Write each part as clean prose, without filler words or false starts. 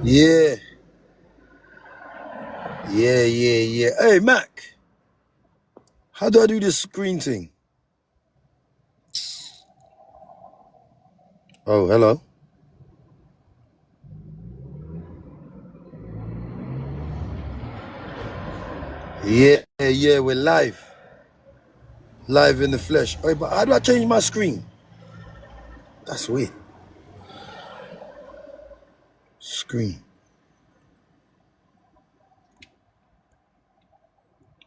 Yeah. Yeah. Hey, Mac, how do I do this screen thing? Oh, hello. Yeah, we're live. Live in the flesh. Hey, but how do I change my screen? That's weird. Screen.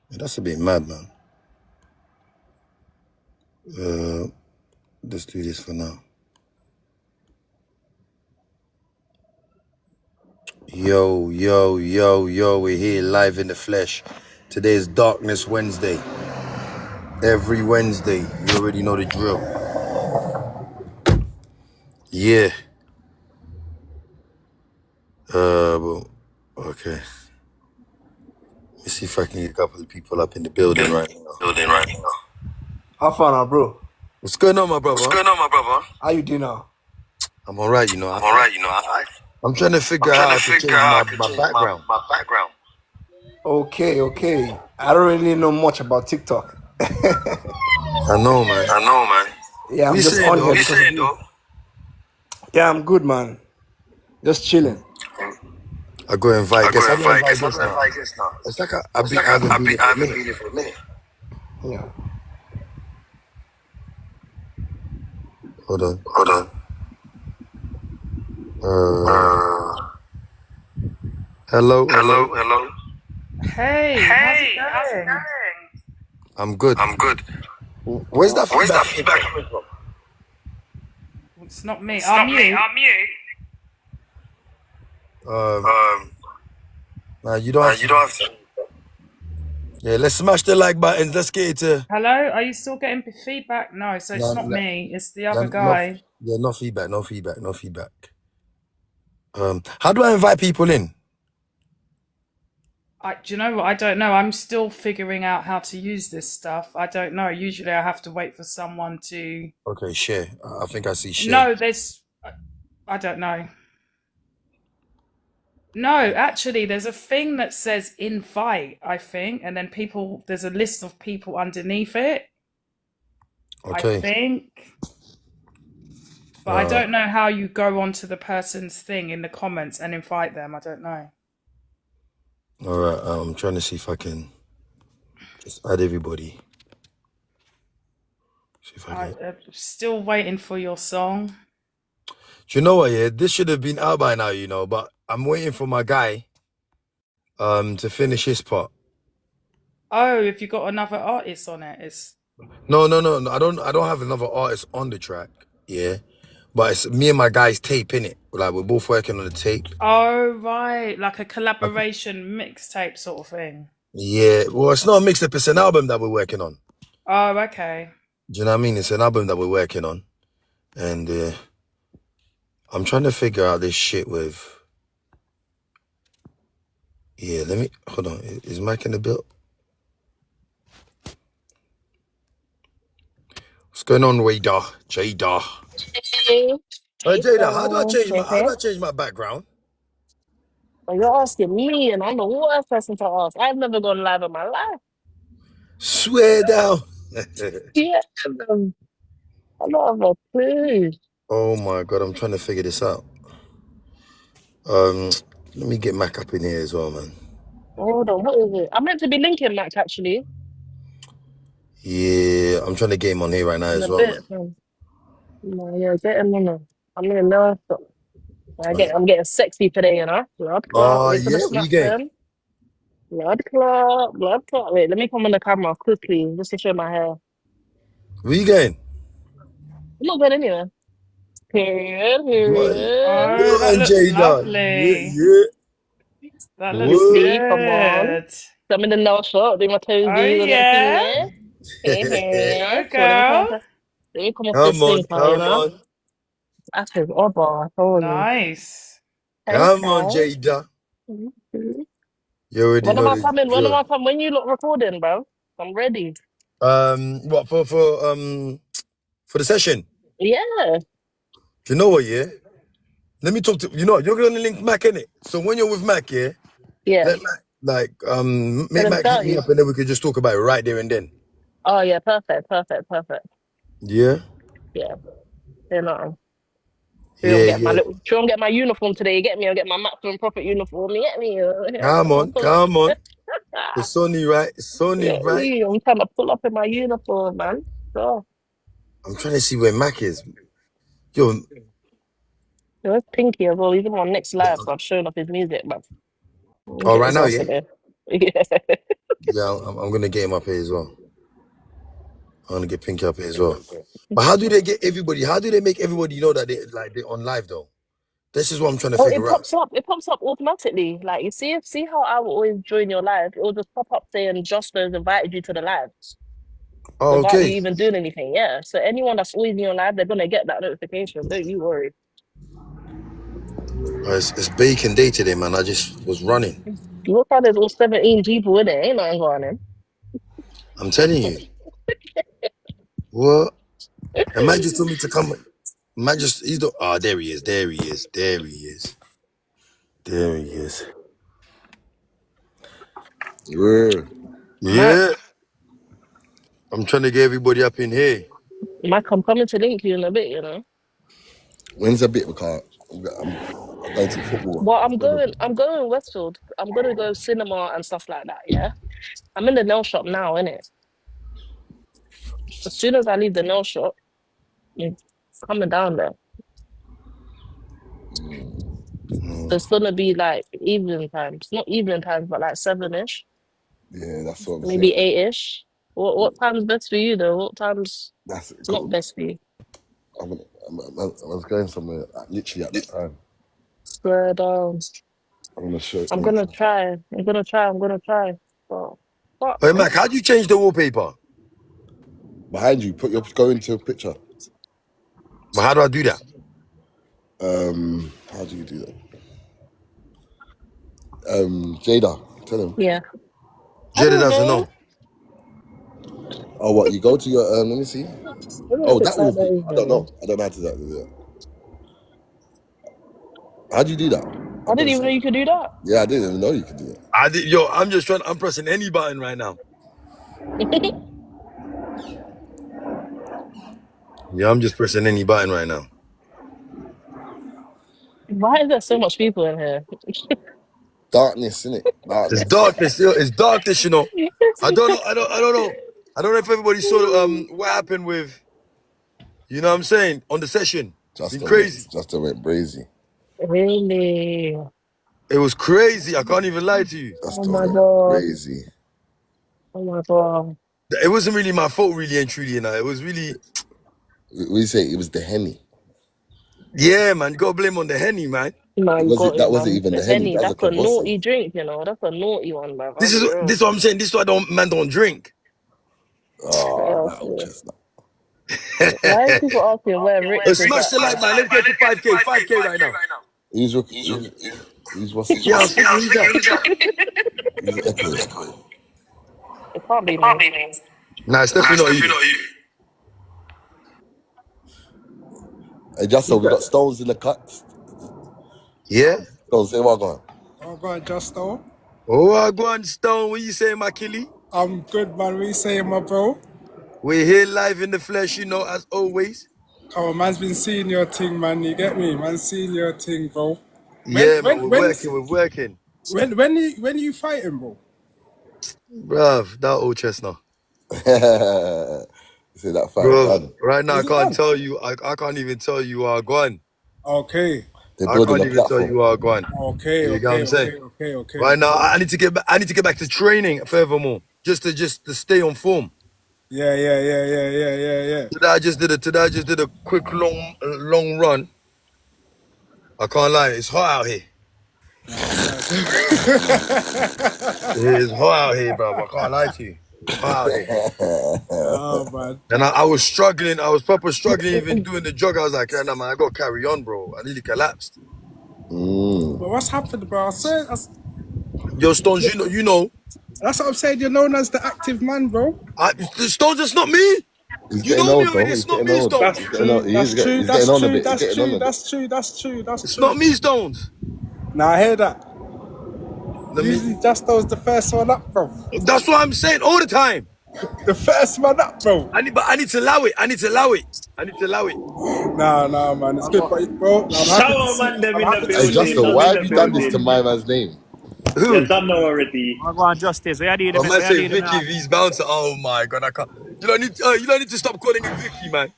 Yeah, that's a bit mad, man. Let's do this for now. Yo, we're here live in the flesh. Today is Darkness Wednesday. Every Wednesday, you already know the drill. Yeah. Okay. Let's see if I can get a couple of people up in the building right now. How far now, bro? What's going on, my brother? How you doing now? I'm all right, I'm trying to figure out how to change my background. Okay. I don't really know much about TikTok. I know, man. Yeah, I'm You just saying, on though? here because of you. Yeah, I'm good, man. Just chilling. I go invite guests. How do I invite guests now? It's like I've been doing it for a minute. Yeah. Hold on. Hello. Hey, how's it going? I'm good. Where's that feedback coming from? It's not me. I'm you. Nah, you don't have to. Yeah, let's smash the like buttons. Let's get it to. Hello? Are you still getting feedback? No, so it's not me. It's the other guy. No feedback. How do I invite people in? Do you know what? I don't know. I'm still figuring out how to use this stuff. I don't know. Usually I have to wait for someone to... Okay, share. I think I see share. No, I don't know. No, actually, there's a thing that says invite, I think, and then there's a list of people underneath it. Okay. I think. But I don't know how you go onto the person's thing in the comments and invite them. I don't know. All right. I'm trying to see if I can just add everybody. See if I can. I'm still waiting for your song. Do you know what? Yeah, this should have been out by now, but I'm waiting for my guy to finish his part. Oh, if you got another artist on it, it's... No. I don't have another artist on the track. Yeah. But it's me and my guy's tape, innit? Like, we're both working on the tape. Oh, right. Like a collaboration mixtape sort of thing. Yeah. Well, it's not a mixtape. It's an album that we're working on. Oh, okay. Do you know what I mean? It's an album that we're working on. And I'm trying to figure out this shit with... Yeah, hold on. Is Mack in the build? What's going on, Jada? Hey, Jada, how do I change my background? well, you're asking me, and I'm the worst person to ask. I've never gone live in my life. Swear down. Yeah, I don't have a clue. Oh my God, I'm trying to figure this out. Let me get Mack up in here as well, man. Hold on, what is it? I'm meant to be linking Mack actually. Yeah, I'm trying to get him on here right now In as a well, bit. man. No, yeah, get him on there. I'm gonna know. I'm getting sexy today, Blood clot. Wait for the Yeah, snap we getting? then. Blood clot. Wait, let me come on the camera quickly just to show my hair. Where you going? I'm not going anywhere. Period. Oh, that looks lovely. Yeah. That looks good. Come on. I'm in the no shot, doing my toesies. Oh, yeah. Hey. Go, girl. Let me come off this thing, Come on. That's his oddball, I told you. Nice. Come on, Jada. You already When know am I coming? When am I coming? When you look recording, bro? I'm ready. What for the session? Yeah. Do you know what, yeah? let me talk to you. Know you're gonna link Mack in it. So when you're with Mack, yeah, Yeah. let Mack Let make him Mack hit tell me you. up, and then we could just talk about it right there and then. Oh yeah, perfect. Yeah, Yeah. You know. She don't yeah, get my yeah. little, she don't get my uniform today. You get me? I'll get my maximum profit uniform. You get me? Yeah, Come I'll on, pull up. come on. It's Sonny, right? It's Sonny, Yeah, right? I'm trying to pull up in my uniform, man. So, I'm trying to see where Mack is. Yo, it's Pinky as well. He's been on next live, so I've shown off his music, but oh, get right his now, ass yeah, in there. Yeah. yeah. I'm gonna get him up here as well. I'm gonna get Pinky up here as well. But how do they get everybody? How do they make everybody know that they're on live though? This is what I'm trying to Oh, it figure out. pops up. It pops up automatically. Like you see how I will always join your live. It will just pop up saying Joshua has invited you to the live Oh, without you okay. even doing anything. Yeah. So anyone that's always in your live, they're gonna get that notification. Don't you worry. It's bacon day today, man. I just was running. Look how there's all 17 people in it. Ain't nothing going in. I'm telling you. What? And Matt just told me to come. Matt just he's the there he is. There he is. There he is. There he is. Yeah. Mac, Yeah. I'm trying to get everybody up in here. Mac, I'm coming to link you in a bit, you know. When's a bit because I'm going to football. Well, I'm going Westfield. I'm gonna go cinema and stuff like that, yeah. I'm in the nail shop now, innit? As soon as I leave the nail shop, I'm coming down there. So it's gonna be like evening times. Not evening times, but like 7-ish, Yeah, that's what I'm saying. maybe 8-ish. What time's best for you though? What time's That's not best for you? I was going somewhere literally at that time. Swear down. I'm gonna show I'm link gonna some. try. I'm gonna try. But fuck, Hey man. Mac, how'd you change the wallpaper? Behind you, go into a picture. But how do I do that? How do you do that? Jada, tell him. Yeah. I Jada don't doesn't know. know. Oh, what you go to your let me see. I don't know if Oh, it's that like wallpaper. that, I don't either. know. I don't know how to do that. How do you do that? I I've didn't never even know seen. you could do that. Yeah, I didn't even know you could do that. I'm pressing any button right now. Yeah, I'm just pressing any button right now. Why is there so much people in here? Darkness, innit? It's Darkness. darkness, it's darkness, you know. I don't know, I don't know. I don't know if everybody saw what happened with, you know what I'm saying, on the session. Been crazy. Justin went brazy. Really? It was crazy. I can't even lie to you. Oh Justin my went god. crazy. Oh my god. It wasn't really my fault, really and truly, you know. It was really, We say it was the Henny. yeah, man. You gotta blame on the Henny, man. No, It you was got it. it, That wasn't man. even The the Henny. Henny, That was a that's a Cavosso. naughty drink, you know. That's a naughty one, man. I'll This be is real. this is what I'm saying. This is why man don't drink. Oh, Yeah, that old yeah. chestnut. Why are people asking where Rich is Smash at, the like, man? man. Let's get to 5K. 5K right now. He's what's Yeah, I was thinking, who's that? he's echoing. It can't be me. Nah, it's definitely not you. Hey, just so Who's we got that? stones in the cut. Yeah? Stones, say what going? Oh God, Justo. Oh, go on, Stone. What you saying, my killie? I'm good, man. What you saying, my bro? We're here live in the flesh, you know, as always. Come on, man's been seeing your thing, man. You get me? Man's seeing your thing, bro. When Yeah, man, when when's we're working. when you fighting, bro? Bruv, that old chestnut. Say that fight Bro, done. right now I Is it can't done? tell you. I can't even tell you are gone. Okay, They're I building can't a even tell platform. you are gone. okay, You get what okay, I'm saying? okay, okay, okay. Right now, I need to get back. I need to get back to training furthermore, just to stay on form. Yeah. Today I just did a quick long run. I can't lie, it's hot out here. It's hot out here, bro. I can't lie to you. It's hot out here. Oh man. And I was struggling. I was proper struggling even doing the jog. I was like, yeah, nah, man, I got to carry on, bro. I nearly collapsed. But what's happened, bro? Yo, Stones, you know. That's what I'm saying. You're known as the active man, bro. The Stones, it's not me. He's You getting know me old already. though. It's He's not getting me, old. Stones. That's He's getting true. old. That's true. He's getting That's on a true. bit. He's That's getting on true. a bit. That's true. That's true. That's It's true. not me, Stones. Now I hear that. Let me. Usually Justo's the first one up, bro. That's what I'm saying all the time. The first one up, bro. But I need to allow it. I need to allow it. I need to allow it. Nah, man. It's good, but bro, I'm happy to Shower see. man them I'm in the happy to Hey, see you building. in Justo, the Don why in have the you room. done this to building. my man's name? You Who? done know already. I go on justice. Where you Oh do man, where say you do Vicky now? V's bouncer. Oh my god, I can't. You don't need to stop calling him Vicky, man.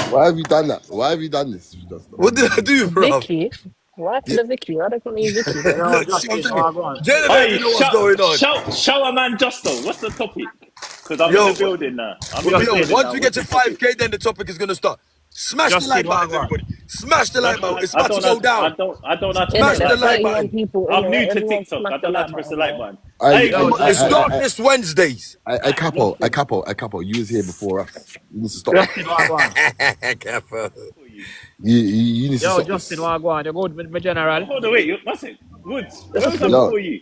Why have you done that? Why have you done this, Justo? What did I do, bro? Vicky? Why for Yeah. the Vicky? Why don't you Vicky, bro? Yo, Look, I'm justice, telling I go on. you, Jada don't Hey, even know what's going on. shower man Justo. What's the topic? Because I'm in the Yo, building now. I'm in the yo, Justice, building once now. we get What's to the topic? 5K, then the topic is gonna start. Smash the justice, like I buttons, go on. everybody. Smash the like button. It's I about to don't know. go down. I don't know how to In press it, Smash the the there's like like button. 31 button. people in I'm it. new to Everyone TikTok. smash I the don't know how like to press the button, like man. button. I, Hey, I, Come on, I, it's I, Justo. I, Darkness Wednesdays. I Justin. capo. You was here before us. You need to stop that. Justice, I go on. Careful. For you. You need to Yo, stop Justin, this. I go on. You good, my general? Hold on, wait. What's it? Woods. Where was I Yo, before you?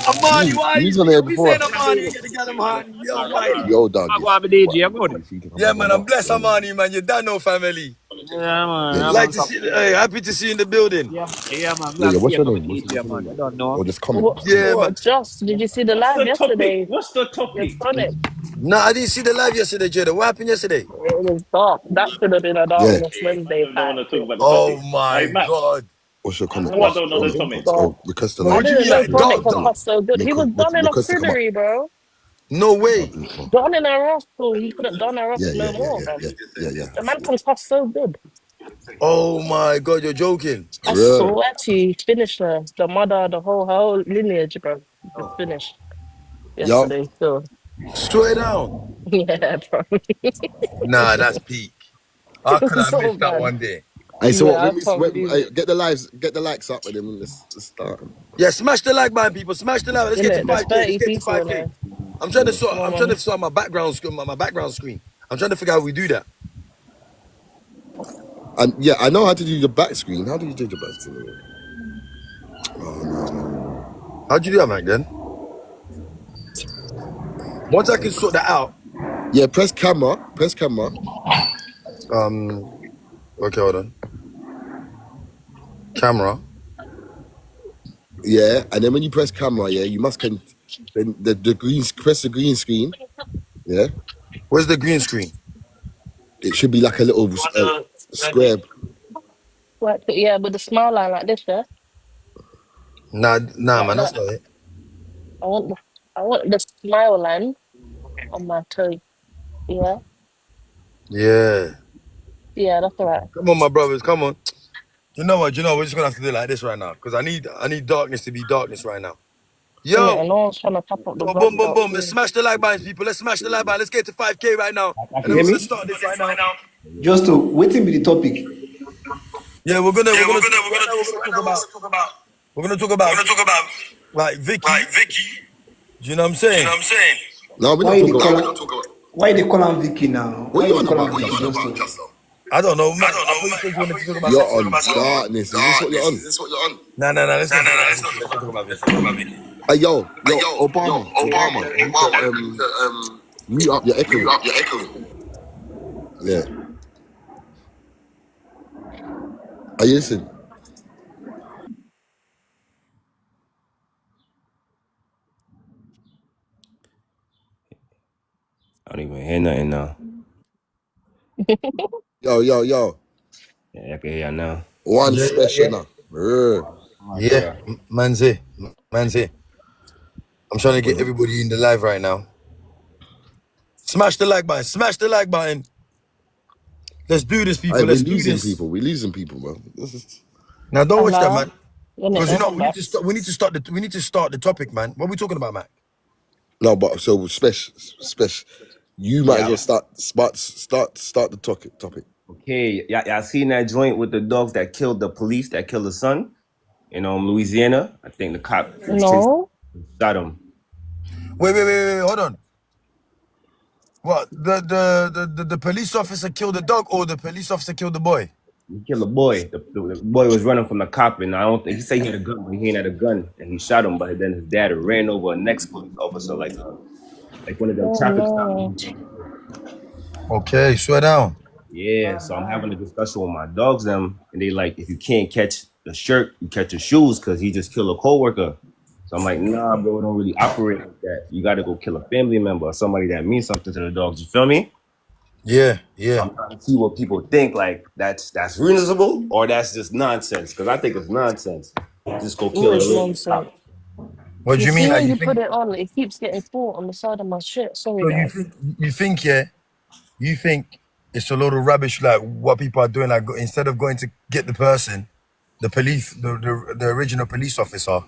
Amani, why are you you was on here we before saying us. Amani? You get the girl hot. I Yo, don't know, why? bro. Yo, I dog, go on, this. my DJ. What You are good? you thinking Yeah, about? man, I'm blessed, Amani, man. You don't know family. Yeah, man. Yeah, I'm Like on to top. see, hey, happy to see you in the building. Yeah, man. yeah. Glad to What's hear your from a name? What's DJ, your man. name? You don't know. Or just comment. What, Just comment. Yeah, man. what, Josh, did you see the What's live the topic? yesterday? What's the With topic? Sonic? Nah, I didn't see the live yesterday, Jada. What happened yesterday? It was dark. That should have been a Yeah. Darkness Man, Wednesday don't type want to talk shit. about the Oh topic. my Hey, Mac. god. What's your How comment? come I What? don't know the Comment. It was topic? dark. Oh, request a But I live. what do you didn't mean know like Sonic dark could though? cuss so good. He was donning off Request to come up. Pridery, bro. No Oh, way. beautiful. Donning her off, so he couldn't don her off Yeah, no more, man. I The man see can it. cuss so good. Oh my god, you're joking. I Bro. swear to you, he finished her. The mother, the whole lineage, bro. Just finished Yo, yesterday, so. Swear down. Yeah, bro. Nah, that's peak. How It could was I so miss that bad. one day? hey, so what? Yeah, I can't believe it. Get the likes up, and then let's start. Yeah, smash the like button, people. Smash the like. Let's get to Innit? There's 5K. Let's 30 get to people in 5K. there. Yeah. I'm Come trying to on. sort my background screen, my background screen. I'm trying to figure out how we do that. And yeah, I know how to do your back screen. How do you do your back screen? Oh no. How'd you do that, Mac, then? Once I can sort that out, Yeah, press camera. Press camera. okay, hold on. Camera. Yeah, and then when you press camera, yeah, you must then the green press the green screen. Yeah, Where's the green screen? it should be like a little square. Like, yeah, with a smile line like this, yeah? Nah, Like man, that's that. not it. I want the smile line on my toe. Yeah? Yeah. Yeah, that's all right. Come on, my brothers, come on. You know what? We're just gonna have to do it like this right now. Because I need darkness to be darkness right now. Innit? Yo! And no one's trying to tap up the Yo, boom, volume boom, up boom. Let's here. smash the like buttons, people. Let's smash the like button. Let's get to 5K right now. I And can then hear we're gonna me. start this right now. Just to waiting be the topic. Yeah, we're gonna right now we're gonna talk about like Vicky. Do you know what I'm saying? No, we're not Why they talking call about. her, why they call him Vicky now? What are Why you they on call about, him Vicky Justo? just to? I don't know, man. I thought you said you wanted to talk about You're Vicky. on darkness. Is this what you're on? Nah, let's not talk about Vicky. Let's not talk about Vicky. Hey, yo, Obama. You need to mute up your echoing. Yeah. Hey, listen. I don't even hear nothing now. Yo. Yeah, I can hear you now. One special Yeah. now. Yeah. Man's here. I'm trying to get everybody in the live right now. Smash the like button. Let's do this, Hey, people. we're Let's do losing this. people. We're losing people, bro. This is... Now don't watch that, Hello? man. Innit? Because you know That's we need that. to start. We need to start the topic, man. What are we talking about, Mac? No, but so special. You might as Yeah. well start the topic. Okay. Y'all seen that joint with the dogs that killed the police, that killed the son in Louisiana? I think the cop was chasing, No? shot him. Wait. Hold on. What? The police officer killed the dog, or the police officer killed the boy? He killed the boy. The boy was running from the cop, and I don't think he said he had a gun, but he ain't had a gun, and he shot him. But then his dad ran over a next police officer, like one of them Oh, traffic stops. no. Okay, swear down. Yeah, so I'm having a discussion with my dogs, them, and they like, if you can't catch the shirt, you catch the shoes, because he just killed a coworker. So I'm like, nah, bro, it don't really operate like that. You got to go kill a family member or somebody that means something to the dogs. You feel me? Yeah, So yeah. I'm trying to see what people think. Like that's reasonable or that's just nonsense. Because I think it's nonsense. Just go kill Always a random cop. nonsense. What do You you see mean? Like when you you put think? it on, it keeps getting caught on the side of my shit. Sorry, So guys. yeah, you think it's a load of rubbish like what people are doing, like instead of going to get the person, the police, the original police officer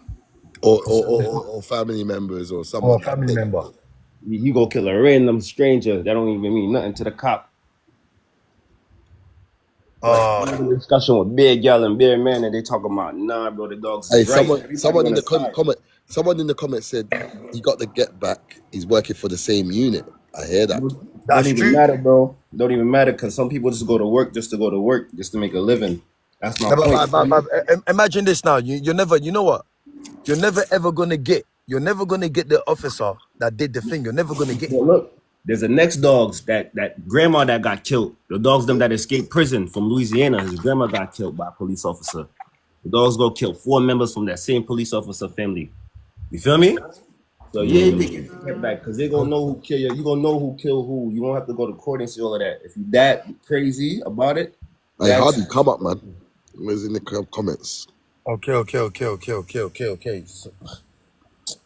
Or family members or or a someone family dead. member. You go kill a random stranger that don't even mean nothing to the cop. Like I'm Uh having a discussion with Big Gal and Big Man, and they talking about nah, bro, the dogs Hey, is right. someone Everybody on the side. someone in the comment said he got the get back. He's working for the same unit. I hear that. Don't that's even true. matter, bro. Don't even matter because some people just go to work just to go to work, just to make a living. That's my No, point. imagine this now. You're never, you know what? You're never gonna get the officer that did the thing. You're never gonna get But him. look, there's the next dogs that grandma that got killed. The dogs them that escaped prison from Louisiana. His grandma got killed by a police officer. The dogs go kill 4 members from that same police officer family. You feel me? So yeah, they get the get back because they gonna know who kill you. You gonna know who killed who. You don't have to go to court and see all of that. If you that crazy about it, Hey, that's Hardy, come up, man. Where's in the comments? Okay. So,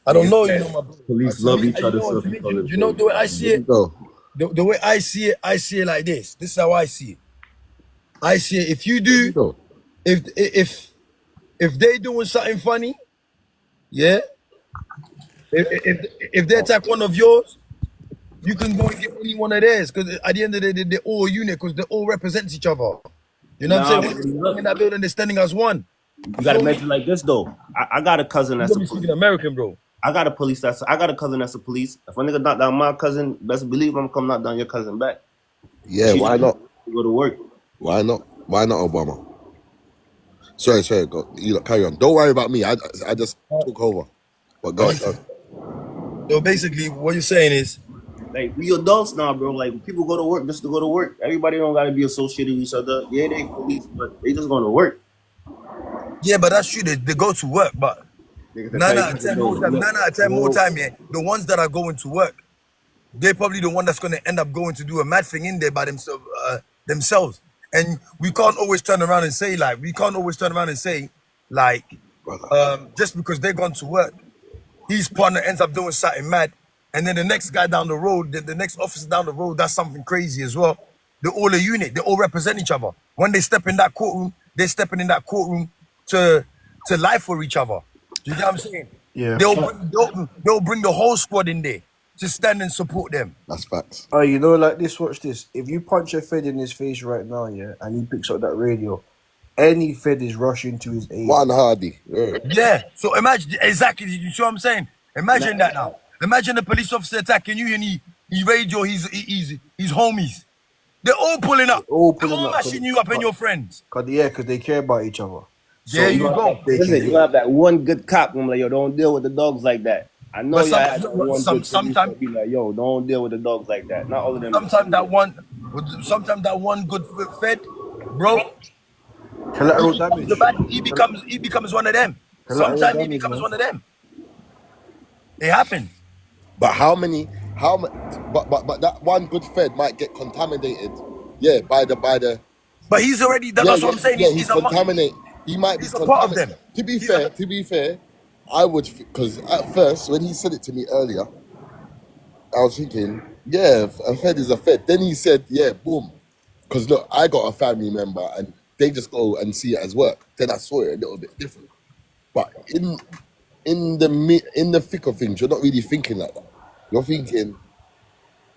I don't niggas know, said my bro. police To love me, each you other, know, so to me, people you know the way I see There you it. go. The way I see it like this. This is how I see it. I see it. If you There you do, go. if they doing something funny, yeah. If they attack one of yours, you can go and get any one of theirs because at the end of the day, they're all a unit because they all represent each other. You know what I'm Nah, saying? but When they're standing in look, that building, they're standing as one. you You gotta feel me? imagine like this though. I got a cousin You that's gonna a be police. speaking American, bro. I got a cousin that's a police. If a nigga knock down my cousin, best believe I'm gonna come knock down your cousin back. Yeah, She why just not? go to work. Why not? Why not, Obama? Sorry. Go. You lot carry on. Don't worry about me. I just took over. But go on. So basically, what you're saying is, Like we adults now, bro. Like people go to work just to go to work. Everybody don't gotta be associated with each other. Yeah, they police, but they just going to work. yeah, but that's true. They go to work, but Niggas that tell nine you, out of ten more time, look, 9 out of 10 more no, time, yeah, the ones that are going to work, they're probably the one that's going to end up going to do a mad thing in there by themselves. And we can't always turn around and say, like, Brother. just because they're gone to work, his partner ends up doing something mad, and then the next guy down the road, the next officer down the road, does something crazy as well. They're all a unit. They all represent each other. When they step in that courtroom, they're stepping in that courtroom to life for each other. Do you get what I'm saying? Yeah. They'll bring the whole squad in there to stand and support them. That's facts. Oh, you know, like this. Watch this. If you punch a Fed in his face right now, yeah, and he picks up that radio, any Fed is rushing to his aid. One Hardy. Yeah. Yeah. So imagine exactly. You see what I'm saying? Imagine that now. Imagine the police officer attacking you and he radio he's homies. They're all pulling up. All They're pulling all up, mashing you up and your friends. because they care about each other. There So you go. they listen, can you have that one good cop. I'm like, yo, don't deal with the dogs like that. I know But y'all had that one good police sometimes that be like, yo, don't deal with the dogs like that. Not all of them. sometimes that one good Fed, bro, collateral damage. he becomes one of them. Collateral Sometimes he damage, becomes man. one of them. It happens. But but that one good Fed might get contaminated. Yeah, by the But he's already. That's what I'm saying. he's contaminated. He might be he's a part of contaminated. them. To be fair, I would, because at first when he said it to me earlier, I was thinking, yeah, a Fed is a Fed. Then he said, yeah, boom, because look, I got a family member and they just go and see it as work. Then I saw it a little bit different. But in the thick of things, you're not really thinking like that. You're thinking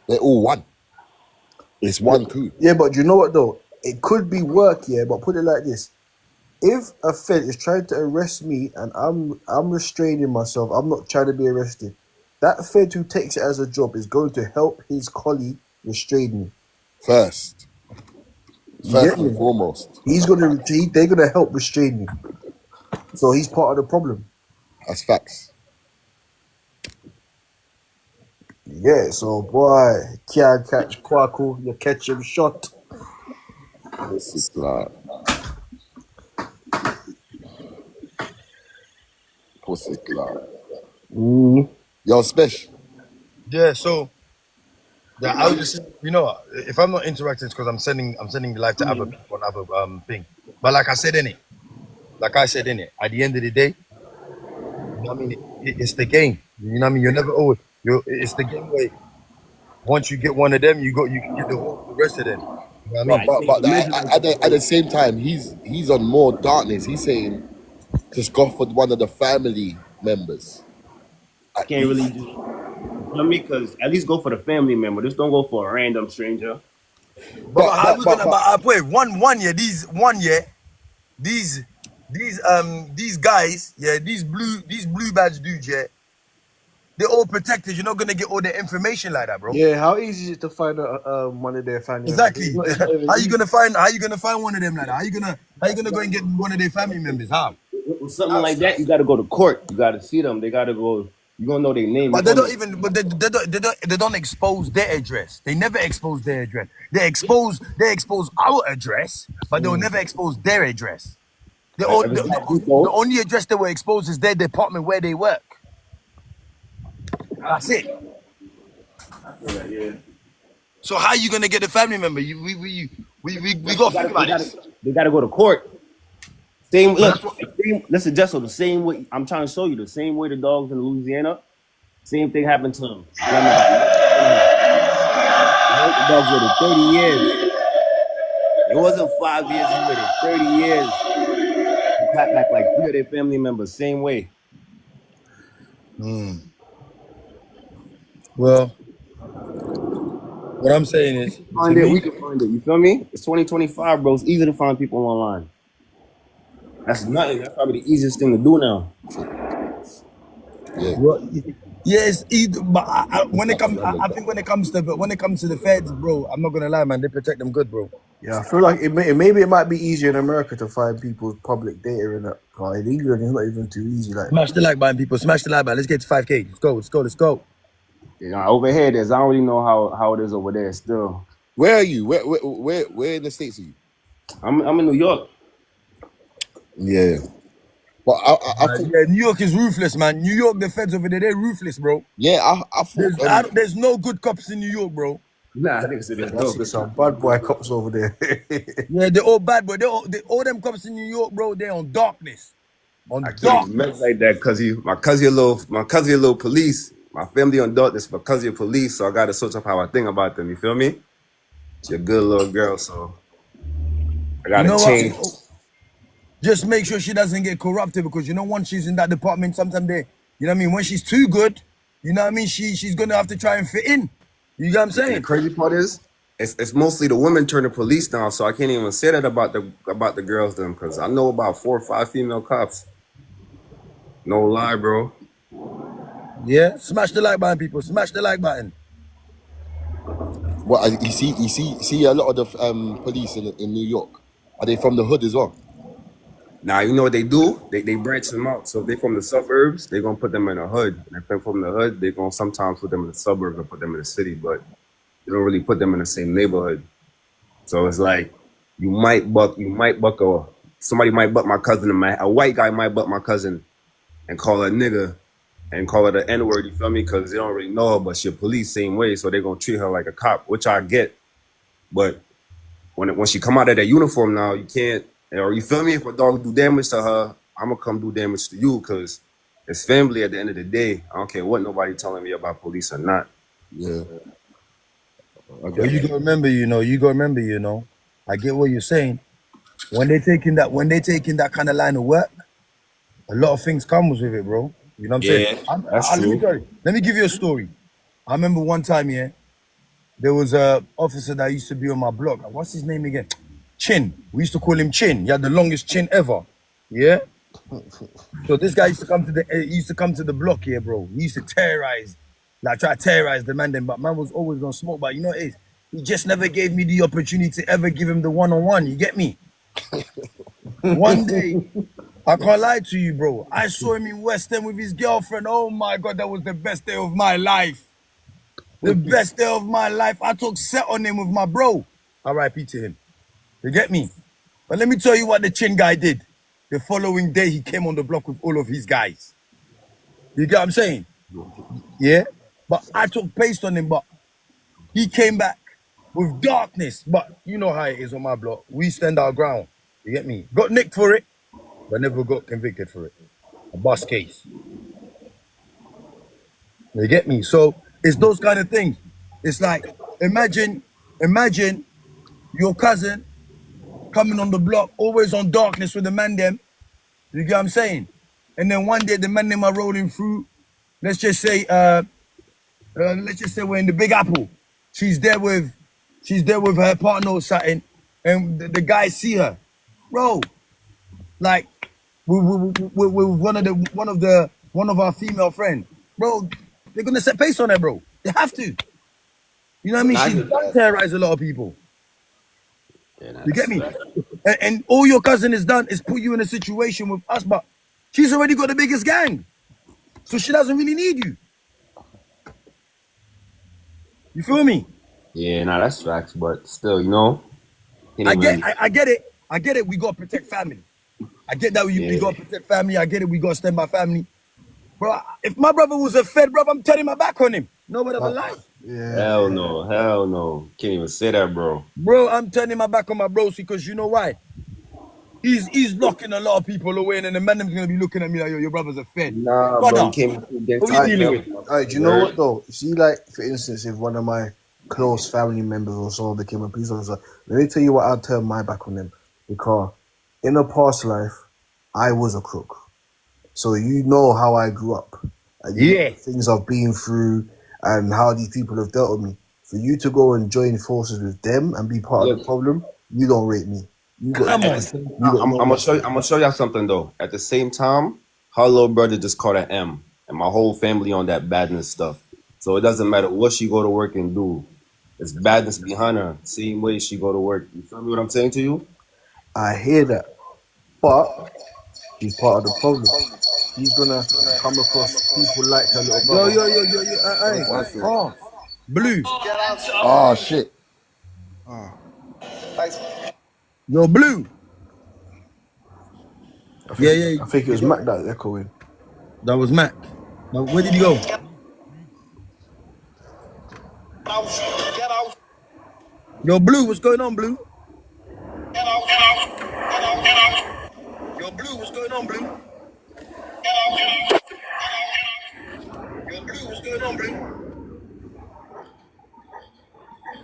they're all one. It's one crew. Yeah, but you know what though? It could be work, yeah. But put it like this: if a Fed is trying to arrest me and I'm restraining myself, I'm not trying to be arrested. That Fed who takes it as a job is going to help his colleague restrain me. First get me? and foremost. They're gonna help restrain me. So he's part of the problem. That's facts. Yeah, so boy, can't catch Kwaku, you catch him shot. Pussy clout. Pussy clout. Yo, Spesh. Yeah, so yeah, I was just saying, you know, if I'm not interacting, it's because I'm sending the live to other people on other thing. But like I said in it, at the end of the day, you know what I mean? It's the game. You know what I mean? You're never always. It's the game where once you get one of them, you can get the rest of them. You know what I But mean? I but think but the measure at the same time, he's on more darkness. He's saying just go for one of the family members I at can't really least. just, you feel me? Because at least go for the family member. Just don't go for a random stranger. But how But we but gonna? but But wait, one year, these these guys, yeah, these blue badge dudes, yeah, they're all protected. You're not gonna get all the information like that, bro. Yeah, how easy is it to find one of their family members? Exactly. It's not even How you easy. gonna find one of them like that? How you gonna go and get one of their family members? How? With something like that, you got to go to court. You got to see them. They got to go. You gonna know their name. You But they gonna don't even. But they don't expose their address. They never expose their address. They expose our address, but they'll never expose their address. if it's that deep, though. The only address they will expose is their department where they work. That's it. Yeah. So how you gonna get the family member? We gotta think about this. They got to go to court. Same But look. that's what, Listen, Jessel, the same way. I'm trying to show you the same way the dogs in Louisiana. Same thing happened to them. The dogs waited 30 years. It wasn't 5 years. He waited 30 years. He clapped back like 3 of their family members. Same way. well, what I'm saying is, Find it. We can find it. You feel me? It's 2025, bro. It's easy to find people online. That's nothing. That's probably the easiest thing to do now. Yeah. well, yes, but when it comes, I think when it comes to the feds, bro, I'm not gonna lie, man, they protect them good, bro. Yeah, I feel like maybe it might be easier in America to find people's public data in that. In England, it's not even too easy. Like, Smash the like button, people. Smash the like button. Let's get to 5K. Let's go. You know, over here, I don't really know how it is over there. Still, Where are you? Where in the States are you? I'm in New York. Yeah. But I thought, Yeah, New York is ruthless, man. New York, the feds over there, they're ruthless, bro. yeah, I thought There's no good cops in New York, bro. Nah, I think it's I see some bad boy cops over there. Yeah, they're all bad, but all them cops in New York, bro, they're on darkness. I can't even mess like that because my cousin a little police. My family on darkness because you're police, so I gotta switch up how I think about them. You feel me? She's a good little girl, so I gotta change. Just make sure she doesn't get corrupted because once she's in that department, sometimes they, you know what I mean, when she's too good, you know what I mean, she's gonna have to try and fit in. You know what I'm saying? The crazy part is, it's mostly the women turning police now, so I can't even say that about the girls them because I know about 4 or 5 female cops. No lie, bro. Yeah, smash the like button, people. Smash the like button. what you see a lot of the police in New York. Are they from the hood as well? Now you know what they do? They branch them out. So if they're from the suburbs, they're gonna put them in the hood. And if they're from the hood, they're gonna sometimes put them in the suburbs or put them in the city, but they don't really put them in the same neighborhood. So it's like somebody might buck my cousin, a white guy might buck my cousin and call her a nigga and call her the N-word, you feel me? Because they don't really know her, but she police same way, so they're gonna treat her like a cop, which I get. But when she come out of that uniform now, you can't, or you feel me? If a dog do damage to her, I'm gonna come do damage to you because it's family at the end of the day. I don't care what nobody telling me about police or not. Yeah. But you gotta remember, I get what you're saying. When they taking that kind of line of work, a lot of things comes with it, bro. You know what I'm saying? That's true. Let me give you a story. I remember one time, yeah, there was a officer that used to be on my block. What's his name again? Chin. We used to call him Chin. He had the longest chin ever. Yeah. So this guy used to come to the block here, bro. He used to try to terrorize the man then, but man was always gonna smoke. But you know what it is? He just never gave me the opportunity to ever give him the one-on-one. You get me? One day, I can't lie to you, bro. I saw him in West End with his girlfriend. Oh my God, that was the best day of my life. The best day of my life. I took set on him with my bro. R.I.P. to him. You get me? But let me tell you what the chin guy did. The following day, he came on the block with all of his guys. You get what I'm saying? Yeah? But I took paste on him, but he came back with darkness. But you know how it is on my block. We stand our ground. You get me? Got nicked for it, but never got convicted for it. A bus case. You get me? So it's those kind of things. It's like, imagine your cousin coming on the block, always on darkness with the man them. You get what I'm saying? And then one day the man them are rolling through. Let's just say we're in the Big Apple. She's there with her partner or something, and the guys see her, bro. Like with one of our female friends, bro. They're gonna set pace on her, bro. They have to. You know what I mean? She's done terrorize a lot of people. You get me? And all your cousin has done is put you in a situation with us, but she's already got the biggest gang, so she doesn't really need you. You feel me? Yeah, nah, that's facts, but still, you know. I get it. We gotta protect family. I get that we gotta protect family. I get it. We gotta stand by family. Bro, if my brother was a Fed, bro, I'm turning my back on him. Nobody ever lied. Yeah. Hell no. Can't even say that, bro. Bro, I'm turning my back on my bros because you know why? He's locking a lot of people away, and then the man is gonna be looking at me like, yo, your brother's a Fed. Nah, Brother, bro, you came what are you dealing with? Alright, do you know what though? See, like for instance, if one of my close family members or so became a police officer, let me tell you what I'd turn my back on them. Because in a past life, I was a crook. So you know how I grew up. And you know the things I've been through and how these people have dealt with me. For you to go and join forces with them and be part of the problem, you don't rate me. I'm gonna show y'all something though. At the same time, her little brother just caught an M, and my whole family on that badness stuff. So it doesn't matter what she go to work and do. It's badness behind her. Same way she go to work. You feel me? What I'm saying to you? I hear that, but she's part of the problem. She's gonna come across people like her little brother. Yo, Blue. Oh shit. Yo, Blue. I think it was Mack that echoing. That was Mack. Now, where did he go? Yo, Blue, what's going on, Blue? Yo, Blue, what's going on, Blue? Yo, Blue, what's going on, Blue?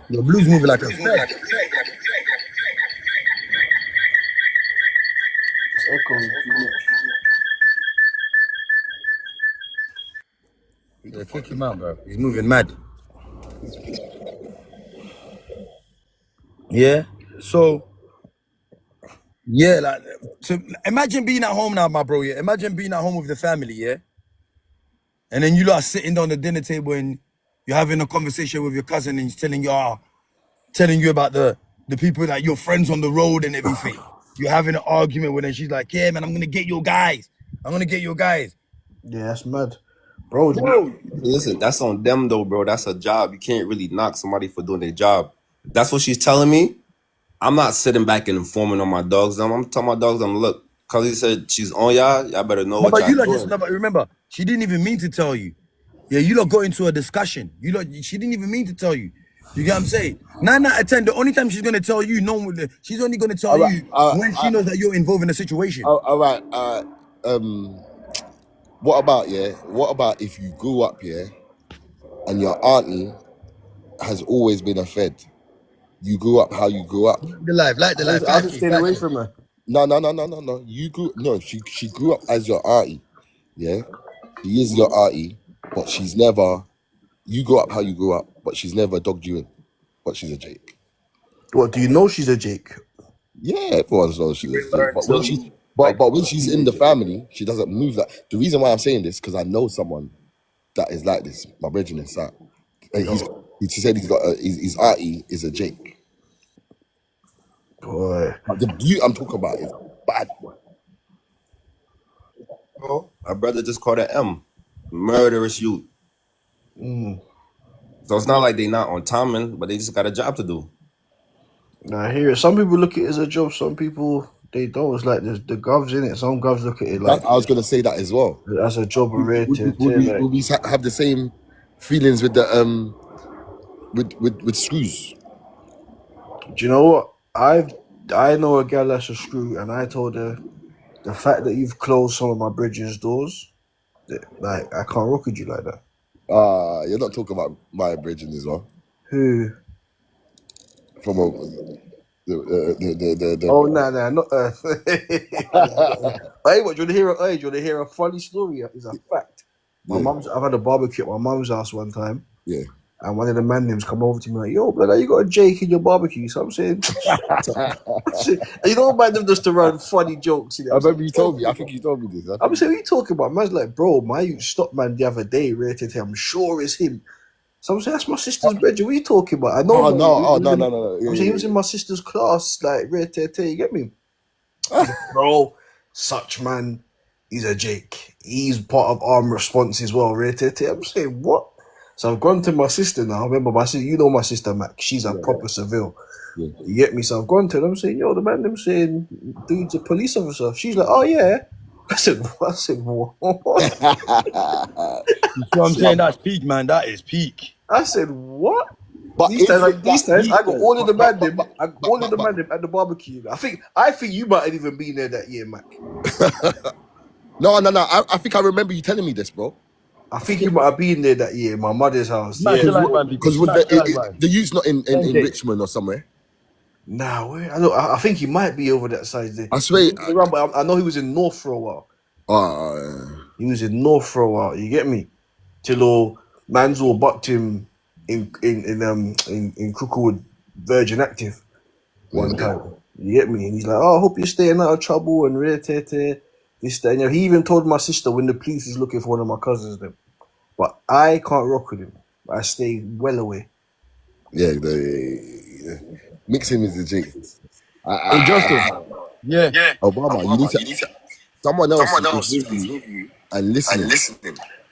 Yo, Blue's moving like a Fed. It's echoing too much. Yeah, kick him out, bro. He's moving mad. Yeah. So, yeah, like, so imagine being at home now, my bro. Yeah. Imagine being at home with the family, yeah. And then you lot are sitting down the dinner table and you're having a conversation with your cousin and he's telling you about the people that your friends on the road and everything. You're having an argument with her. She's like, yeah, man, I'm gonna get your guys. Yeah, that's mad. Bro, Listen, that's on them though, bro. That's a job. You can't really knock somebody for doing their job. That's what she's telling me. I'm not sitting back and informing on my dogs. I'm telling my dogs, look, cause he said she's on y'all better know what y'all doing. Remember, she didn't even mean to tell you. Yeah, you lot got into a discussion. She didn't even mean to tell you. You get what I'm saying? 9 out of 10, the only time she's gonna tell you, she's only gonna tell you when she knows that you're involved in a situation. All right. What about if you grew up and your auntie has always been a Fed? You grew up how you grew up. The life. I just stayed away from her. No. She grew up as your auntie. Yeah, she is your auntie, but she's never. You grew up how you grew up, but she's never dogged you in. But she's a Jake. What, do you know she's a Jake? Yeah, everyone knows she's a Jake. But when she's in the family, she doesn't move like. The reason why I'm saying this because I know someone that is like this. My brethren is that. He said he's got his auntie is a Jake. Boy, The beauty I'm talking about is bad. My brother just caught an M. Murderous youth. So it's not like they not on timing, but they just got a job to do. Nah, I hear it. Some people look at it as a job. Some people they don't. It's like the govs in it. Some govs look at it like I was gonna say that as well. as a job rated. Would we have the same feelings with the with screws? Do you know what? I know a gal that's a screw, and I told her the fact that you've closed some of my bridges doors, like I can't rock with you like that. You're not talking about my bridging as well. Who? From the Oh nah, not Earth. Hey, what do you want to hear? Hey, do you want to hear a funny story? It's a fact. I've had a barbecue at my mum's house one time. Yeah. And one of the man names come over to me like, yo, brother, you got a Jake in your barbecue. So I'm saying, you don't mind them just to run funny jokes. You know? I remember you told me. I think you told me this. I'm saying, what are you talking about? Man's like, bro, you stopped man the other day, rated him. I'm sure it's him. So I'm saying, that's my sister's bedroom. What are you talking about? I know. No. I'm saying, he was in my sister's class, like, rated. You get me? Bro, such man, he's a Jake. He's part of armed response as well, rated. I'm saying, what? So I've gone to my sister now. Remember, my sister, you know my sister Mack. She's a proper civil. Yeah. You get me? So I've gone to them saying, yo, the man, them saying, dude's a police officer. She's like, oh, yeah. I said, what? You know what I'm saying? That's peak, man. That is peak. I said, what? But these times, I got all of the man them. I got all of the man them at the barbecue. I think you might have even been there that year, Mac. No. I think I remember you telling me this, bro. I think you might have been there that year, my mother's house. Because the youth's not in Richmond or somewhere. Nah, I think he might be over that side there. I swear. I know he was in North for a while. He was in North for a while. You get me? Till all man's all bucked him in Crookwood Virgin Active one time. You get me? And he's like, oh, I hope you're staying out of trouble and this, that. And he even told my sister when the police was looking for one of my cousins them. But I can't rock with him. I stay well away. Yeah, mix him with the J. Hey, Justin. Yeah. Obama, you need to. Someone else is with you and listening.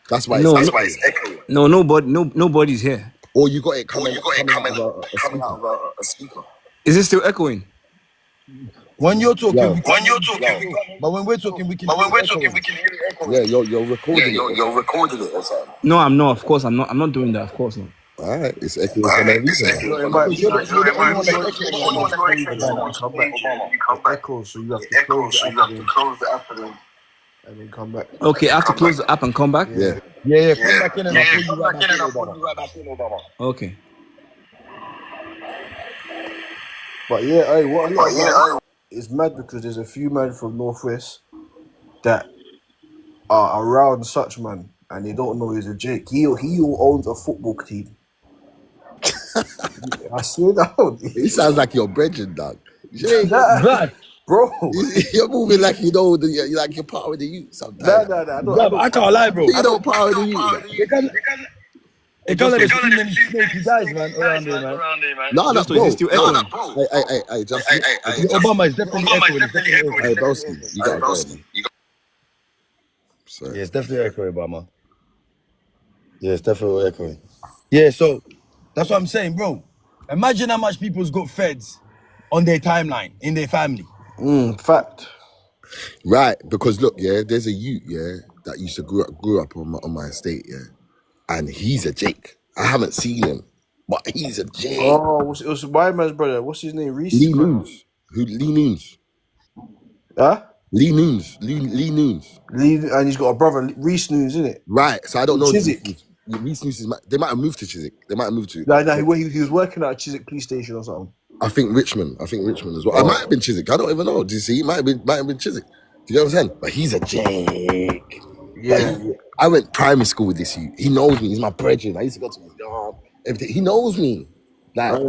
That's why it's echoing. No, nobody's here. Or you got it coming out of a speaker. Is it still echoing? When you're talking, but when we're talking, we can. hear it echoing. Yeah, you're recording it. You're recording it or something. No, I'm not. Of course, I'm not. I'm not doing that. Of course not. All right, it's echoing for no reason. Echo, so you have to close the app and then come back. Okay, I have to close the app and come back. Yeah. Come back in and I'll put you right back in, Obama. Okay. But yeah, it's mad because there's a few men from Northwest that are around such man and they don't know he's a Jake. He owns a football team. I swear down. It sounds like your brethren, dog. Jake, bro. You're moving like you know you're part of the youth sometimes. Nah. I can't lie, bro. You don't power the youth. It can't let us see many sneaky guys, man, around there, man. No, bro. It's still echoing. Hey, just Obama is definitely echoing. Hey, Broski, you got it, Broski. Yeah, it's definitely echoing, Obama. Yeah, it's definitely echoing. Yeah, so that's what I'm saying, bro. Imagine how much people's got feds on their timeline, in their family. Fact. Right, because look, yeah, there's a youth, yeah, that used to grew up on my estate, yeah, and he's a Jake. I haven't seen him, but he's a Jake. Oh, it was my man's brother. What's his name? Reese? Lee Noons. Lee Noons. Huh? Lee Noons. Lee Noons. And he's got a brother, Reese Noons, isn't it? Right, so I don't know. Chiswick. Reese Noons they might have moved to Chiswick. They might have moved to. No, he was working at a Chiswick police station or something. I think Richmond as well. I might have been Chiswick. I don't even know. Do you see? It might have been Chiswick. Do you know what I'm saying? But he's a Jake. Yeah. I went primary school with this youth. He knows me. He's my brethren. I used to go to his yard. Everything. He knows me. Like,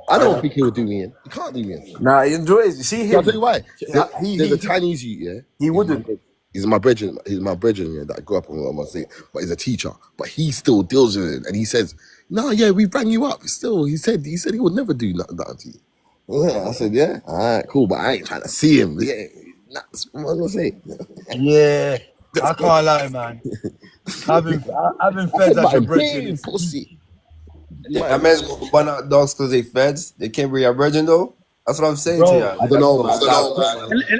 I don't think he would do me in. He can't do me in. Nah, he enjoys. You see him. I'll tell you why. There's a Chinese youth, yeah. He wouldn't. He's my brethren. He's my brethren, yeah, that I grew up on my state. But he's a teacher. But he still deals with it, and he says, "No, yeah, we bring you up." Still, he said he would never do nothing to you. Yeah, I said, yeah, all right, cool, but I ain't trying to see him. Yeah, that's what I'm gonna say. Yeah, I can't lie, man. Having feds as your brethren, pussy. I mean, one out dogs because they feds. They can't bring your virgin though. That's what I'm saying to you. Bro, I don't know, man.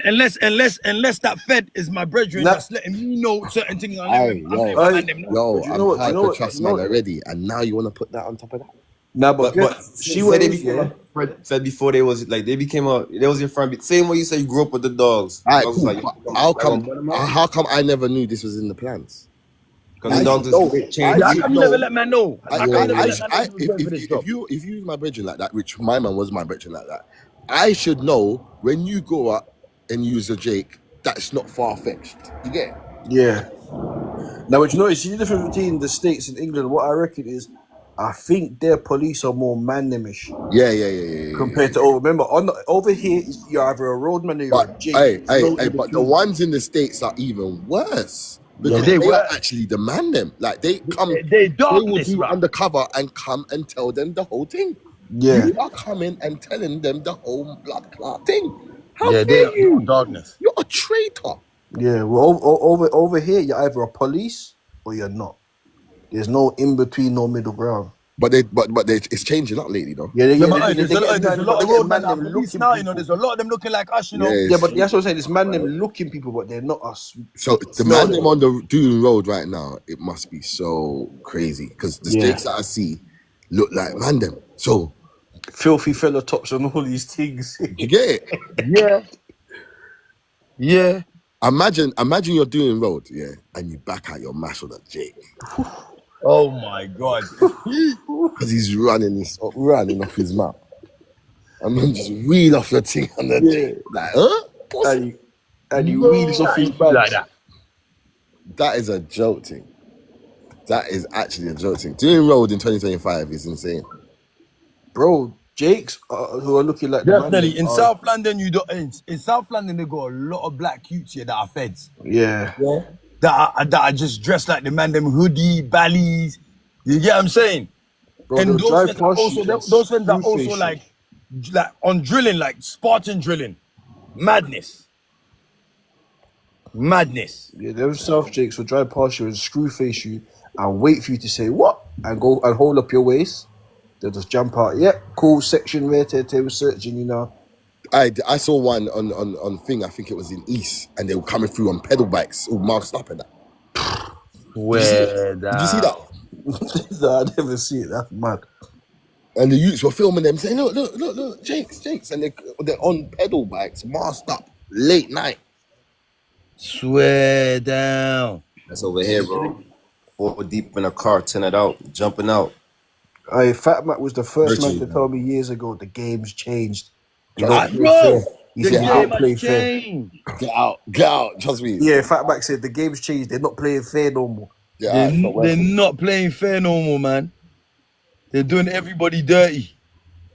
unless that Fed is my brethren Nah. that's letting me know certain things. I'm Aye, letting yo, my Aye. man them know. yo, Do you I'm know what? Do you hyped know for what? Trust You know Man what? already, and now you want to put that on top of that? Nah, but See see what what they it is, became yeah. fed before they was like they became a they was your friend. Same way you say you grew up with the dogs. All right, Dogs was cool. like But because how come I never knew this was in the plans? the I dogs should is know. great I change. Yeah, how should come you never know. let man know? How come you never let man know you was going for this job? If you use my brethren like that, which my man was my brethren like that, I should know when you go up and use a Jake, that's not far fetched. You get it? Yeah. Now, but you know, you see the difference between the States and England. What I reckon is, I think their police are more man-nemish compared to over. Remember, over here, you're either a roadman or you're a But Jake. hey, There's hey, no hey, in but the between. ones in the States are even worse Yeah, because they are actually the man them. Like they They will darkness, do man. undercover and come and tell them the whole thing. yeah, You are coming and telling them the whole blood clot thing. How Yeah, they dare are you? darkness. You're a traitor. yeah. Well, over here, you're either a police or you're not. There's no in between, no middle ground. But it's changing up lately though. Yeah, Yeah, yeah. but They're there's a getting but lot they're of getting roadmen man that are them police looking now. You know, people. there's a lot of them looking like us. You know. Yeah, Yes. but that's what I'm saying. It's man them looking people, but they're not us. So the Smell man them them. on the doing road right now, it must be so crazy because the Yeah. stakes that I see look like man them. So Filthy fella tops and all these things. you get it? Yeah. Yeah. Imagine you're doing road, yeah, and you back out your mash on a Jake Oh my God. because he's running off his mouth. And then just wheel off your thing on the Yeah. Jake. Like, huh? And he wheels off his badge. Like that. That is a joke thing. That is actually a joke thing. Doing road in 2025 is insane. Bro, Jakes who are looking like the man. Definitely. In South London, you don't. In South London, they got a lot of black youths here that are feds. Yeah. That are just dressed like the man, them hoodie, ballies. You get what I'm saying? Bro, And they'll those drive feds are past also you and those feds are screw also face like on drilling, like Spartan drilling. Madness. Madness. you. Yeah, them South Jakes will drive past you and screw face you and wait for you to say what and go and hold up your waist. They'll just jump out. Yep, cool section where they were searching, you know. I saw one on thing, I think it was in East, and they were coming through on pedal bikes, all masked up and that. Did you see that? Nah, I never see it. That's mad. And the youths were filming them saying, look, Jakes. And they're on pedal bikes, masked up, late night. Swear down. That's over here, bro. 4 deep in a car, 10 it out, jumping out. Fatmack was the first man Virtually, to man. tell me years ago the game's changed. You Trust don't me. play fair. He The said you game don't play has fair. changed. Get out, trust me. Yeah, Fatback said the game's changed. They're not playing fair no more. Get out, it's not They're worth it. not playing fair no more, man. They're doing everybody dirty.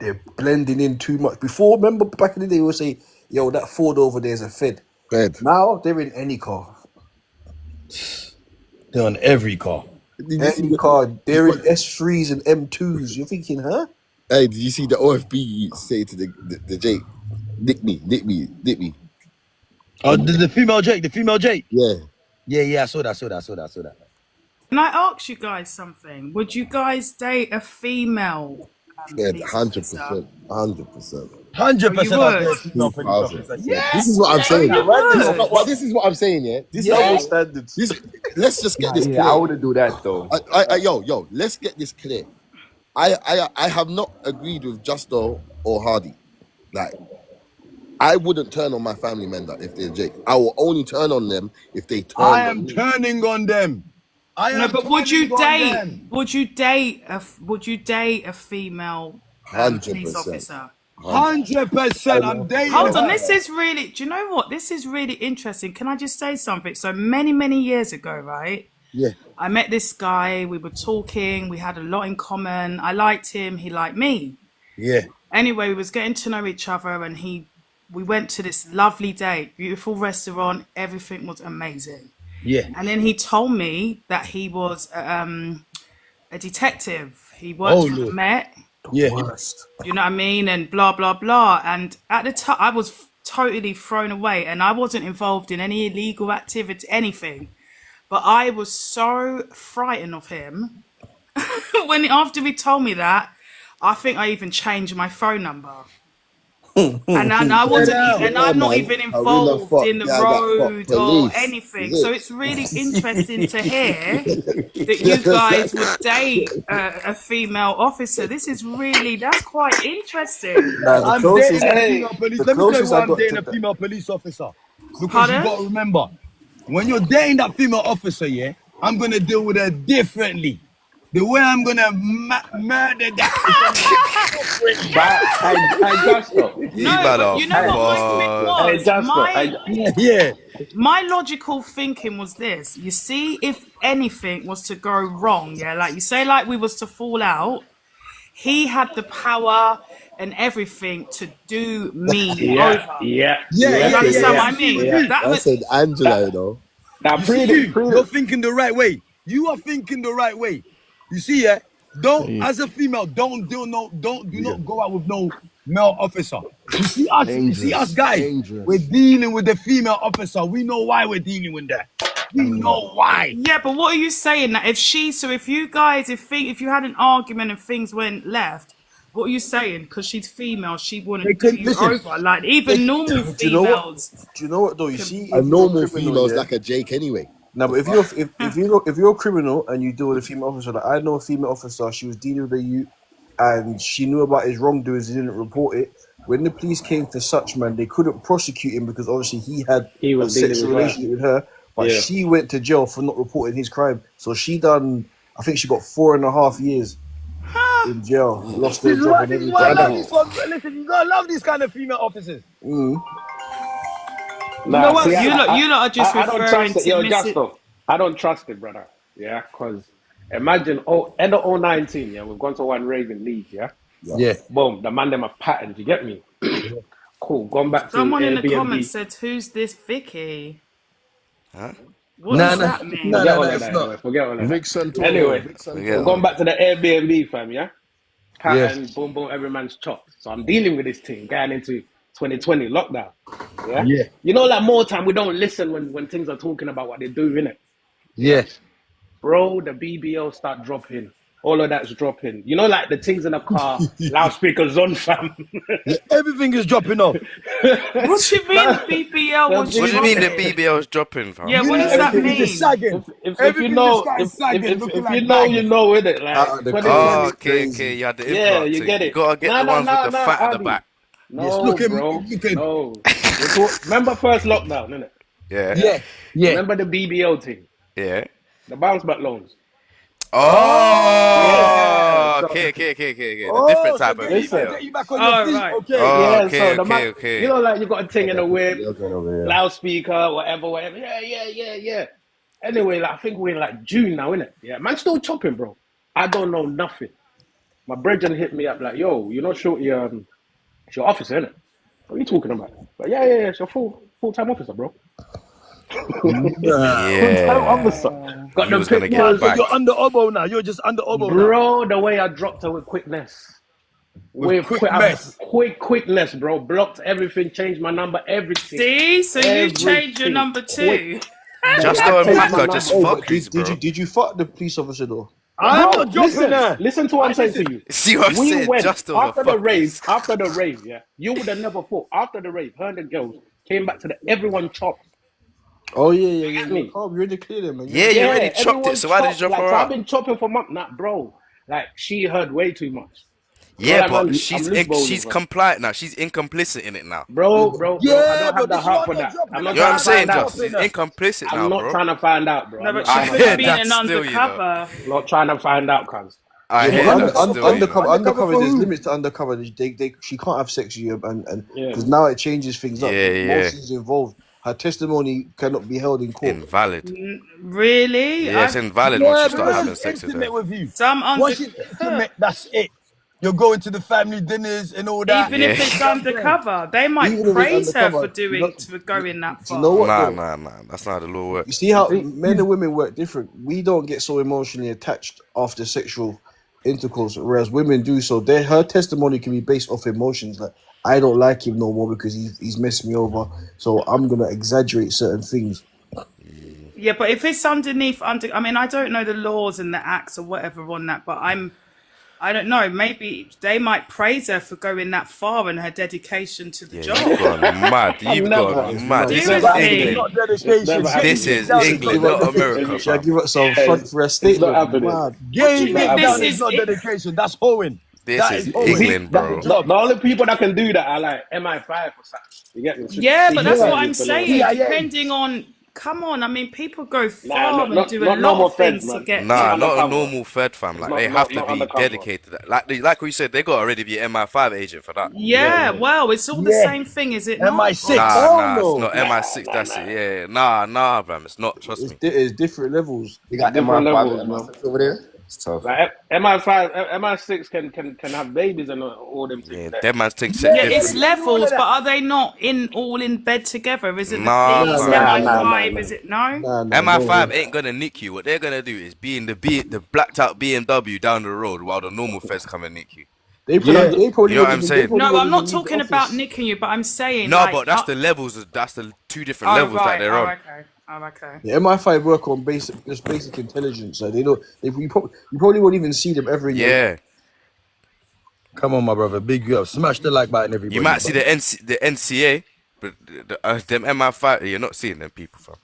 They're blending in too much. Before, remember back in the day, we would say, yo, that Ford over there is a Fed. Bed. Now, they're in any car. They're on every car. Did you see Any car. They're in S3s and M2s. You're thinking, huh? Hey, did you see the OFB say to the Jake, nick me? Oh, the female Jake, Yeah. Yeah, I saw that. Can I ask you guys something? Would you guys date a female Yeah, police 100%. 100%. 100% Oh, I'll you do a would? female police 2000. officer. Yeah. This is what I'm saying. you would? This is what I'm saying, yeah? Double standards. Let's just get this clear. I wouldn't do that though. Yo, let's get this clear. I have not agreed with Justo or Hardy. Like, I wouldn't turn on my family member if they're Jake. I will only turn on them if they turn I on am me. turning on them. No, but would you turning on them. would you date a female police 100%. officer? 100%. I'm dating Hold on, her. this is really, do you know what? This is really interesting. Can I just say something? So many years ago, right? Yeah. I met this guy, we were talking, we had a lot in common. I liked him, he liked me. Yeah. Anyway, we was getting to know each other and we went to this lovely date, beautiful restaurant, everything was amazing. Yeah. And then he told me that he was a detective. He worked for the Met. Yeah. You know what I mean? And blah, blah, blah. And at the time, I was totally thrown away and I wasn't involved in any illegal activity, anything. But I was so frightened of him when after he told me that, I think I even changed my phone number. And I wasn't, and Yeah, I'm not man. even I really love involved fuck. in the Yeah, I got fuck road or police. anything. Is So it? it's really interesting to hear that you guys would date a female officer. That's quite interesting. Nah, the I'm dating closest, a Hey, female police. the Let me tell you closest why I I'm got dating to a that. female police officer. Because you Pardon? got to remember, when you're dating that female officer, yeah, I'm gonna deal with her differently. The way I'm gonna murder that is gonna be differently. but I just though. You No, man but are you know Hey, what my thing fun. was? just though. Yeah. My logical thinking was this. You see, if anything was to go wrong, yeah, like you say, like we was to fall out, he had the power and everything to do me Yeah, over. yeah, Yeah, You yeah, yeah, yeah. understand But what yeah, I you see, with mean? yeah. you, That I was said Angela, That you know. now you see, pre it, you, pre you're it. thinking the right way. You are thinking the right way. You see, yeah. Don't, as a female, do Yeah. not go out with no male officer. You see us Dangerous. guys. We're Dangerous. dealing with the female officer. We know why we're dealing with that. We know why. yeah, but what are you saying? That if you guys, if you had an argument and things went left, what are you saying? Because she's female, she They wouldn't do can you listen. over. Like They, even normal Do you know what? females Do you know what though? You can. see, A if you're a normal criminal, female is yeah. like a Jake anyway. No, The but fuck? if you're a criminal and you deal with a female officer, like I know a female officer, she was dealing with a youth, and she knew about his wrongdoings. He didn't report it. When the police came to such man, they couldn't prosecute him because obviously he had He a was dealing sexual with her. relationship with her. But Yeah. she went to jail for not reporting his crime. So she done. I think she got 4.5 years in jail, lost her job and this is why I everything. love Brother. these ones. Listen, you gotta love these kind of female officers. Mm. You know Nah, what? see, You lot are just I don't referring trust it. to Yo, Mrs. Justo, I don't trust it, brother. Yeah, because imagine, end of 2019, yeah, we've gone to one rave in Leeds, yeah? Yeah. Boom, the man them have patterned, you get me? Cool, gone back to Someone in the comments Airbnb. said, "Who's this Vicky? Huh? What does Nah. that mean?" Forget all of It's that not. anyway, forget all of that. Vic Santoro. Anyway, Vic Forget we're Santoro. all going that. back to the Airbnb, fam, yeah? Yeah. Pattern, boom, boom, every man's chopped. So I'm dealing with this thing going into 2020 lockdown, yeah? Yeah. You know, like more time, we don't listen when things are talking about what they do, innit? Yeah. Bro, the BBL start dropping. All of that's dropping. You know, like the things in the car, loudspeakers on, fam. Yeah. Everything is dropping off. What do you mean the BBL The was What do you mean the dropping? BBL is dropping, fam? Yeah, You what know, does that everything is just mean? sagging. if you Everything just know, started sagging, looking if like you know, bags. you know, with it, like Out of the car, 2020. Oh, it's okay, crazy. you had the Yeah, implant you thing. get You it. gotta get the ones with the fat at the Adi. back. Yes, No, look at bro. look at No. Remember first lockdown, innit? Yeah. Yeah. Remember the BBL thing? Yeah. The bounce back loans. Oh, Yeah. So, okay. The different So type of listen. BBL. get you back on your Oh, feet. right. Okay. Oh, Yeah, so the man, okay. you know, like you got a thing in the whip, BBL going over here. loudspeaker, whatever. Yeah. Anyway, like, I think we're in like June now, innit? Yeah, man, still chopping, bro. I don't know nothing. My brethren hit me up like, yo, you know, Shorty, it's your officer, innit? What are you talking about? But yeah, it's your full-time officer, bro. Nah. Full-time Yeah. officer. Got You the was gonna get Wow, pictures. so back. you're under oboe now. You're just under oboe now. Bro, the way I dropped her with quickness. With quick mess. Quickness, bro. Blocked everything, changed my number, everything. See, so you changed your Everything. number too. Justo and changed Mack my are number. just Oh, but fuckeries, bro. did you fuck the police officer though? I'm Bro, not dropping her. listen to what I'm saying to you. See what I We said? went Justo after the rave, fuckers. yeah. You would have never thought. After the rave, her and the girls came back to everyone chopped. Oh yeah. Get me? Calm, you're in the clear, then, man. Yeah, you already chopped everyone it, so why did you chopped. drop Like, her so I've out? been chopping for months. Nah, bro. Like, she heard way too much. You know, Yeah, like, but man, she's I'm loose bowling, she's bro. compliant now. She's incomplicit in it now. Bro, I Yeah, don't have but the this heart one for not that. dropping I'm her. not You know what trying I'm to saying, find out. Josh? She's incomplicit I'm now, not bro. trying to find out, bro. No, I'm but not she trying could to have find been out. an Still, you know. undercover. Not trying to find out, cuz. I Yeah, hear but that still, you know. undercover, for there's who? limits to undercover. She can't have sex with you, and Yeah. because now it changes things up. Yeah. Emotions involved. Her testimony cannot be held in court. Invalid. Really? Yeah, it's invalid once Yeah, you start because having she's sex with her. intimate with you. Some Once she's intimate, that's it. You're going to the family dinners and all that. even if Yeah. it's undercover, they might Even if it's praise her for undercover, for going that do you know far. what Nah. though? That's not how the law works. You see how men and women work different. We don't get so emotionally attached after sexual intercourse, whereas women do. So her testimony can be based off emotions. Like, I don't like him no more because he's messed me over. So I'm gonna exaggerate certain things. Yeah, but if it's underneath, I mean, I don't know the laws and the acts or whatever on that, but I don't know. Maybe they might praise her for going that far and her dedication to the Yeah, job. you've gone mad. You've never. gone mad. This is Seriously. England. Not dedication. Never happened. This is Down, England, it's not America, Should I fam. give it some Yeah, front for a it's not statement? happening. Mad. Game think it this down is is not it- dedication. That's hoeing. This That is is hoeing. England, bro. The only people that can do that are like MI5 or something. You get me? Yeah, but that's what I'm For saying. CIA. Depending on, come on, I mean, people go Nah, far and do a not lot normal of things feds, to man. get. Nah, Not not a undercover. normal Fed, fam. Like, Not- they not- have to not be undercover. dedicated. Like we said, they got to already be MI5 agent for that. Yeah, well, it's all the Yeah. same thing, is it not? MI6. Nah, no. it's not MI6. That's it. Yeah, nah, fam. It's not. Trust me. It's different levels. You got Different MI5 levels, and bro. MI6 over there. It's tough. Like MI6 can have babies and all them Yeah, things. there. them man's think Yeah, different. it's levels, but are they not all in bed together? Is it the Nah, police, nah, MI5? nah. Is it no? Nah, MI5 no. ain't gonna nick you. What they're gonna do is be in the blacked out BMW down the road while the normal feds come and nick you. They probably You know what I'm won't even- saying? they probably No, won't I'm not even leave the talking about office. nicking you, but I'm saying No, like, but that's the levels. That's the two different oh, levels right. that they're on. Okay. Oh, okay. The MI5 work on basic intelligence, so they don't. You probably won't even see them ever in your Yeah, Come on, my brother. Big you up. Smash the like button, everybody. you might see bro. the NCA, but them MI5, you're not seeing them people, fam.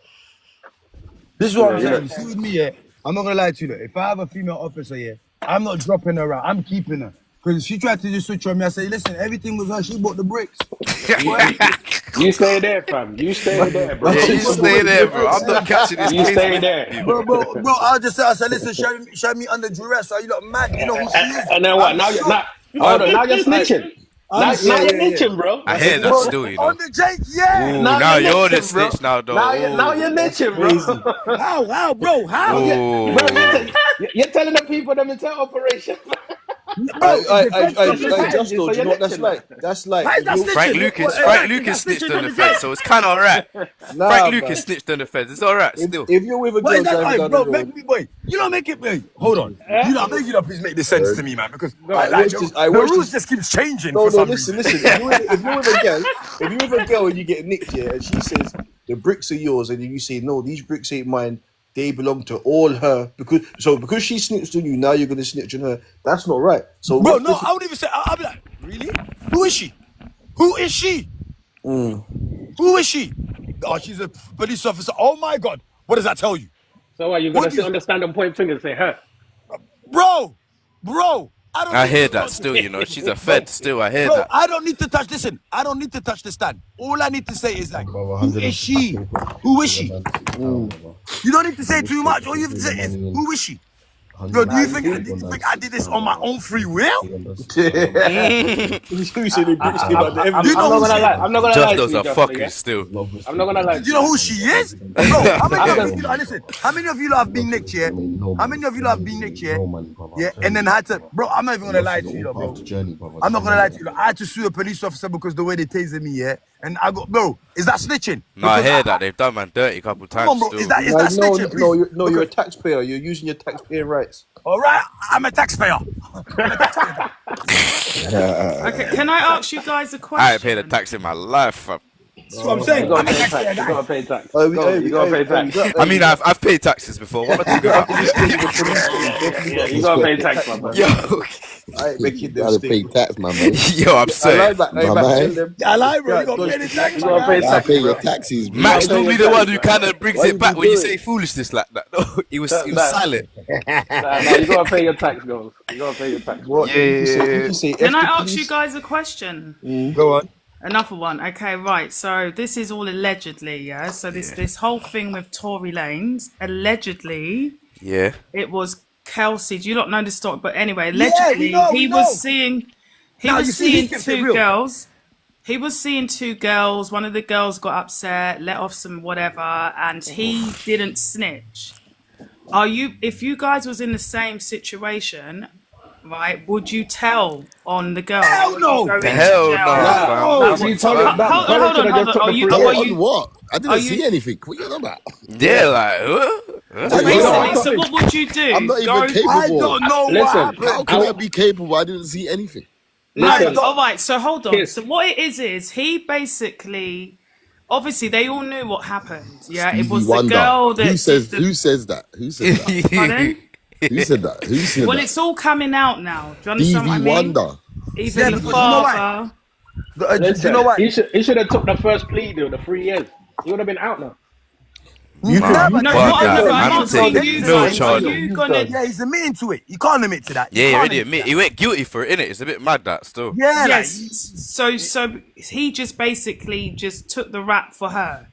This is what I'm Yeah. saying. You see with me, yeah. I'm not gonna lie to you. Though. If I have a female officer, yeah, I'm not dropping her out. I'm keeping her. Because she tried to just switch on me. I say, listen, everything was her. She bought the bricks. You stay there, fam. You stay there, bro. Yeah, you stay there, bro. I'm not catching this You case. stay with there. you. Bro, I'll just say, I said, listen, show me under duress. Are you not mad? You know who she is. And then what? I'm Now you're shocked. hold on. Now you're snitching. Now you're snitching, bro. I hear that Bro, still, you know. on the Jake, yeah. Ooh, Now now you're you're the snitching, bro. snitch now, though. Now you're snitching, bro. How, bro? How? Ooh. Bro, you're telling the people them it's an operation. Bro, the feds come to I say- just So told you you're know what that's snitching, like. That's like How is that you- snitching? Frank Lucas That's snitched snitching on the on feds, so it's kind of alright. Nah, Frank man. Lucas snitched on the feds. It's alright still. If you're with a What girl is that driving like, down bro? the Make road, me, boy. You don't make it, boy. Hold on. You know, I beg you to please make this sense to me, man, because I like, watched the, this- I the watched rules this- just keeps changing no, for some listen. reason. If you're with a girl and you get nicked, yeah, and she says the bricks are yours, and then you say no, these bricks ain't mine. They belong to all her because she snitched on you. Now you're gonna snitch on her. That's not right. So Bro, what- no, I would even say, I'll be like, really? Who is she? Who is she? Who is she? Oh, she's a police officer. Oh my God. What does that tell you? So what? You're What gonna do sit you- on the stand and point fingers and say her? Bro, don't I need hear to that touch still, it. you know. She's a fed still. I hear Bro, that. I don't need to touch, listen, I don't need to touch the stand. All I need to say is like, who is she? Who is she? You don't need to say too much. All you have to say is, who is she? Yo, do you think I did this on my own free will? You say the bricks came out the I'm evidence. not gonna lie. I'm not gonna lie Just to those you, are Justin, fucking yeah? still. I'm not gonna lie. Do you know who she is? Bro, how many of you, listen, how many of you have been nicked here? How many of you have been nicked here? Yeah, and then had to, bro, I'm not even gonna lie to you, bro. I'm not gonna lie to you. I had to sue a police officer because the way they tasered me, yeah? And I go, bro, is that snitching? No, I Because hear that. They've done man dirty a couple Come on, times bro, still. is that snitching, please? You're a taxpayer. You're using your taxpayer rights. All right, I'm a taxpayer. Okay, can I ask you guys a question? I ain't paid a tax in my life, fam. That's what I'm saying. You I'm gotta a pay taxpayer tax. You guy. gotta pay tax. Oh, You gotta pay tax. I mean, I've paid taxes before. What am I talking about? Yeah, you gotta pay tax, my brother. Yo, I ain't making them Gotta pay statements. tax, my man. yo, I'm I saying. like that. My Tell man. them. I lie, bro. Yeah, You got don't- to pay the tax, You gotta my pay guy. Gotta tax, pay bro. your taxes, bro. Max Why normally you the do one who that? kind of brings Why it you back do when you it? say foolishness like that. No, he was Nah. silent. Nah, you gotta pay your tax, girls. You gotta pay your tax. What? Yeah. You say Can F I the ask police? you guys a question? Go on. Another one. Okay, right. So this is all allegedly, yeah. So this whole thing with Tory Lanez, allegedly, Yeah. it was Kelsey. Do you not know the story? But anyway, allegedly, we he know. was seeing Now, you see, he seeing kept it two real. girls. He was seeing two girls. One of the girls got upset, let off some whatever, and he didn't snitch. If you guys was in the same situation, right, would you tell on the girl? Hell Would no. you go into Hell no, jail? fam. Oh, He told him that. Hold on. Are you? Hell Are on you? what? I are didn't you- see anything. What are you on about? Yeah, like, huh? Basically, so what would you do? I'm not even Go- capable. I don't know what Listen, happened. How can I be capable? I didn't see anything. No, Listen. all right. So hold on. Yes. So what it is he basically obviously they all knew what happened. Yeah, it Stevie was the Wonder. girl that Who says did the. who says that? Who said that? Pardon? Who said that? Who said Well, that? it's all coming out now. Do you understand what I Stevie mean? Wonder. Even Yeah, the because you know why? father. Do you Listen, know what? he should have took the first plea deal, the 3 years. He would have been out now. You Nah, can. but No, Fuck what that. I'm Man, asking take you no guys, are charge. you gonna? yeah, he's admitting to it. You can't admit to that. You Yeah, he can't already admit admit. to He that. went guilty for it, innit? It's a bit mad that still. Yeah, Yes. like, So he just basically just took the rap for her.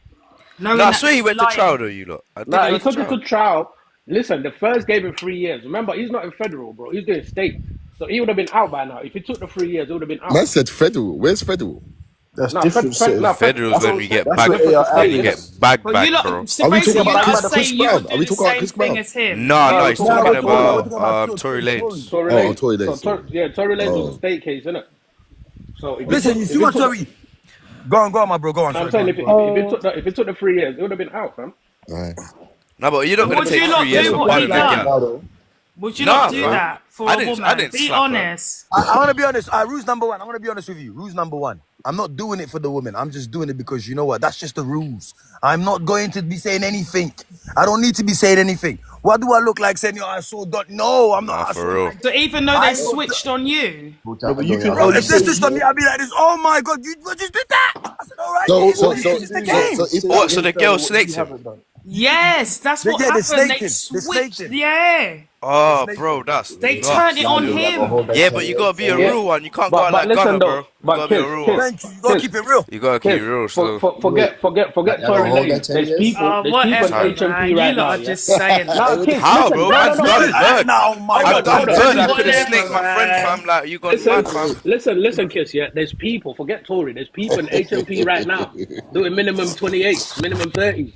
Knowing No, I that swear he went to lying. trial though, you lot. I think Nah, he he went to took it trial. to trial. Listen, the first gave him 3 years. Remember, he's not in federal, bro. He's doing state. So he would have been out by now. If he took the 3 years, he would have been out. Man said federal. Where's federal? That's Nah, different. Federal's when we get that's bag. where they are When you adding. get bag But back, you lot, bro. so Are we basically talking you about lot are Chris saying you Brown? would Are do we the talking about same Chris thing Brown? as him. No, No, he's we're talking talking about about Tory Lanez. Tory Oh, Lanez. Tory Lanez. Tory Lanez was Oh. a state case, isn't it? So if listen, you see what Tory? Go on, my bro. Go on. I'm Sorry, saying go on, if it took the 3 years, it would have been out, fam. Right. No, but you're not gonna Would take you lot 3 years do for what part he of that done? girl. Would you Nah, not do fam. that for I a didn't woman? Be slap her. honest. I want to be honest. Rules number one. I'm going to be honest with you. Rules number one. I'm not doing it for the women. I'm just doing it because you know what? That's just the rules. I'm not going to be saying anything. I don't need to be saying anything. What do I look like saying, I saw Dot? No, I'm not. Nah, I for saw real. like, So even though I they saw switched on you, No, but you can bro, only if this say. switched on me, I'd be like this. Oh my God, you just did that. I said, all right, So yeah, so well, so it's the so game. so if What? that So the girl snaked him? yes, that's what Yeah, they happened. snaked They him. They switched. snaked him. Yeah, Oh, bro, that's they nuts. turned it on him. Yeah, but you gotta be a Yeah. real one. You can't go out But like listen Gunner, bro. though, You but gotta be a kids, real one. Thank you. You got to keep it real. You gotta keep it real. So forget I Tory don't hold that Lanez. 10 There's years. people in Whatever, HMP man. You right lot now. are Yeah? just saying. Nah, kids, how, listen, bro? no, Man's no, no, done listen. bird. Oh my I've God. done hold on. bird. I could have Whatever, snaked my friend, man. fam. Like you gone mad, fam. Listen, kids. Yeah, there's people. Forget Tory. There's people in HMP right now doing minimum 28s, minimum 30s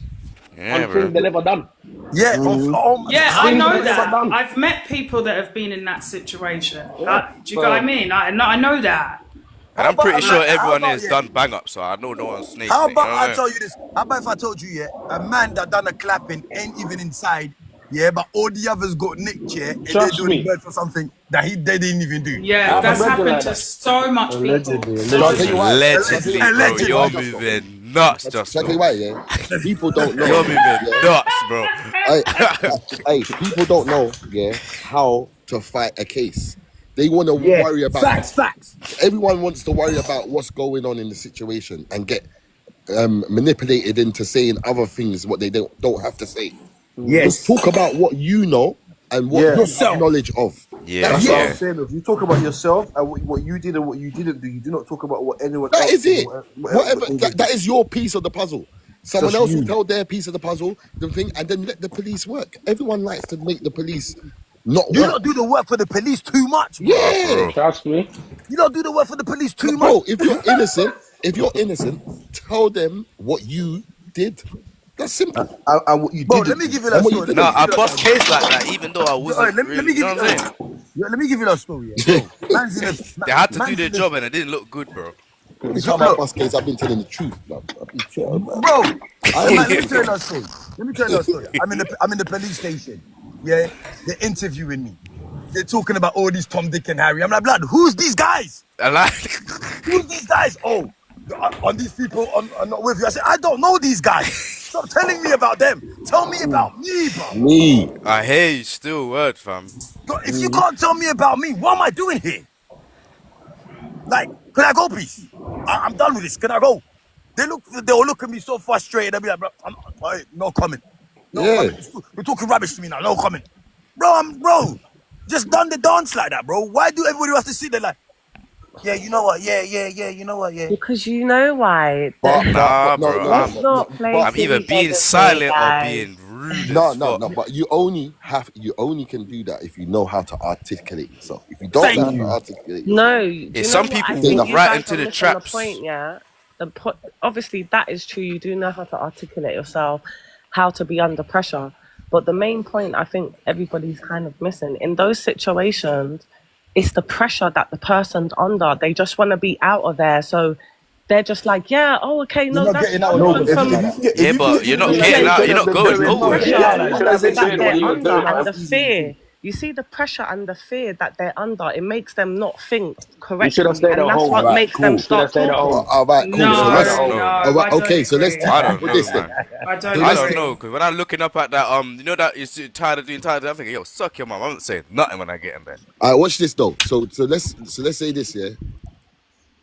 Yeah, on bro. things they never done. Yeah. Oh my Yeah, God. I know Things that. done. I've met people that have been in that situation. Yeah. Do you get what I mean? I know that. And I'm pretty sure everyone about, here's done bang up, so I know no one's snake. How You know about what I I tell you this? How about if I told you, yeah, a man that done a clapping ain't even inside, yeah, but all the others got nicked, yeah, and they're Trust doing me. bird for something that they didn't even do. Yeah, I've that's read it happened like to that. so much Allegedly, people. So I'll tell you why. Allegedly, bro. Allegedly. You're moving nuts, Shall I just. tell you why, yeah? People don't know. You're moving Yeah? nuts, bro. Hey, people don't know, yeah, how to fight a case. They want to worry about Facts. Everyone wants to worry about what's going on in the situation and get manipulated into saying other things what they don't have to say. Just talk about what you know and what you have knowledge of. Yeah, That's what yeah. I'm saying. If you talk about yourself and what you did and what you didn't do, you do not talk about what anyone That else is did, it. Whatever. That is your piece of the puzzle. Someone Just else will you. tell their piece of the puzzle, the thing, and then let the police work. Everyone likes to make the police not You work. don't do the work for the police too much. Bro. Yeah. Trust me. You don't do the work for the police too much. Bro, if you're innocent, tell them what you did. That's simple. and what you Bro, did. let me give you that And what you story. did. No, I bust case like that, even though I wasn't. Let me Really, give you know what I'm saying? let me give you that story. Yeah. Bro, man's in a, They had to man's do their in a- job and it didn't look good, bro. It's not my bus case. I've been telling the truth, bro. Bro, let me tell you that story. I'm in the police station. Yeah, they're interviewing me. They're talking about all these Tom, Dick, and Harry. I'm like, blood, who's these guys? I like. Who's these guys? Oh, are these people are not with you? I said, I don't know these guys. Stop telling me about them. Tell me about me, bro. Me. I hear you still, word, fam. If you can't tell me about me, what am I doing here? Like, can I go, please? I'm done with this. Can I go? They'll look at me so frustrated. They'll be like, bro, no comment. No comment. You're talking rubbish to me now. No comment. Bro, just done the dance like that, bro. Why do everybody have to sit there like, yeah, you know what? Yeah, you know what? Yeah. Because you know why. Nah, bro. Let's not play I'm either silly being games, silent or guys. being rude. No. But you only can do that if you know how to articulate yourself. If you don't know how to articulate yourself, No, Yeah, some people I fall think you right guys into are the missing traps. The point, yeah. Obviously, that is true. You do know how to articulate yourself, how to be under pressure. But the main point I think everybody's kind of missing in those situations, it's the pressure that the person's under. They just want to be out of there, so they're just like, yeah, oh, okay, no, that's Yeah, but Yeah, but you're not getting out. You're not going nowhere. pressure that they're under and the fear. you see the pressure and the fear that they're under. It makes them not think You should have correctly, stayed and at that's home. what Right, makes them cool. Should have start stayed at talking. home. All right, cool. No, So I let's. don't no, know, All man. right, I don't okay. So let's agree. I teach don't people know, this then. man. I don't So I let's. don't agree. know, because when I'm looking up at that, you know that you're tired of doing tired, I'm thinking, yo, suck your mum. I'm not saying nothing when I get in there. All right, watch this though. So let's say this, yeah.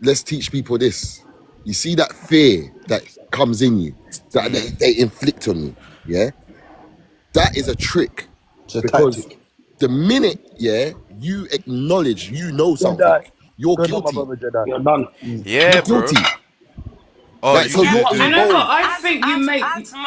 Let's teach people this. You see that fear that comes in you, that they inflict on you, yeah. That is a trick, It's a because tactic. the minute, yeah, you acknowledge you know something, Jedi. you're Good luck, my guilty. brother Jedi. You're done. Yeah, You're bro. guilty. Oh, Like, you so Yeah, you're but do. I know what involved. I think. As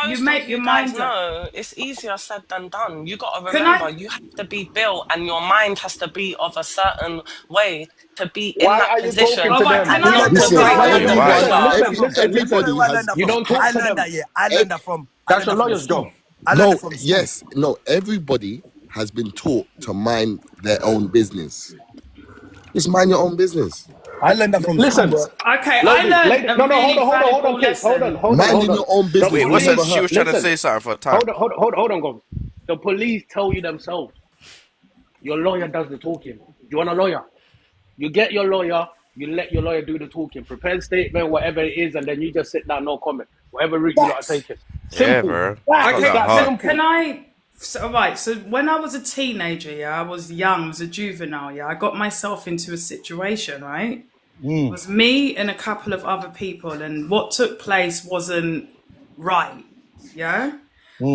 You most of make your you guys mind up. know, it's easier said than done. You got to Can I? remember, you have to be built, and your mind has to be of a certain way to be in Why that are you talking position All to right. them? Can and You're I? not not to Listen, talking. Right. break Why Let you me. under talking to Why? them? pressure. Listen, listen, listen. everybody I has. learned that You from. don't talk I to learned them. that. Yeah, I ev- learned that from. I That's learned your that from lawyer's school. job. I learned it No, from school. yes, no. Everybody has been taught to mind their own business. Just mind your own business. I learned that from school, Listen, bro. Okay, I lady, learned lady. a No, no, really hold on, valuable kids. Hold on, lesson. hold on, hold Minding on. your own The business Wait, will what's that? never police, She hurt. was trying to listen. say something for a time. Hold on, guys. The police tell you themselves. Your lawyer does the talking. You want a lawyer? You get your lawyer. You let your lawyer do the talking. Prepare statement, whatever it is, and then you just sit down, no comment. Whatever route you lot are Facts. taking. Yeah, Simple. bro. It's not It's Okay, that that hard. can simple. I? So, all right. So when I was a teenager, yeah, I was young, I was a juvenile, yeah. I got myself into a situation, right? It was me and a couple of other people, and what took place wasn't right, yeah.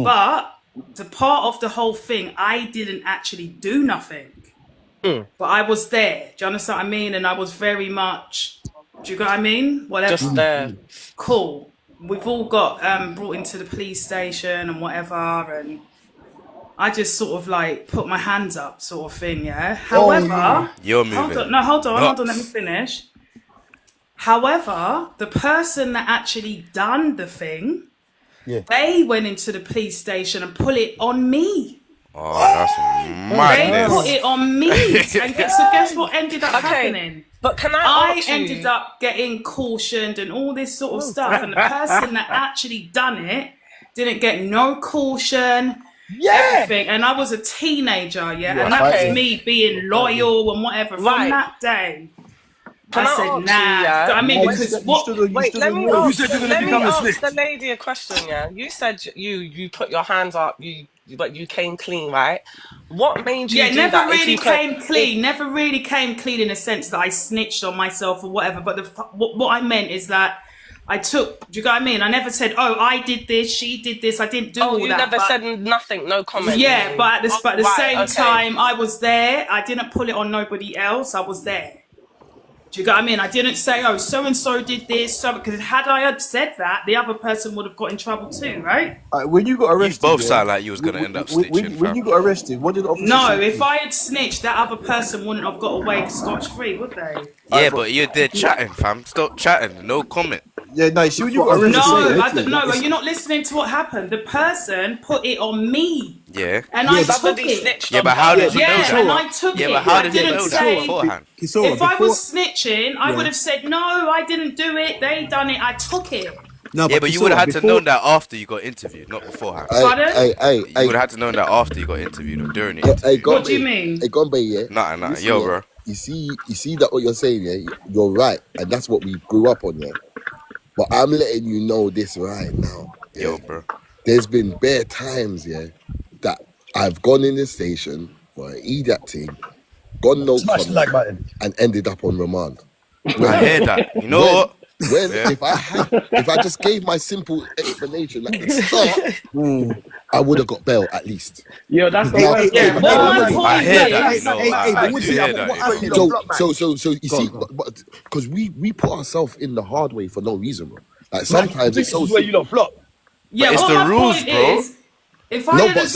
But the part of the whole thing, I didn't actually do nothing, but I was there. Do you understand what I mean? And I was very much. Do you get what I mean? Whatever. Just there. Cool. We've all got brought into the police station and whatever, and I just sort of like put my hands up, sort of thing, yeah. However, You're hold moving on, no, hold on, let me nuts. finish. However, the person that actually done the thing, they went into the police station and put it on me. Oh, that's They put madness. it on me, and guess what ended up Okay, happening? but can I I ask ended you? up getting cautioned and all this sort of stuff, and the person that actually done it didn't get no caution, everything. And I was a teenager, yeah, and that was me being loyal and whatever. From Right. that day, Can I said, ask you, nah. yeah? I mean, No, because you what? stood on Wait, let your me word. You ask. said you're gonna Let me become a ask snitch. the lady a question. Yeah, you said you put your hands up. But you came clean, right? What made you Yeah, do never that? If really you could, came clean. Never really came clean in a sense that I snitched on myself or whatever. But what I meant is that I took. Do you get what I mean? I never said, "Oh, I did this. She did this." I didn't do all you that. never but, said nothing, no comment. Yeah, but at the Right, same okay. time, I was there. I didn't pull it on nobody else. I was there. Do you get what I mean? I didn't say, "Oh, so and so did this," so because had I had said that, the other person would have got in trouble too, right? When you got You arrested, both yeah, sound like you was gonna end up snitching, when fam. you got arrested, what did the officer No, say to if you? I had snitched, that other person wouldn't have got away scotch-free, would they? Yeah, but you're there chatting, fam. Stop chatting. No comment. Yeah, no, see when you What got I was arrested. gonna say. No, I don't, no, It's- you're not listening to what happened. The person put it on me, Yeah. and I took Somebody it. snitched Yeah, on but how her. did you know Yeah, that? and I took Yeah, it. but how I did you didn't know that say. beforehand? If I before, was snitching, I would have said no. I didn't do it. They done it. I took it. no, Yeah, but but you would have had to before, know that after you got interviewed, not beforehand. Pardon? You would have had to know that after you got interviewed or during the Hey, interview. What do you mean? Hey, Gombe, yeah. Nothing. Listen, Yo, yeah. bro. You see that what you're saying, yeah. You're right, and that's what we grew up on, yeah. But I'm letting you know this right now, yeah. Yo, bro. There's been bare times, yeah, that I've gone in the station for an idiot thing, gone no smash the comment, like button. and ended up on remand. I hear that. You know what? When Yeah. if I just gave my simple explanation at the start, I would have got bail at least. Yo, that's the Now, worst Yeah, thing. what my man. point I hear that, is. you know. Hey, I but do what hear did that, what you know. happened? So you see, but because we put ourselves in the hard way for no reason, bro. Like sometimes This it's so is where you lot flop. Yeah, it's what the my rules, point bro. is, if I no, had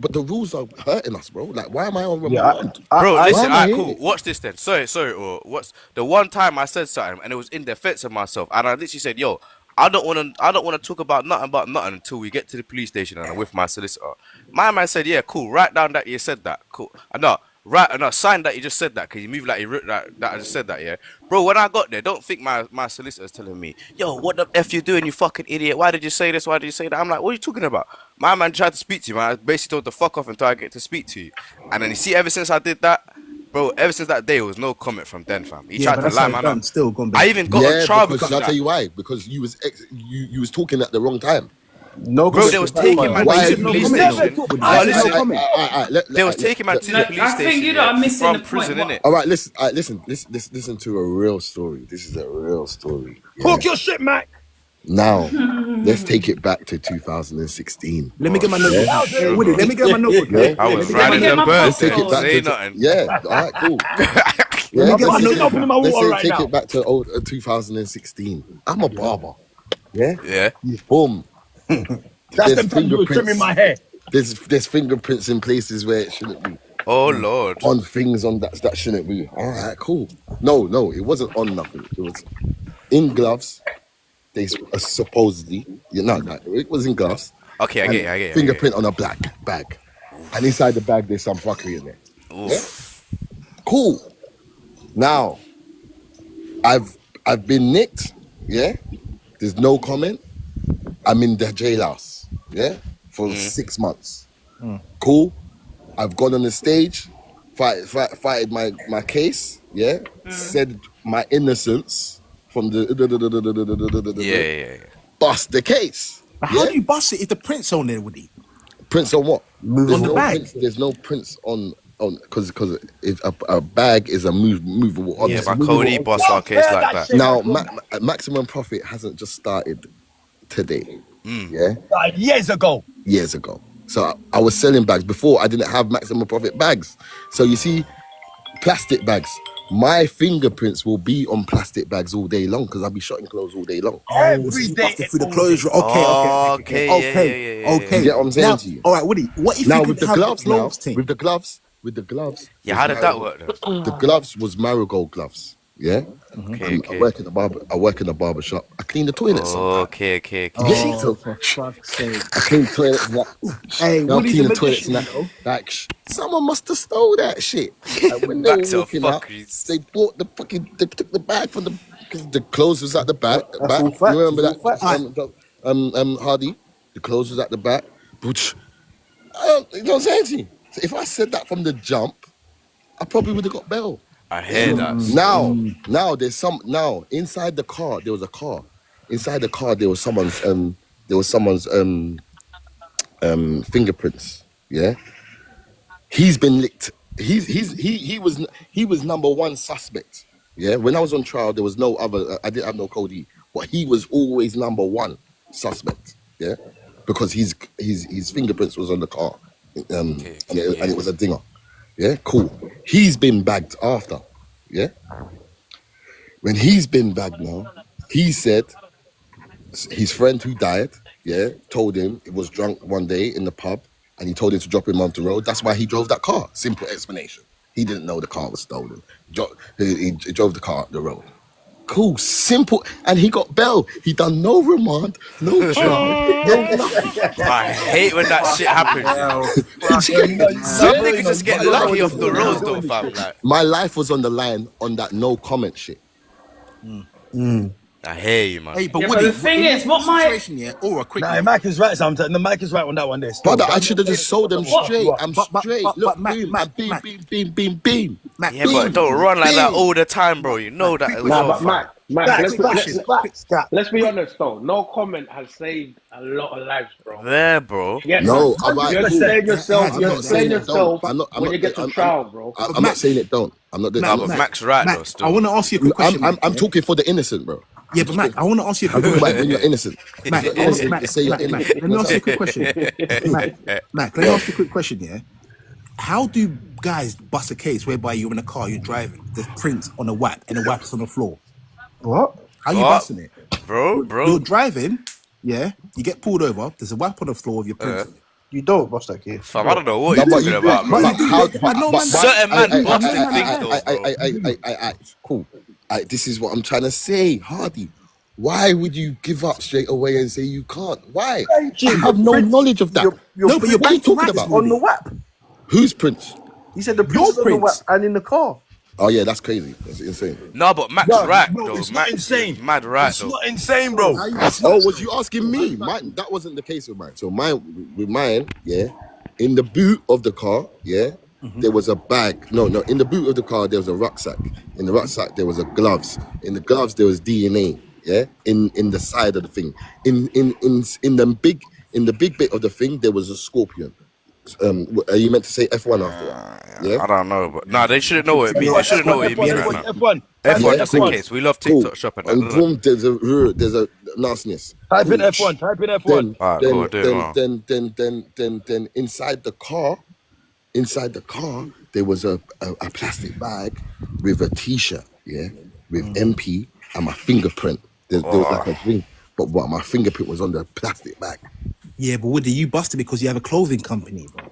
but the rules are hurting us, bro. Like, why am I on Yeah, remand? Bro, why listen, am I alright, here? cool. Watch this then. Sorry, or what's the one time I said something and it was in defense of myself, and I literally said, "Yo, I don't want to talk about nothing until we get to the police station and I'm with my solicitor." My man said, "Yeah, cool. Write down that you said that. Cool. No, Right, no, sign that you just said that because you moved like you wrote that I just said that, yeah, bro. When I got there, don't think my solicitor's telling me, yo, what the f you doing, you fucking idiot? Why did you say this? Why did you say that? I'm like, what are you talking about? My man tried to speak to you, man. I basically told the fuck off until I get to speak to you. And then you see, ever since I did that, bro, ever since that day, it was no comment from then, fam. He Yeah, tried but to that's lie, how it's man. done. Still gone back. I even got on trial because because of I'll that. tell you why. Because you was talking at the wrong time. No, Bro, they was taking man Why? to the no police comment, station. though. No, I said no listen, comment. they was taking man to the police I think station. you lot are missing from the prison, point. innit? All right, listen to a real story. This is a real story. Talk your shit, Mac. Now, let's take it back to 2016. Let me get my Oh, notebook. shit, Hey, Woody, bro. let me get my notebook. Yeah. I was Let me riding get the my bird Let's take there. it back Say to nothing. yeah. All right, cool. Let me get my let's notebook. Open my let's water right take now. it back to 2016. I'm a barber. Yeah. Yeah. Boom. That's the time you were trimming my hair. There's fingerprints in places where it shouldn't be. Oh Lord. On things on that shouldn't be. All right, cool. No, it wasn't on nothing. It was in gloves. They supposedly, no, it was in gloves. Okay, I and get it. Fingerprint on a black bag, and inside the bag there's some fuckery in there. Yeah? Cool. Now, I've been nicked. Yeah. There's no comment. I'm in the jailhouse. Yeah, for 6 months. Cool. I've gone on the stage, fighted my case. Yeah, said my innocence from the Yeah. bust the case. But how do you bust it if the print's on there, Woody? Prints on what? On the bag. There's no prints on because if a bag is a movable Yeah, object. my Cody bust our case like that. Now, maximum profit hasn't just started today. Yeah, Years ago. So I was selling bags before. I didn't have maximum profit bags. So you see, plastic bags. My fingerprints will be on plastic bags all day long because I'll be shotting clothes all day long. Every day. Through the closure. Okay. You get what I'm saying to you? All right, Woody. What if Now you with could the have gloves the gloves thing? with the gloves. Yeah, how did that work then? The gloves was marigold gloves. Yeah. Okay. I work in the barber shop. I clean the toilets. Okay. Yeah, so For fuck's sake. I clean toilets and that. Hey, I Woody's clean a the toilets magician, and that. Like, someone must have stole that shit. Like, when they Back were to walking out, fuckeries. they bought they took the bag from because the clothes was at the back. That's all facts. You remember That's that? Hardy, the clothes was at the back. Butch. You know what I'm saying to you? So if I said that from the jump, I probably would have got bail. I hear that. Now there's inside the car there was a car. Inside the car there was someone's fingerprints. Yeah, he's been licked. He was number one suspect. Yeah, when I was on trial there was no other. I didn't have no Cody, but he was always number one suspect. Yeah, because his fingerprints was on the car, and it was a dinger. Yeah, cool. He's been bagged after. Yeah. When he's been bagged now, he said his friend who died, told him he was drunk one day in the pub and he told him to drop him onto the road. That's why he drove that car. Simple explanation. He didn't know the car was stolen. He drove the car up the road. Cool, simple. And he got bail. He done no remand, no trial, no nothing. I hate when that shit happens. Some niggas just get lucky off the road though, fam. Like, My life was on the line on that no comment shit. I hear you, man. Hey, but Yeah, Woody, but the thing is, what my situation, or a quick. Nah, Mac is right sometimes. The Mac is right on that one there. still. Brother, I should have just sold them straight. I'm straight. Look, Mac, boom, Mac, beam, Mac. beam. Mac, Yeah, but don't run like that all the time, bro. You know that. Nah, but Mac, let's be Quick. honest though. No comment has saved a lot of lives, bro. Yeah, bro. Yeah, No, you're explaining yourself. I'm You're not saying explaining it yourself don't. when you get to trial, bro. I'm not saying it don't. I'm not doing Nah, that. but Mac's right though. Mac, Still. I want to ask you a quick question. I'm talking for the innocent, bro. Yeah, but Mac, I want to ask you a I'm quick talking about question. when you're innocent. Mac, If you're innocent, Mac, say you're Mac, innocent. let me ask you a quick question. Mac, let me ask you a quick question, yeah? How do guys bust a case whereby you're in a car, you're driving, there's prints on a WAP and the WAP's on the floor? What? How you What? busting it? Bro. You're driving, yeah, you get pulled over, there's a WAP on the floor with your prints on it. You don't bust that kid. Fam, I don't know what No, you're but talking you about, do. bro. But you do. But no man. Certain man I- bust I- the thing though, bro. Cool. This is what I'm trying to say, Hardy. Why would you give up straight away and say you can't? Why? I have no knowledge of that. You're No, but you're What are you back to talking rights, about? on the WAP. Whose prints? He said the Your prince is on the prints. WAP and in the car. Oh yeah, that's crazy. That's insane. No, but Mack's No, right no, though. it's not Mack is insane. mad right It's though. not insane, bro. How you It's Oh, not. was you asking me? Mine, that wasn't the case with mine. So with mine, yeah, in the boot of the car, yeah, there was a bag. No, in the boot of the car there was a rucksack. In the rucksack there was a gloves. In the gloves there was DNA. Yeah, in the side of the thing. In the big bit of the thing there was a scorpion. Are you meant to say F1 after that? Yeah. I don't know, but nah, they shouldn't know what it You means. know They what? shouldn't know F1, what it means right F1, now. F1. F1, F1, just in F1. case. We love Cool. TikTok shop and And that. boom, there's a nastiness. Type in Cool. F1. Type in F1. Alright, cool, do it now. Then inside the car, there was a plastic bag with a T-shirt, yeah, with MP and my fingerprint. There was like a thing, but what my fingerprint was on the plastic bag. Yeah, but Woody, you busted because you have a clothing company, bro.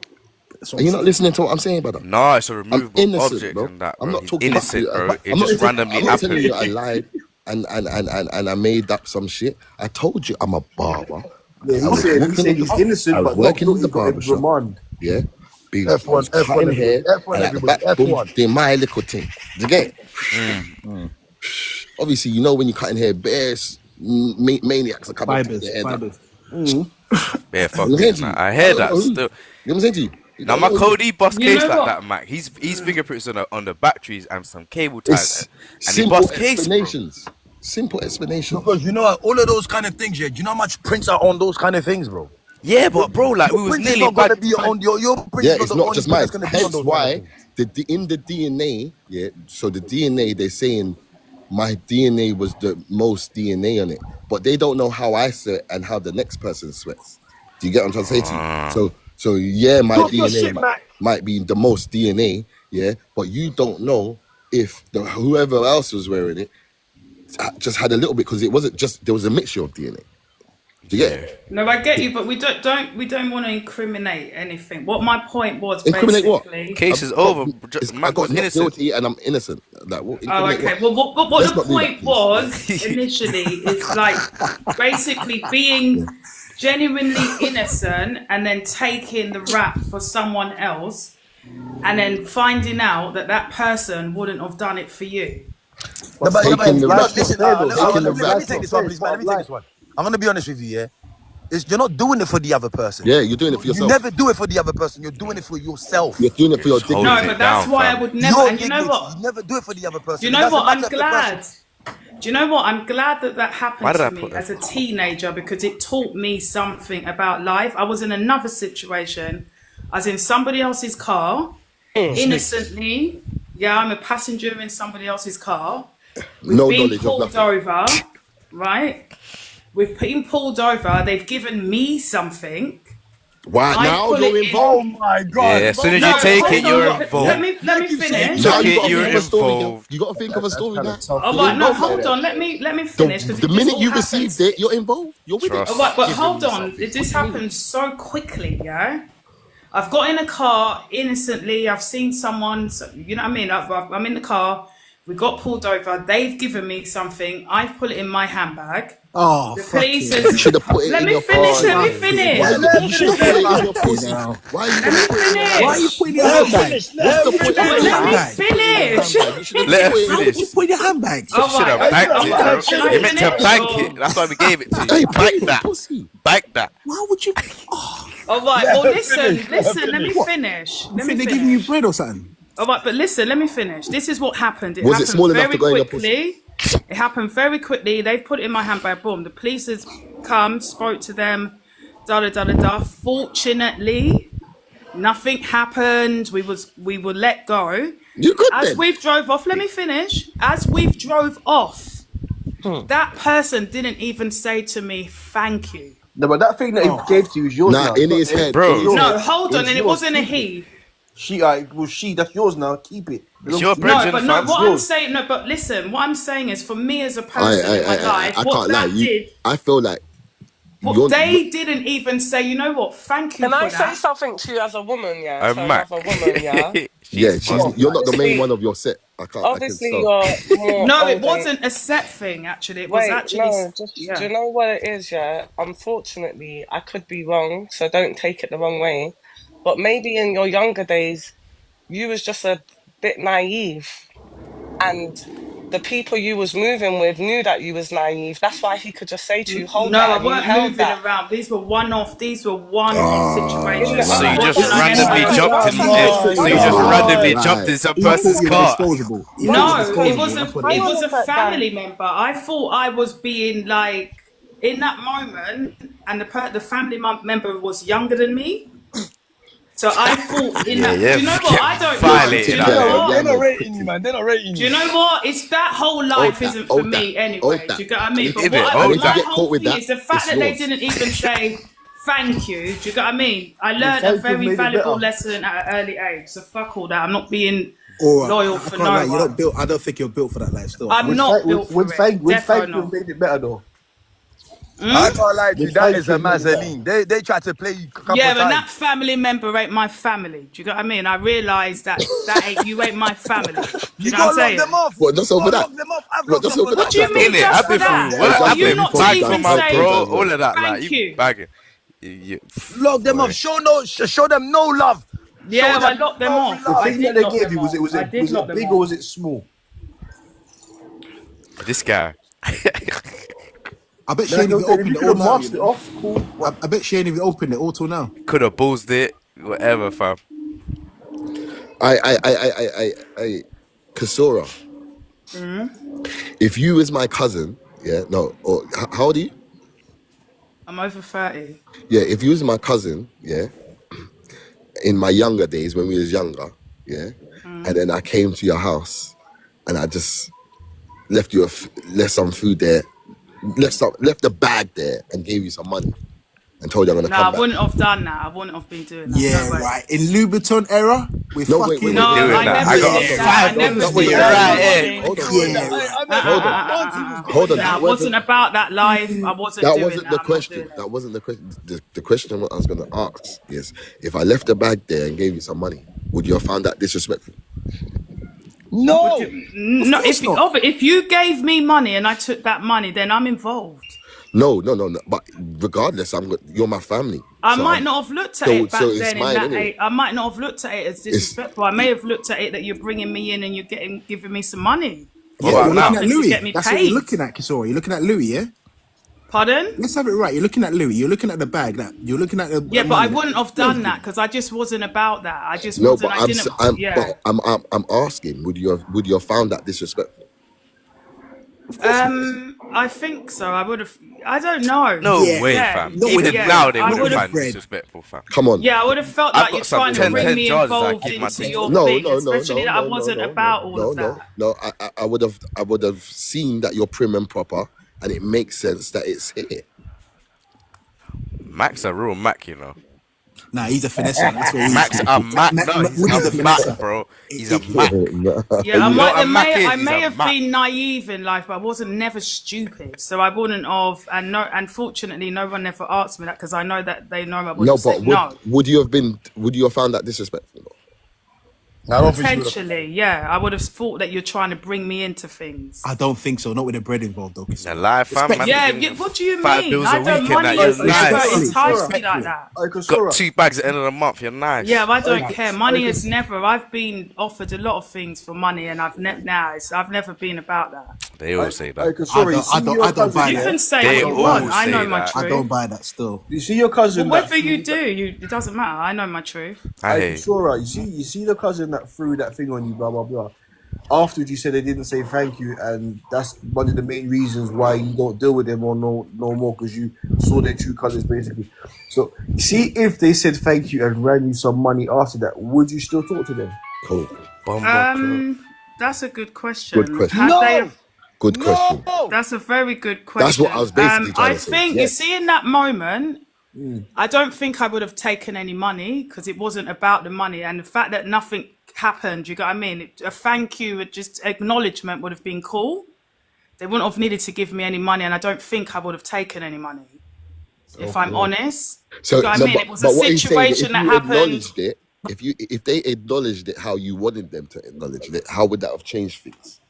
That's what Are you not listening to what I'm saying, brother? No, it's a I'm removable innocent, object bro. and that, I'm bro. not He's talking innocent, about you. bro. It I'm not just telling- randomly I'm not telling happened. you I lied and I made up some shit. I told you I'm a barber. Yeah, I he was said working in he's the- innocent, I was but not working in guilty. the Got a barber shop. remand. Yeah. I F1, was cutting everybody. hair, F1, and at the everybody. back, boom, F1. doing my little thing. Do you get it? Obviously, you know when you're cutting hair, bears, maniacs are coming to your head. Fibers. Yeah, fuck You know what I'm it. saying? I hear that You still. know what I'm saying to you? You Now don't my know. Cody bust You case know like what? that, Mac. His fingerprints on the batteries and some cable ties, It's and he simple bust case, bro. explanations. Simple explanations. Because you know what? All of those kind of things, yeah. Do you know how much prints are on those kind of things, bro? Yeah, but bro, like Your we was print is nearly not gonna bad. be on your print Yeah, is not it's the not only just print mine. that's gonna be on Hence those kind of why things. in the DNA, yeah. So the DNA, they're saying my DNA was the most DNA on it, but they don't know how I sweat and how the next person sweats. Do you get what I'm trying to say to you? So yeah, my Talk your DNA shit, Mac. might be the most DNA, yeah, but you don't know if whoever else was wearing it just had a little bit because it wasn't just there was a mixture of DNA. Do you get it? No, I get you, but we don't want to incriminate anything. What my point was Incriminate what? basically. Case is over. I Mac got was not innocent. guilty and I'm innocent. Like, what, Oh, incriminate okay. what? Well, what Let's the not do that, point please. was initially is like basically being genuinely innocent and then taking the rap for someone else and then finding out that that person wouldn't have done it for you. No, but Taking the rap. listen, Taking the let me rap. take this one, please, man. Let me take this one. I'm gonna be honest with you, yeah. You're not doing it for the other person. Yeah, you're doing it for You yourself. never do it for the other person. You're doing it for yourself. You're doing it for your Just hold dignity. No, it but that's down, why fam. I would never. Your And you know dignity. what? You never do it for the other person. Do you It know doesn't what? I'm matter if the glad. person- Do you know what? I'm glad that Why happened did I to me put as that? a teenager because it taught me something about life. I was in another situation. I was in somebody else's car, innocently. Yeah, I'm a passenger in somebody else's car. We've No been knowledge of pulled nothing. over, right? We've been pulled over. They've given me something. Why I now put you're it in- involved? Oh my god. Yeah, as soon as No, you take hold it, on, you're let involved. me finish. Now Took you it, got to you're think of a story. involved. You got to think of a story now. Oh, right, no, hold on. Let me finish. 'Cause The this minute all you happens- received it, you're involved. You're with it. Trust. Oh, right, but Giving hold me on. something. This happened so quickly, yeah? I've got in a car innocently. I've seen someone, you know what I mean? I'm in the car. We got pulled over. They've given me something. I've put it in my handbag. Oh, The fuck police it. has- You should have put it Let in me your finish. pussy. Let me finish. You should have put it in your pussy. now. Why are you Let gonna me put it in your finish. Why are you putting it in your handbag? What's the point of Let me handbag? finish. You should have Let her put it in How your would you finish. put it in your handbag? Oh, Should have right. banked Oh, it, right. bro. Shall I You meant to finish, bank or- it. That's why we gave it to Hey, you. put it Bank in your that. pussy. Bank that. Why would you? Oh, All right. Well, listen. finish, let her Let me What? finish. you Let think me they're giving you finish. bread or something? All right, but listen, let me finish. This is what happened. It Was it happened small enough very to go in your pussy? quickly. It happened very quickly. They put it in my handbag. Boom. The police has come, spoke to them. Da da da da da. Fortunately, nothing happened. We were let go. You good As then? we've drove off, let me finish. As we've drove off, that person didn't even say to me, "Thank you." No, but that thing that he gave to you is yours Nah, now. in It's his not head, theirs. bro. It's yours. No, hold on, It's and it yours. wasn't a Keep it. he. She, well, she. That's yours now. Keep it. It's your Belongs to you. bread. No, Brethren, but no, fam. what Yours. I'm saying, no, but listen, what I'm saying is for me as a person in my life, I what can't lie. that did, I feel like what they didn't even say, you know what, thank you Can for I say that. something to you as a woman, yeah? To Mac. another woman, yeah? yeah, funny. you're not the main Obviously- one of your set. I can Obviously, tell. you're more. No, it older. wasn't a set thing, actually. It was Wait, actually, no, just do you know what it is, yeah? Unfortunately, I could be wrong, so don't take it the wrong way. But maybe in your younger days, you was just a bit naive, and the people you was moving with knew that you was naive. That's why he could just say to you, hold No, that, I and you weren't held moving that. around. These were one-off. These were one-off In the, situations. So So you it just wasn't on any randomly of jumped those. in Come it. on. So hang you on just a sec. randomly Right. jumped in some He thought person's you were car. disposable. He thought you were No, it disposable. was That's what it it Hang is. was on a a sec, guys. family member. I thought I was being like in that moment, and the family member was younger than me. So I thought in Yeah, that. yeah, Do you know what? get I don't Yeah, she know. Do violated you took out know that there. They're what? not young rating you, quickly. man. They're not rating Do you you. know what? It's that whole life isn't for me Hold anyway. that. Do you get what I And mean? if, But and what and if you my get whole caught with thing that, is the fact it's that they yours. didn't even say thank you. Do you get what I mean? I The learned a thank you very made it valuable better. lesson at an early age. So fuck all that. I'm not being Or loyal I for can't lie, no you're one. not built. I don't think you're built for that life. Still, I I'm can't Would lie. not thank built for it. would Defo thank you have not. made it better though? I can't lie to you. Would That thank is you a have made it better? Mazeline. They tried to play you a couple Yeah, of but that times. family member ain't my family. Do you get what I mean? I realised that ain't you ain't my family. Do you You know what I'm gotta lock them saying? off. What, just You over gotta that? lock them off. I've What, locked just up a over What that, do lot of you just people. mean though? In it, just I've for been through that? Oh, work. Are just I've you though. been You not to probably bagged for done even my done say bro. as All well. of that, like thank you you? bagging. Lock them off. Boy. Show them no love. Show Yeah, I them locked them no off. The I love. thing that did they lock gave them you off. I did was lock it them big or off. was it small? This guy. I bet she Like ain't I'm even saying, if opened you it could all have now. You masked it know, off, cool. But I bet she ain't even opened it all till now. Could have bullsed it. Whatever, fam. I Kasora, if you was my cousin, yeah, no, or how old are you? I'm over 30. Yeah, if you was my cousin, yeah, in my younger days when we was younger, yeah, and then I came to your house and I just left some food there, left the bag there and gave you some money and told you I'm gonna No, come I back. wouldn't have done that. I wouldn't have been doing that. No Yeah, way. right. In Louboutin era, with No, wait, fucking wait, No, wait, wait, Doing I wait, that. wait. I never Hold got on, did hold on, that. I hold on. never Wait, 50 did wait, wait, that. wait, right I'm wait. here. saying, Hold on, yeah, hold on. right. Hold on. Hold on. Nah, I wasn't about that life. I wasn't That doing wasn't that. the I'm not question. doing it. That wasn't the question. The question I was going to ask is, if I left the bag there and gave you some money, would you have found that disrespectful? Would No. you, Of no, course not. if you gave me money and I took that money, then I'm involved. No, no, no, no. But regardless, you're my family. I might not have looked at it So back it's then in mine that anyway. age. I might not have looked at it as It's disrespectful. I may have looked at it that you're bringing me in and you're giving me some money. What Yeah, about you're looking now? at Something to Louis. get me That's what you're paid. looking at, Kisora. You're looking at Louis, yeah? Pardon? Let's have it right. You're looking at Louis. You're looking at the bag. That you're looking at the Yeah, but I money. That wouldn't have Louis done that because I just wasn't about that. I just no, wasn't. but I didn't. Yeah. I'm asking, would you have found that disrespectful? Of course not. I think so. I would have. I don't know. No Yeah, way, Yeah, fam. not with the Even bread. now, yeah. they I Not wouldn't with would the have. find it bread. disrespectful, fam. Come on. Yeah, I would have felt I've like got you're some trying to 10 bring 10 me jars I involved give my into thing. your No, thing, no, no, especially no, that I no, no, wasn't no, about no, all no, of no, that. no. I would have seen that you're prim and proper, and it makes sense that it's here. Mack's a real Mack, you know. Nah, he's a finesser. That's what he is. Mack's a Mack. No, he's Woody's a a Mack, finesser. bro. He's a It- Mack. Yeah, I You know might. what a Mack is? I He's may a have Mack. been naive in life, but I wasn't never stupid. So I wouldn't have. And no, unfortunately, no one ever asked me that because I know that they know I would No, have but said no. would you have found that disrespectful? I don't think you would have. Potentially, yeah, I would have thought that you're trying to bring me into things. I don't think so. Not with the bread involved, though. A Kisora. lie, fam. Man, Yeah, giving what do you 5 mean? bills I a don't. week and that. Money You're has never nice. enticed me Respectfully. like that. Got 2 bags at the end of the month. You're nice. Yeah, I don't care. Money has never. I've been offered a lot of things for money, and I've never been about that. They all say that. I don't buy You that. can say They what you all want. I say know my that. truth. I don't buy that still. You see your cousin. Well, whether you do, it doesn't matter. I know my truth. I hate. Sure, you see the cousin that threw that thing on you, blah blah blah. Afterwards, you said they didn't say thank you, and that's one of the main reasons why you don't deal with them or no more, because you saw their true colors basically. So, see if they said thank you and ran you some money after that, would you still talk to them? Cool. That's a good question. Good question. Had No! they- Good question. That's a very good question. That's what I was basically trying I to say. think you Yes. see in that moment, I don't think I would have taken any money because it wasn't about the money, and the fact that nothing happened. You got what I mean? A thank you, just acknowledgement would have been cool. They wouldn't have needed to give me any money, and I don't think I would have taken any money. If I'm honest, So, you know what no, I mean? It was a what he's saying, situation if that you happened. acknowledged it, if they acknowledged it how you wanted them to acknowledge it, how would that have changed things?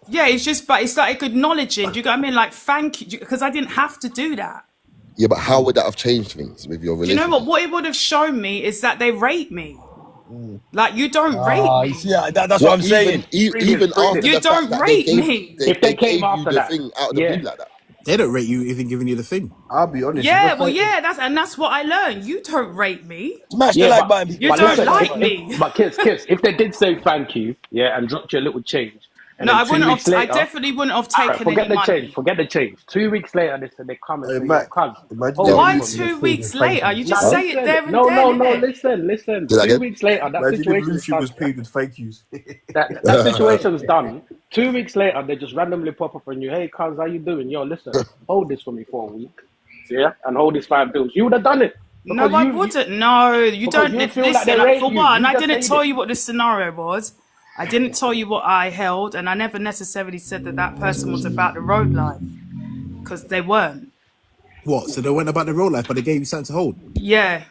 Yeah, but it's like acknowledging. Do you get what I mean? Like thank you, because I didn't have to do that. Yeah, but how would that have changed things with your Do you know relationship? what? What it would have shown me is that they rate me. Like, you don't rate You me. see, that's what I'm saying. Even after You the fact don't that rate me. If they came gave you after the that, thing out of the yeah. blue like that. They don't rate you even giving you the thing. I'll be honest. Yeah, well, yeah, that's what I learned. You don't rate me. Smash the Yeah, like but, button, people. You but don't listen, like me. but kids, if they did say thank you, yeah, and dropped you a little change, and No, then I 2 wouldn't weeks have. I later, definitely wouldn't have alright, taken any money. forget the change. 2 weeks later, they come and Hey, say, yo, Mac, cuz, imagine hold that this Why for Lucy me. was 2 paid with weeks thank later? yous. You just say it there and then, No, innit? listen. Did I 2 get? weeks later, that Imagine if situation is Lucy done. was paid with thank yous. That situation's done. 2 weeks later, they just randomly pop up on you. Hey, cuz, how you doing? Yo, listen, hold this for me for a week, yeah, and hold these 5 bills. You would have done it No, because I you wouldn't. No, you because don't. you feel like Listen, they rate for you. one, You I just didn't said tell it. you what the scenario was. I didn't tell you what I held, and I never necessarily said that person was about the road life, because they weren't. What? So they went about the real life, but they gave you something to hold. Yeah.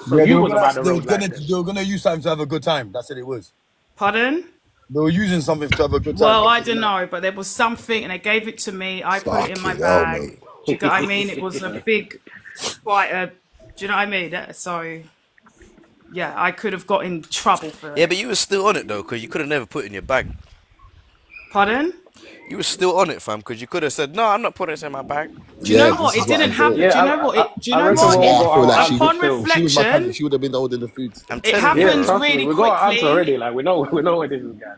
So you was about the They road like this. were gonna use something to have a good time. That's what it was. Pardon? They were using something to have a good time. Well, I don't know, but there was something, and they gave it to me. I put it in my Fucking hell, bag. mate. Do you get what I mean? It was a big, quite a. Do you know what I mean? So, yeah, I could have got in trouble for it. Yeah, but you were still on it though, because you could have never put it in your bag. Pardon? You were still on it, fam, because you could have said, no, I'm not putting this in my bag. Do you know this what? is It didn't I'm happen. saying. Do you know what? Do you know reckon what? we'll I go feel our like Upon answers still. she was my cousin. reflection, She would have been holding the food. I'm it telling Yeah, you, happens bro. trust me, really we got our answer quickly. already. Like we know where this is going.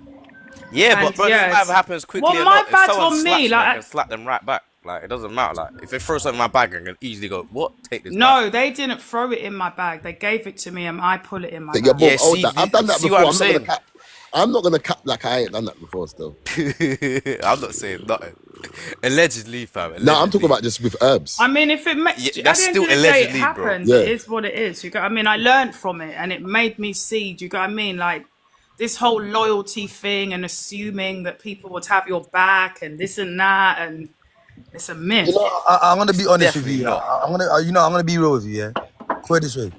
Yeah, but And bro, it doesn't matter if yes, it happens quickly well, or my not. If bad's someone on slaps me. me, I Like, can slap them right back. Like, it doesn't matter. Like, if they throw something in my bag, I can easily go, what? Take this back. no, they didn't throw it in my bag. They gave it to me, and I put it in my Take your bag. boom, Yeah, hold see, that. I've done that see before. what I'm saying? I'm not gonna cap like I ain't done that before. Still, I'm not saying nothing. Allegedly, fam. no, I'm talking Allegedly. about just with herbs. I mean, if it Yeah, at the that's end still of the day, it allegedly, bro. happens. Yeah, It is what it is. You got. I mean, I learned from it, and it made me see. Do you got what I mean? Like this whole loyalty thing and assuming that people would have your back and this and that, and it's a You know, myth. I'm gonna be honest with Definitely you. not. I'm gonna be real with you. Yeah, put it this way.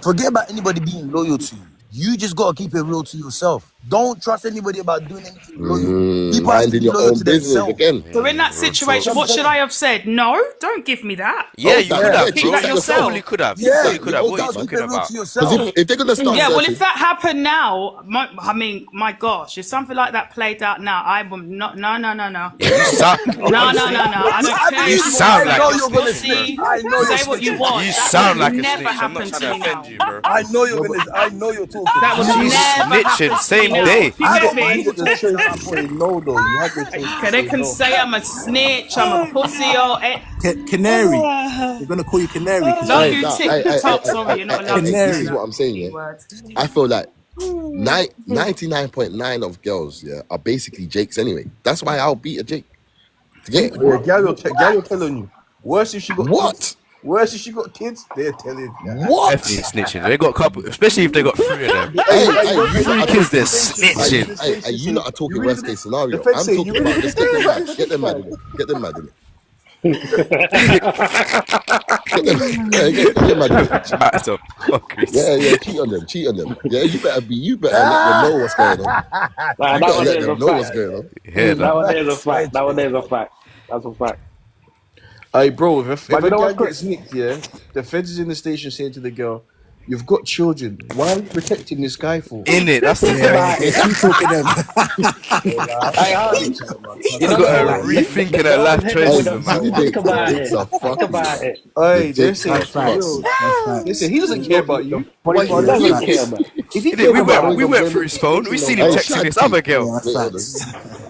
Forget about anybody being loyal to you. You just gotta keep it real to yourself. Don't trust anybody about doing anything loyal. People have to minding be your loyal own to business themselves. again. So in that Real talk. situation, what should I have said? No, don't give me that. Yeah, Hold you that. could Yeah, have, Keep bro. that that You yourself. fully could have. You Yeah, fully could have. oh, What are you guys, keep talking it real about? to Because yourself. if they're gonna start Yeah, well, searching, if that happened now, I mean, my gosh, if something like that played out now, I would not. No. Yeah, you sound. No. Honestly, I don't I care you if believe you you. want to sound I say like know a you're you're gonna snitch, snitch. bro. pussy, I know you're say what you snitching. want. You That sound would like a never snitch. I'm not happen trying to to me offend now. you, bro. I know you're gonna. I know you're talking. That would She's never snitching happen to same me now. day. You get me? You got the choice to say no, though. You had the choice to Okay, they say can no. say I'm a snitch, I'm a pussy, or Canary. They're gonna call you Canary because love hey, you, nah, hey, hey, hey, TikTok. hey, Sorry, hey, you're hey, not hey, allowed to hey, this say is Canary. what that I'm saying, P yeah. word. I feel like 99.9 of girls, yeah, are basically Jakes anyway. That's why I'll beat a Jake. To get Oh, yeah, Gal will telling you. Worse if she got kids. what? Worse if she got kids. They're telling you. Definitely What? snitching. They got a couple, especially if they got 3 of them. Hey, Hey, hey, you lot 3 are kids, they're talking. snitching. Hey, you lot are You talking really worst gonna, case the scenario. feds I'm say you talking really about gonna just get them carry mad. that Get them mad man. in it. Get them mad in it. Get them, yeah, get them mad in it. That's a fucking Yeah, cheat on them, cheat on them. Yeah, you better let them know what's going on. Nah, You that better one let there is a them know fact. what's going on. hear That that. one there is a fact. Swear That one to there is a God. fact. That's a fact. Hey, bro, if But a you know what's guy crazy? gets nicked, yeah, the feds is in the station saying to the girl, "You've got children. Why are you protecting this guy for?" In it, that's the Yeah, point. they're sweet talking them. Hey, Hardy, you You know the gotta old rethinking the her old life heading with Hey, choices, the you see man. the think Jakes? The about Jakes it. are Think fucking. about it. The Hey, they Jakes say, are That's facts. yo, fucking. That's they say facts. he doesn't care about you. Why He you Yeah, doesn't nick? care, facts. man. If he Innit, cared we about went her, we Don't went even through blame his phone. We seen him Hey, texting this Shanty. other girl. Yeah, that's wait, hold on. facts.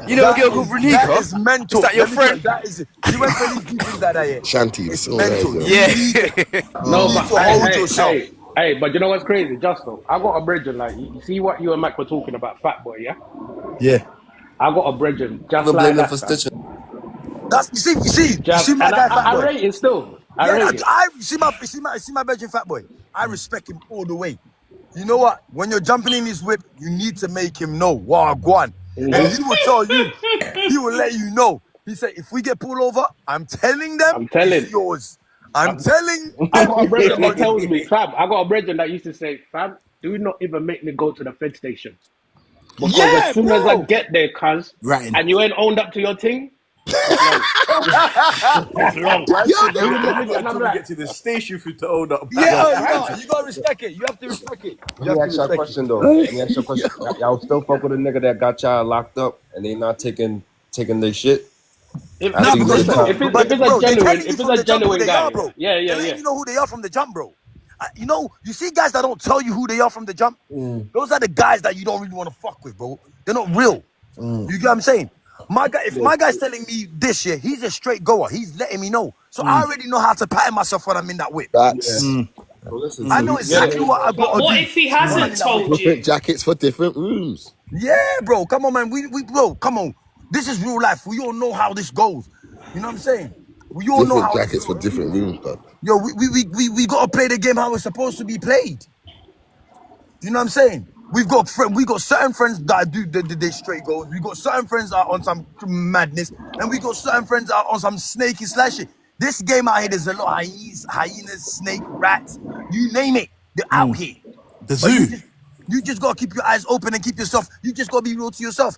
You know a girl called That Renika? is Is mental. that your Let me tell you, friend? that is. You went for these people that are here. Shanty, It's so there you mental. go. You Yeah. need to. You No, need but to hold yourself. but you know what's crazy, Justo? I got a brethren like you see what you and Mac were talking about, Fat Boy, yeah. Yeah. I got a brethren just Never like blame them that, for fam. stitching. That's you Just see my and guy Fat I Boy. rate it still. I Yeah, rate it. I see my Belgian Fat Boy. I respect him all the way. You know what? When you're jumping in his whip, you need to make him know. Wow, go on. And he will tell you. He will let you know. He said, if we get pulled over, I'm telling them I'm it's telling. yours. I'm telling I got a brethren that everybody. tells me, fam. I got a brethren that used to say, fam, do not even make me go to the Fed station because as Yeah, soon as I bro. get there, cuz, Ratting. and you ain't owned up to your thing, It's long. It's long. Man said they And would not I'm until we like, get to the station for to hold up. Yeah, Yo, you gotta respect it. You have to respect it. let You me have to ask y'all a respect it. question though. Let me ask y'all a question. Y'all still fuck with a nigga that got y'all locked up and they not taking their shit? if, After Nah, you because did the bro, time. but bro, they telling you if it's from a the jump who genuine they guy, are, bro. yeah, They yeah, letting yeah. you know who they are from the jump, bro. You know, you see guys that don't tell you who they are from the jump. Those are the guys that you don't really want to fuck with, bro. They're not real. You get what I'm saying? My guy, if my guy's telling me this year, he's a straight goer. He's letting me know, so I already know how to pattern myself when I'm in that whip. Facts. So listen, I so know you Get exactly it? what I But gotta what do if he when I'm hasn't in that whip. told Different you? jackets for different rooms. Yeah, bro. Come on, man. We bro, come on. This is real life. We all know how this goes. You know what I'm saying? We all know Different how this jackets for goes. different rooms, bro. Yo, we gotta play the game how it's supposed to be played. You know what I'm saying? We got certain friends that do the straight goals. We got certain friends that are on some madness, and we got certain friends that are on some snaky slashy. This game out here, there's a lot of hyenas, snake, rats, you name it. They're out here. The But zoo. you just gotta keep your eyes open and keep yourself. You just gotta be real to yourself.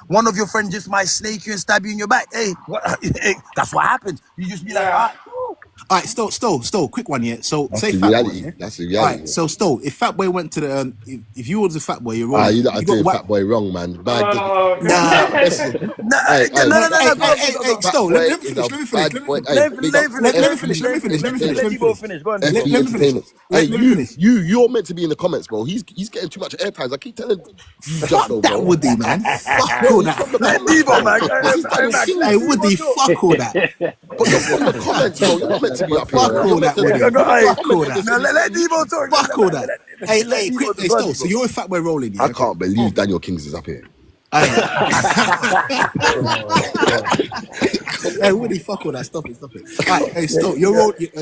One of your friends just might snake you and stab you in your back. Hey, what? Hey, that's what happens. You just be like, all Yeah. right, cool. All right, Stowe, quick one, yeah. So That's say the Fat Boy, reality. yeah. That's the All reality. right, so Stowe, if Fat Boy went to the, if you was a Fat Boy, you're rolling. You lot are You got doing what? Fat Boy wrong, man. Man, Oh, Nah. listen. No, Hey, no, hey, no, no, no, go, go, go, Hey, go. Fat Stowe, let Boy me is finish. a bad boy. Hey, big up Let him FB, finish. Let FB, Debo finish. Go on, Debo. FB Entertainment. Hey, Let me finish. you're meant to be in the comments, bro. He's getting too much airtime. I keep telling you, jump Fuck though, that bro. Woody, man. Fuck Bro, all he's that. from the Let comments, Debo, bro. man. This is Daniel Max, Kings, let Hey, bro. Debo Woody, talk. fuck all that. But you're from the comments, bro. You're not meant to be up here, Fuck bro. all You're meant that, to. Woody. Go, You're meant to Fuck all comment on that. this Now and let this. Debo talk. Fuck all that. Hey, Let quick. Debo talk. Hey, Go on, Stowe. So Debo. you're a Fat Boy rolling, I yeah? can't believe Daniel Kings is up here. Hey, Oh, God. hey, Woody, fuck all that. Stop it. All right, hey, Stowe,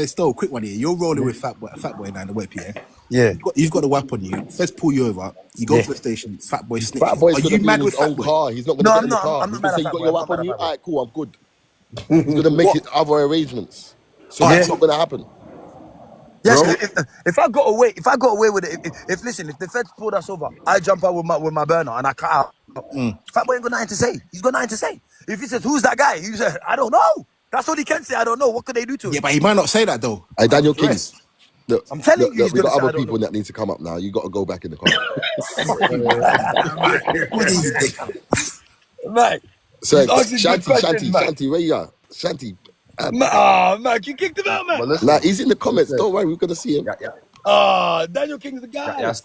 Stowe, quick one here. You're rolling with Fat Boy now in the whip, yeah? Yeah, You've got the WAP on you. Let's pull you over. You go yeah. to the station. Fat Boy Fat snitches. Boy's Are gonna you be in mad his with Fat own Boy? car. He's not gonna No, get I'm in the not. car. I'm He's not gonna mad say at you Fat got Boy. your I'm not WAP mad on at you. Fat Boy. All right, cool. I'm good. He's gonna make What? it other arrangements. So Yeah. that's not gonna happen, Yes. bro. If I got away with it, if the feds pulled us over, I jump out with my burner and I cut out. Fat Boy ain't got nothing to say. He's got nothing to say. If he says, "Who's that guy?" He says, "I don't know." That's all he can say. I don't know. What could they do to Yeah, him? but he might not say that though. Hey, Might Daniel not Kings. dress. Look, I'm telling you, he's we gonna got say, other "I don't people know." that need to come up now. You got to go back in the car. Fuck you, man. What are you dick? Mike, So, he's asking good questions, Mike. Shanty, where you are? Shanty. Mike, you kicked him out, But man. Nah, listen, he's in the comments. Don't worry, we're gonna see him. Daniel King's the Y'all guy.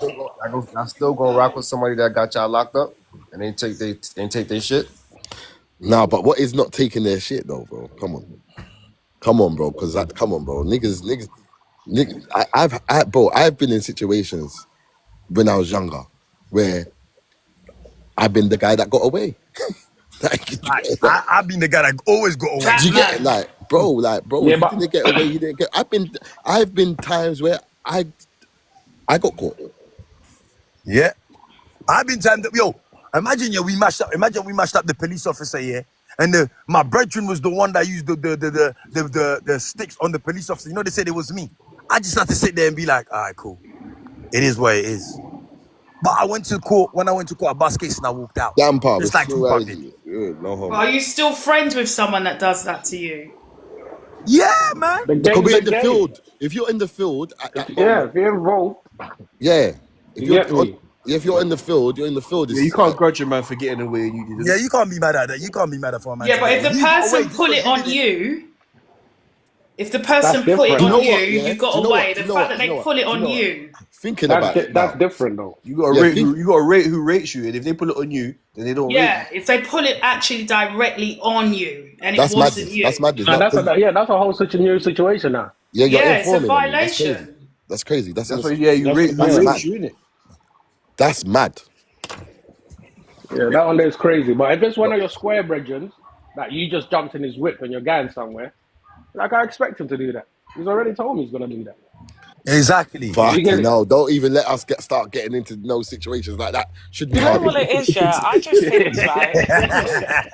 still gonna rock with somebody that got y'all locked up and they take their shit. Nah, but what is not taking their shit though, bro? Come on, bro. Because come on, bro. Niggas. Bro, I've been in situations when I was younger where I've been the guy that got away. Like, do you get it? Like, I've been the guy that always got away. do you get it? Batman. Bro, yeah, if you but didn't get away, you didn't get. I've been times where I got caught. Yeah. I've been time imagine we mashed up the police officer here. And my brethren was the one that used the sticks on the police officer. You know, they said it was me. I just had to sit there and be like, all right, cool. It is what it is. But I went to court. When I went to court, a bus case and I walked out. Damn, pal, Just it's like still Tupac did. rising. Good, no But harm. are you still friends with someone that does that to you? Yeah, man. the Because game's we're a in the game. field. If you're in the field at that Yeah, moment, if you're involved, yeah. If you you're get me. if you're in the field, you're in the field. Yeah, you It's can't grudge a man for getting away and you Yeah, didn't. you can't be mad at that. You can't be mad at for a man Yeah, to but get if away. the He got away person just put because it you on didn't. you, if the That's person put it Do different. you on know you, what? Yeah. you Do you got know what? away. Do The you know fact what? that Do you know they what? put it Do you on know what? you. Thinking about it That's now. different though. You got to Yeah, rate who rates you, and if they put it on you, then they don't rate you. Yeah, if they put it actually directly on you and it that's wasn't madness. That's you. madness. Now Now, that's 'cause that's a whole such a new situation now. yeah, you're Yeah, it's a informing on me. That's crazy. violation. That's crazy. That's That's why, yeah, That's you that's yeah, rate mad. you, innit? That's mad. yeah. That one there is crazy. But if it's one of your square brethren that you just jumped in his whip and you're going somewhere, like I expect him to do that. He's already told me he's gonna do that. Exactly. You get Fucking it? hell. Don't even let us start getting into no situations like that. Should be You know Hardy. what it is, yeah? I just think, right?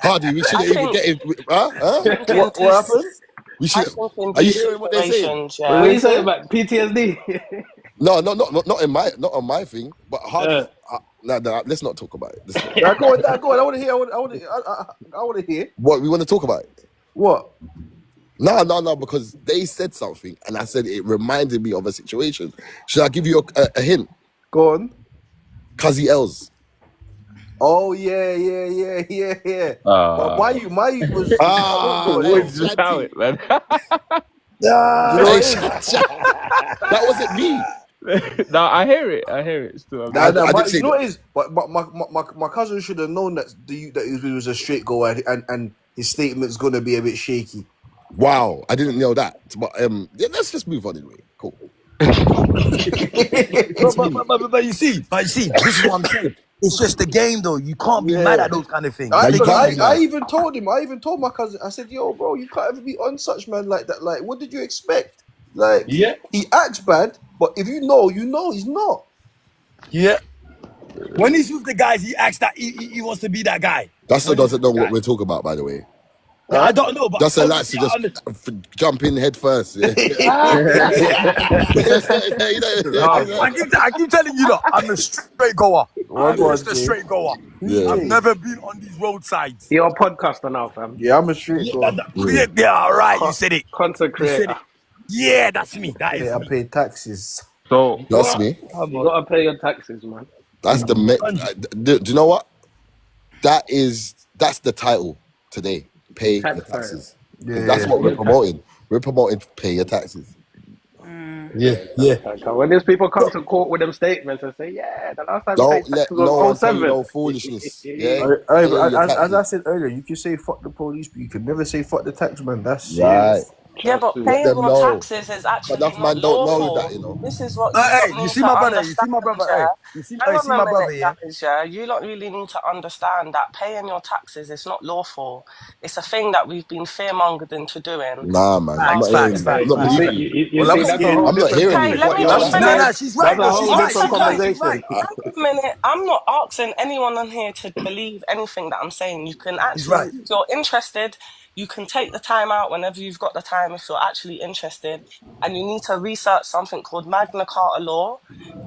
Hardy, we I shouldn't even think, get in. Huh? I Huh? think in What happened? these, We I should. think in Are you these hearing what they're saying? situations, What What did are yeah. they you saying say? about PTSD? No, not in my, not on my thing. But Hardy, Nah, let's not talk about it. Let's not. Nah, go on. I want to hear. I want to hear. What we want to talk about it? What? No, because they said something, and I said it reminded me of a situation. Should I give you a hint? Go on. Cuzzy Els. Oh yeah. But why you was Woods just how it, man. you know Hey, what it is? that wasn't me. No, I hear it still. Nah, I didn't but say you know what that. it is? But my cousin should have known that he was a straight goer and his statement's gonna be a bit shaky. Wow, I didn't know that. But yeah, let's just move on anyway. Cool. But you see, this is what I'm saying. It's just a game, though. You can't be mad at those kind of things. you can't be I mad. even told him. I even told my cousin. I said, "Yo, bro, you can't ever be on such man like that. Like, what did you expect? Like, Yeah. he acts bad, but if you know, he's not. Yeah. When he's with the guys, he acts that he wants to be that guy. Dustin doesn't know what we're talking about, by the way. Yeah, I don't know, but Dustin likes to just jump in head first. Yeah. I keep telling you, I'm a straight goer. I'm just a straight goer. Yeah. I've never been on these roadsides. You're a podcaster now, fam. Yeah, I'm a straight goer. Yeah, all right, you said it. Content You said creator. it. Yeah, that's me. That is Yeah, I me. pay taxes. So That's me. You gotta pay your taxes, man. That's the do you know what? That's the title today. Pay your taxes. Yeah, That's what we're promoting. We're promoting pay your taxes. Yeah. When these people come to court with them statements and say, yeah, the last time you Don't paid let taxes no one was tell you 07. no foolishness. Yeah. As Pay your I taxes. said earlier, you can say fuck the police, but you can never say fuck the taxman. That's Right. serious. Yeah, but Let paying them your know. taxes is actually Enough not man don't know lawful. that, you know. This is what you Hey, lot you need see to my brother? understand, Hey, yeah? you see Hang on my a brother, minute, yeah? guys, yeah? You lot really need to understand that paying your taxes is not lawful. It's a thing that we've been fear-mongered into doing. Nah, man. I'm not hearing Facts. that. I'm not You see, believing you. you see, that's a whole I'm not different hearing Okay, you. let me What just you Nah, finish. she's That's right. a No, whole she's right. different She's right. She's conversation. right. Hang on a minute. I'm not asking anyone on here to believe anything that I'm saying. You can He's actually, right. if you're interested, you can take the time out whenever you've got the time if you're actually interested. And you need to research something called Magna Carta law.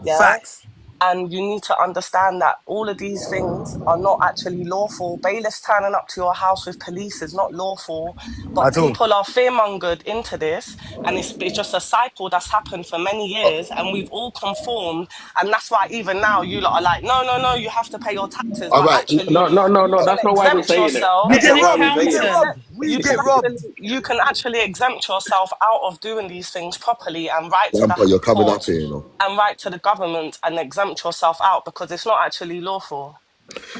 Yeah. Facts. And you need to understand that all of these things are not actually lawful. Bailiffs turning up to your house with police is not lawful, but At all. people are fearmongered into this, and it's just a cycle that's happened for many years, and we've all conformed, and that's why even now you lot are like, no, you have to pay your taxes, All but right. actually No. you can That's not why we're exempt saying it. yourself. We That's get not why robbed. we're We You get saying can it. robbed. We get robbed. you can actually exempt yourself out of doing these things properly and write to the Grandpa, you're coming up courts here, you know. and write to the government and exempt yourself out because it's not actually lawful.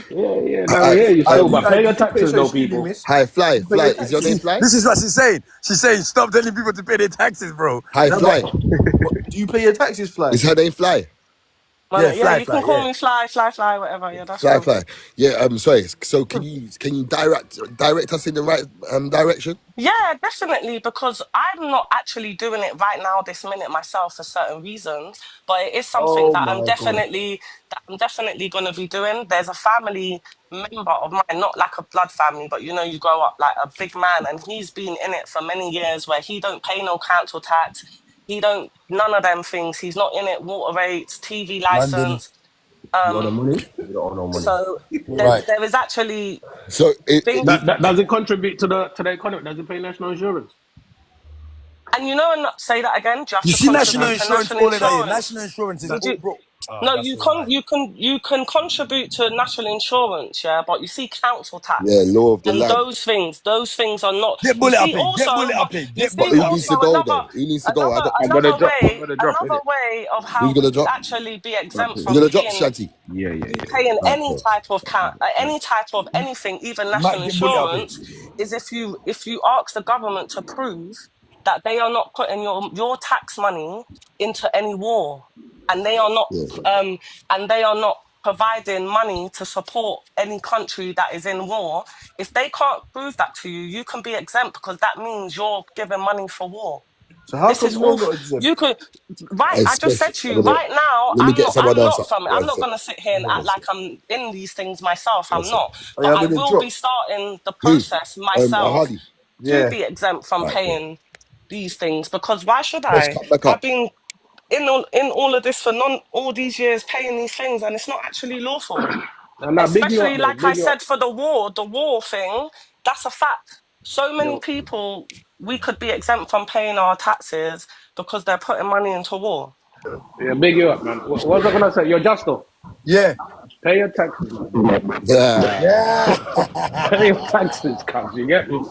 Yeah. All No, we right. hear you still, but pay your Did you pay? taxes So though, excuse me, people. miss. Hi, Fly. Did you pay your Is your name taxes? Fly? This is what she's saying. She's saying, stop telling people to pay their taxes, bro. Hi, No, Fly. but do you pay your taxes, Fly? Is her name Fly? Yeah, Yeah, fly, you can call yeah. me Fly, whatever. Yeah, that's Fly, cool. Fly. Yeah. Sorry. So can you direct us in the right direction? Yeah, definitely, because I'm not actually doing it right now, this minute myself for certain reasons, but it is something Oh that my god. I'm definitely going to be doing. There's a family member of mine, not like a blood family, but you grow up like a big man, and he's been in it for many years where he don't pay no council tax. He don't none of them things. He's not in it. Water rates, TV London. license. you owe no money? You don't owe no money. So Right. there is actually So things. Does it contribute to the economy? Does it pay national insurance? And and say that again. Do you have You to see national contribute to insurance, national all of that. Yeah. insurance? National insurance is Did you? bro. Oh, No, that's you so can mad. you can contribute to national insurance, yeah, but you see council yeah, tax law of the and land. those things are not. Get You bullet see up in. Get also, bullet up in. you Get But see bullet who up needs in. to also go though? Who needs to go? I got. I'm gonna drop. I'm gonna drop another it. way of Who's how gonna you could drop? actually be exempt You're from gonna drop paying Shanty. Yeah. any Okay. type of any type of anything, even Might national get bullet up in. insurance, is if you ask the government to prove that they are not putting your tax money into any war, and they are not Yeah. um and they are not providing money to support any country that is in war. If they can't prove that to you, you can be exempt because that means you're giving money for war. So how This come is you're all not exempt? you could. Right, I just said Especially, to you right now, let me get someone I'm else not up. from it. I'm One not sec. gonna sit here and act One sec. like I'm in these things myself. One I'm sec. not, Are but you I gonna will be drop? starting the Who? process myself Hardy. to Yeah. be exempt from Alright, cool. paying these things, because why should Let's I? come back I've up. been in all of this for all these years paying these things, and it's not actually lawful. And I big you up Especially though, like I big you up. said for the war thing, that's a fact. So many Yo, people we could be exempt from paying our taxes because they're putting money into war. yeah, big you up, man. What was I gonna say? You're just though. Yeah. Pay your taxes, my brother. Yeah. Pay your taxes, cuz, you get me?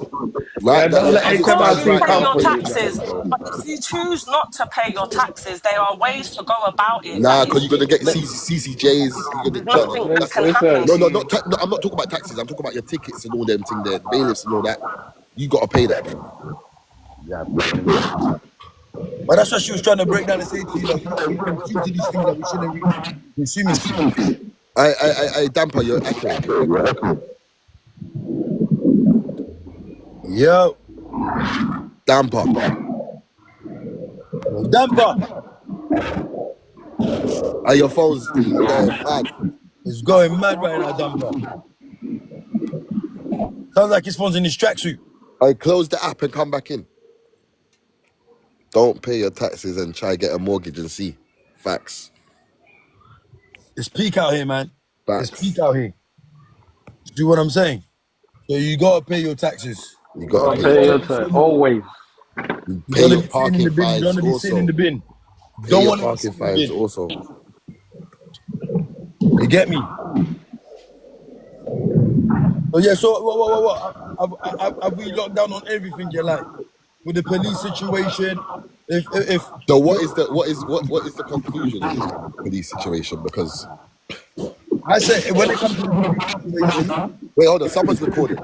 Yeah, Right, don't let as Of it course, stands you HMRC right pay come now. your for you, man. taxes, but if you choose not to pay your taxes, there are ways to go about it that Nah, because is you're gonna get Let- CCJs. You're gonna nothing that can happen Listen, no, to no, you. not no. I'm not talking about taxes. I'm talking about your tickets and all them thing there, bailiffs and all that. You gotta pay that, bro. Yeah, man. But that's what she was trying to break down and say to you, we consume to these things that we shouldn't really be consuming to. I damper. You're echoing. You're echoing. Yo, Damper. damper. Your phone's going mad. It's going mad right now, damper. Sounds like his phone's in his tracksuit. I close the app and come back in. Don't pay your taxes and try get a mortgage and see. Facts. It's peak out here, man. It's peak Facts. out here. Do what I'm saying? So you gotta pay your taxes. You You gotta I'll pay don't your pay wanna your be taxes. tax. sitting. Always. You Pay don't wanna your be sitting in the parking bin. You don't fines wanna be sitting in also. the bin. You Pay don't your wanna be parking sitting in the fines bin. also. You get me? Oh yeah. So what? Have we locked down on everything? You like with the police situation? If So what is the conclusion in it then? Police situation because I say when it comes to the police situation, wait, hold on, someone's recording.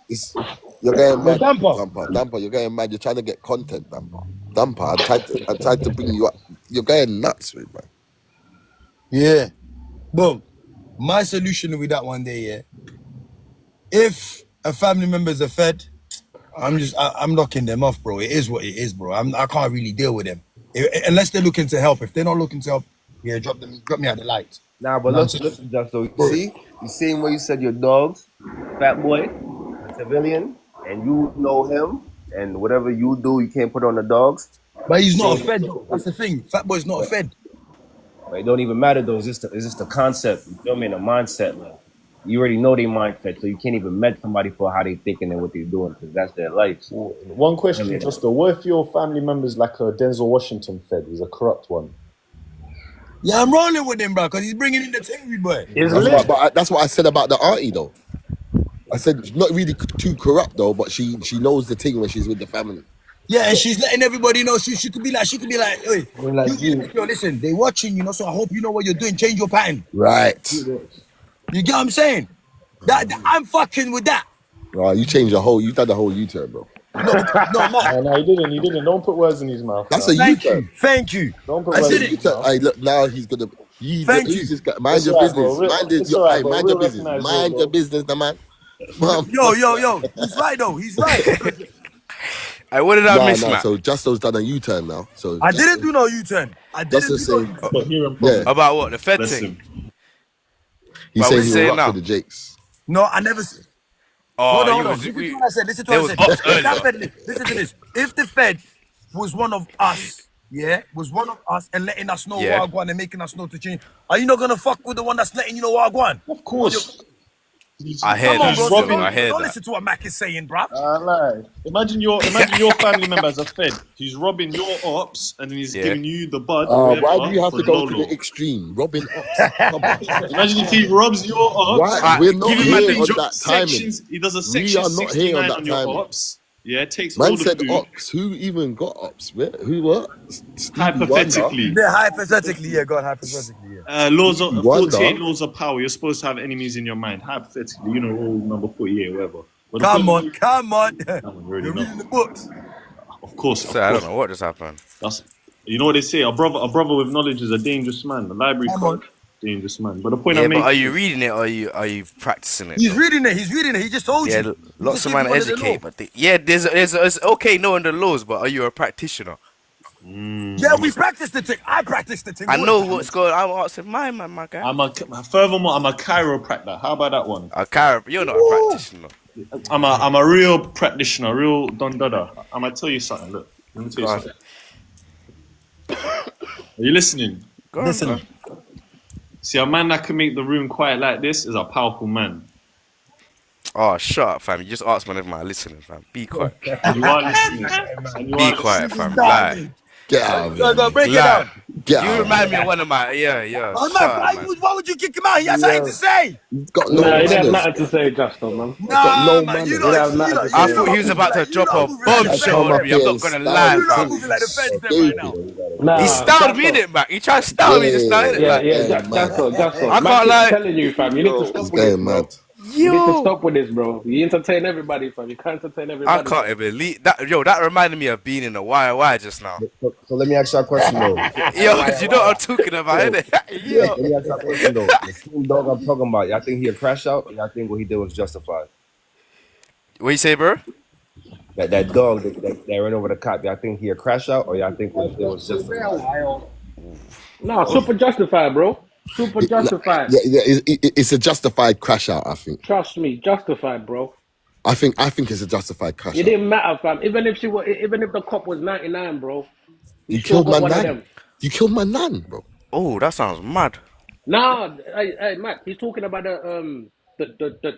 It's, you're going yo, mad, damper. Damper. You're going mad. You're trying to get content, Damper. I tried to bring you up. You're going nuts, man. Yeah. Boom. My solution with that one day, yeah. If a family member's a fed, I'm knocking them off, bro. It is what it is, bro. I can't really deal with them unless they're looking to help. If they're not looking to help, yeah, drop me at the light. Nah, You but know what I'm listen, saying? just though. See, the same way you said your dogs, fat boy, a civilian, and you know him, and whatever you do, you can't put on the dogs. But he's not a Same. fed though. That's the thing. Fat boy's not a But, fed. but it don't even matter though. It's just the concept. You feel me? And the mindset. Like you already know they mindset, so you can't even met somebody for how they thinking and what they doing because that's their life. One question, Really. just though. What if your family member's like a Denzel Washington fed? He's a corrupt one. Yeah, I'm rolling with him, bro, because he's bringing in the thing, boy. That's what I said about the auntie though. I said she's not really too corrupt though, but she knows the thing when she's with the family. Yeah, and she's letting everybody know she could be like, hey, Like you be like, yo, listen, they watching, so I hope you know what you're doing. Change your pattern. Right. You get what I'm saying? That I'm fucking with that. You've done the whole U-turn, bro. No, Matt. No, he didn't. Don't put words in his mouth. That's a U-turn. Thank you. Don't put I words said in it. his mouth. Hey, look, now he's gonna. Thank Who's you. this guy? Mind It's your alright, business. bro. It's alright, bro. Mind We'll your business. recognize Mind you, your bro. business, the man. Yo. He's right though. He's right. Hey, what did I miss, No. Matt? So Justo's done a U-turn now. So I didn't do no U-turn. Justo's saying, yeah, About what? The Fed thing? he's But saying what's he he'll saying rock now? with the Jakes. No, I never. Oh, Hold on. Listen to what I said. There was bots earlier. Listen to this. If the Fed was one of us, and letting us know Yeah. what I want and making us know to change, are you not gonna fuck with the one that's letting you know what I want? Of course. I hear Come on, that bro. still. Don't, I hear don't that. listen to what Mack is saying, bruv. Lie. Imagine your family member as a fed. He's robbing your ops and then he's giving you the bud. Why whatever, do you have for to go low to low. the extreme? Robin Ops. Come on. Imagine if he robs your ops. Why? We're not give him here a on drop that timing. sections. He does a We section are not here 69 on that on your timing. ops. Yeah, takes all Man the said food. ops. Who even got ops? Who what? Stevie Hypothetically. Yeah, hypothetically, yeah, God, hypothetically, yeah. Laws of Stevie Wonder. 48 laws of power. You're supposed to have enemies in your mind. Hypothetically, rule number 48, whatever. But Come on. you already You're know. reading the books. Of course. So I don't know what just happened. You know what they say? A brother with knowledge is a dangerous man. The library card, dangerous man. But the point Yeah, I'm but making. are you reading it or are you practicing it? He's though? reading it. He just told Yeah, you. lots of man educate, but there's it's okay knowing the laws, but are you a practitioner? Yeah, we practice the thing. I practice the thing. I know what's going on. I'm asking my guy. Furthermore, I'm a chiropractor. How about that one? You're not a practitioner. I'm a real practitioner, real don dada. I'm gonna tell you something. Look, let me tell you something. Are you listening? Go on, Listen. man. See, a man that can make the room quiet like this is a powerful man. Oh, shut up, fam. You just asked me if I'm listening, fam. Be quiet. And you are listening. And you Be are quiet, listening. fam. Lie. Get out of Go, here. go, break it Lie. down. Get You out of remind me here. of one of my... Yeah. Oh, Shut man, up, man. why would you kick him out? He has something to say. He's got no Nah, he didn't have manners. nothing to say, Justo, man. He's got Nah, no man, manners. I thought he was about to drop a bombshell on me. I'm not gonna lie, You lot fam. moving like the fence there right now. Stupid. He Nah, styled me in Justo. it, man. He tried to style me just now, innit? Yeah, Like, yeah, Going mad. Justo. I Man can't keeps lie. telling you, fam, you need to He's stop with this, going bro. mad. You need to Yo, stop with this, bro. You entertain everybody, fam. You can't entertain I everybody. can't even believe that. Yo, that reminded me of being in the YY just now. So let me ask you a question though. Yo, you know what I'm talking about, innit? Yo. Let me ask you a question though. The same dog I'm talking about, y'all think he a crash out, or y'all think what he did was justified? What you say, bro? That dog that ran over the cop, y'all think he a crash out, or y'all think what he did was justified? No, super justified, bro. Super justified. It's a justified crash out, I think. Trust me, justified, bro. I think it's a justified crash It out. didn't matter, fam. Even if the cop was 99, bro, he You still killed got my one of nan. them. You killed my nan, bro. Oh, that sounds mad. Nah, hey, Matt, he's talking about the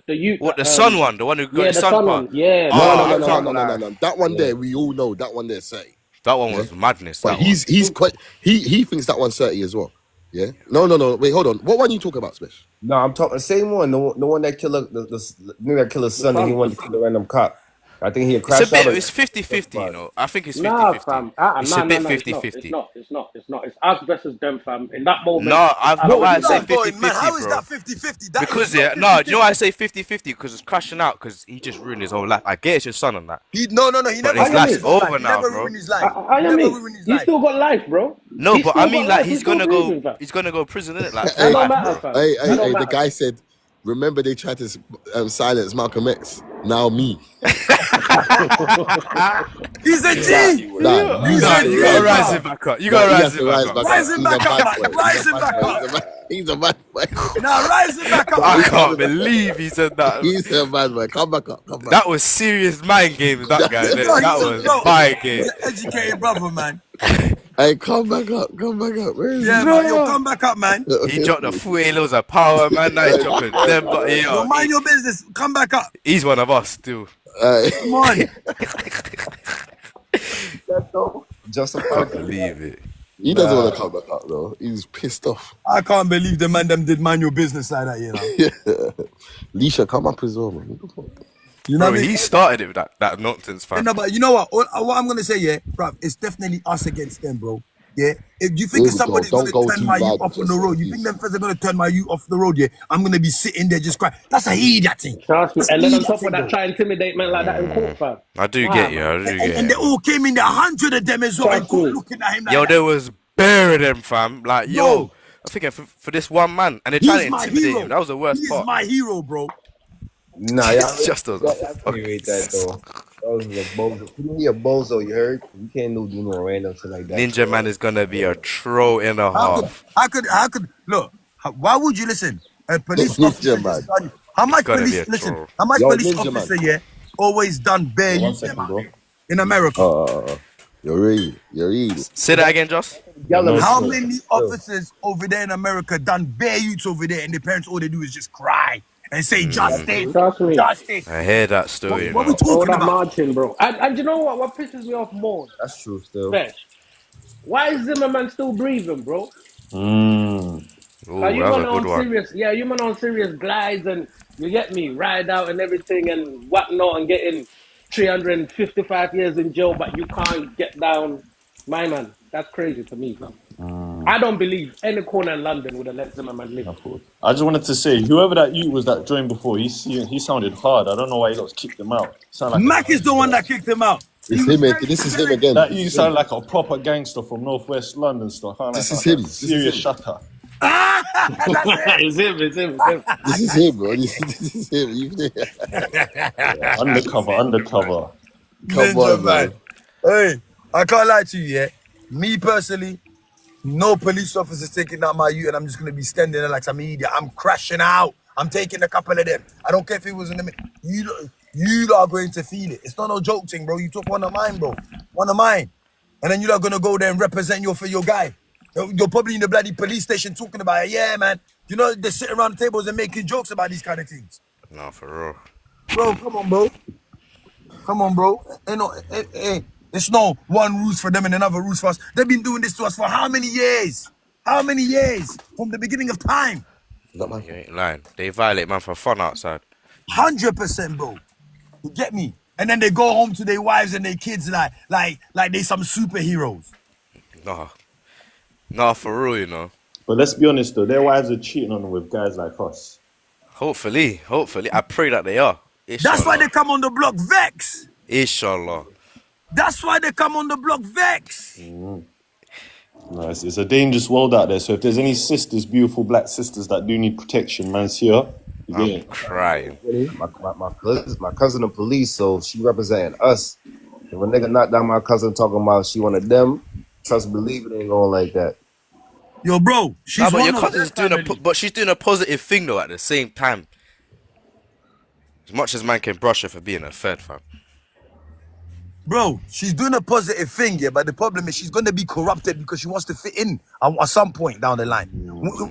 youth. What, the that, son one? The one who got yeah, his the son son part? one. Yeah, the No, one Oh, that I got can't shot. lie. no. That one there, we all know that one there say. That one Yeah. was madness. But That one. he's quite he thinks that one's 30 as well. Yeah. No. Wait, hold on. What one are you talking about, Smash? No, I'm talking the same one. The one that killed the nigga that killed his son, and he wanted to kill the random cop. I think he a It's crash a bit, out. it's 50-50, you know. I think it's 50-50. Nah, fam. It's Nah, a bit nah. It's 50-50. not. It's us versus them, fam. In that moment, No, it's us know why I versus say them. Going, man, 50-50, how is bro? that 50-50? That Because, is not yeah, 50-50. no, you know why I say 50-50? Because it's crashing out, because he just ruined his whole life. I get it's your son on that. No. He But never his you life's mean? over He now, never bro. ruined his life. I He never mean, ruined his he's life. still got life, bro. No, He's but I still mean, got like, life. he's still gonna go, breathing, fam. he's gonna go prison, innit? Like, for That don't life, matter, bro. fam. Hey, That don't the matter. guy said, remember they tried to silence Malcolm X. Now me. He's a G. Nah, He's Nah, a you G, gotta bro. rise him back up. You Nah, gotta he rise has him to back rise up. back Rise up. him He's a back up, bad man. boy. Rise him back up. He's a bad boy. Now rise him back up, I man. can't believe he said that. He's a bad boy. Come back up. Come back. That was serious mind games, that guy. Bro, That was mind game. he's an educated brother, man. Hey, come back up. Come back up. Where is Yeah, he? man. Yo, come back up, man. He dropped the 40 loads of power, man. Now he's dropping them, but Yo, mind your business. Come back up. he's one of us, still. Come on. Justified. Can't believe it. He doesn't want to come back up, though. He's pissed off. I can't believe the man them did mind your business like that, you know. Leisha, come up as well, man. You know Bro, what I mean? he started it with that nonsense, fam. No, but you know what? What I'm gonna say, yeah, bruv, it's definitely us against them, bro. Yeah. If you think Here we somebody's go. gonna Don't go turn too my youth bad, off on the just road, you think them fellas are gonna turn my youth off the road, yeah? I'm gonna be sitting there just crying. That's a idiot thing. Trust me. That's And then on idiot top thing, of that, bro. try and intimidate man like that in court, fam. I do Wow, get you. man. I do And get they you. all came in there, 100 of them as well, in Trust court me. looking at him like Yo, that. there was bare of them, fam. Like, yo, Yo. I think for this one man, and they're trying He's to my intimidate hero. him. That was the He worst is part. my hero, bro. Nah, y'all It's just a rate that though. That was a bozo. He a bozo, you heard? You can't do no random shit like that. Ninja Man is gonna be a troll and a half. How could look? Why would you listen? A police Ninja officer man. just done. How much Gonna be police? a Listen. troll. How much Yo, police Ninja man. officer? Yeah, always done bare One youth second, bro. in America. You're real. Say that again, Josh. How many officers over there in America done bare youths over there, and their parents all they do is just cry and say justice, Trust me. justice. I hear that story, What we you know. All talking that about? marching, bro. And you know what? What pisses me off more? That's true still. Fetch. Why is Zimmerman still breathing, bro? Ooh, Like you that's man a good on one. serious, yeah, you man on serious glides and you get me, ride out and everything and whatnot and getting 355 years in jail, but you can't get down, my man. That's crazy to me, fam. I don't believe any corner in London would have let Zimmerman live. Of course. I just wanted to say, whoever that you was that joined before, he sounded hard. I don't know why he got kicked him out. Sound like Mack is the one that kicked him out. It's him. This is him again. that you sound like a proper gangster from Northwest London stuff. This is him. Serious shutter. It's him. This is him, bro. This is him. Undercover. Come Ninja on, man. Hey, I can't lie to you, yeah. Me personally, no police officers taking out my youth, and I'm just gonna be standing there like some idiot. I'm crashing out. I'm taking a couple of them. I don't care if it was in the you lot are going to feel it. It's not no joke thing, bro. You took one of mine, bro. One of mine. And then you're not gonna go there and represent for your guy. You're probably in the bloody police station talking about it. Yeah, man. You know, they're sitting around the tables and making jokes about these kind of things. No, for real. Bro, come on, bro. Come on, bro. Ain't no, it's no one rules for them and another rules for us. They've been doing this to us for how many years? How many years? From the beginning of time. You ain't lying. They violate man for fun outside. 100%, bro. You get me? And then they go home to their wives and their kids like they some superheroes. Nah, for real, you know. But let's be honest though, their wives are cheating on them with guys like us. Hopefully. I pray that they are. Inshallah. That's why they come on the block vex. Inshallah. That's why they come on the block vex. No, it's a dangerous world out there. So if there's any sisters, beautiful black sisters that do need protection, man's here. I'm crying. My cousin in police, so she representing us. If a nigga knocked down my cousin talking about she one of them, trust believe it ain't going like that. Yo, bro, she's but one your of cousin's but she's doing a positive thing though at the same time. As much as man can brush her for being a Fed, fam. Bro, she's doing a positive thing, yeah, but the problem is she's going to be corrupted because she wants to fit in at some point down the line.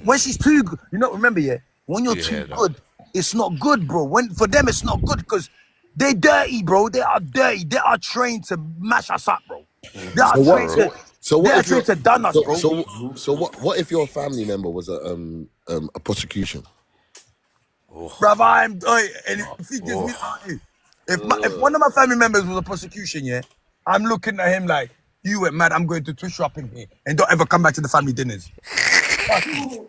When she's too good, you know, remember, yeah, when you're too good, it's not good, bro. For them, it's not good because they're dirty, bro. They are dirty. They are trained to mash us up, bro. They are trained to done us, bro. So what if your family member was a prosecution? Brother, if one of my family members was a prosecution, yeah, I'm looking at him like, you went mad, I'm going to twist you up in here and don't ever come back to the family dinners.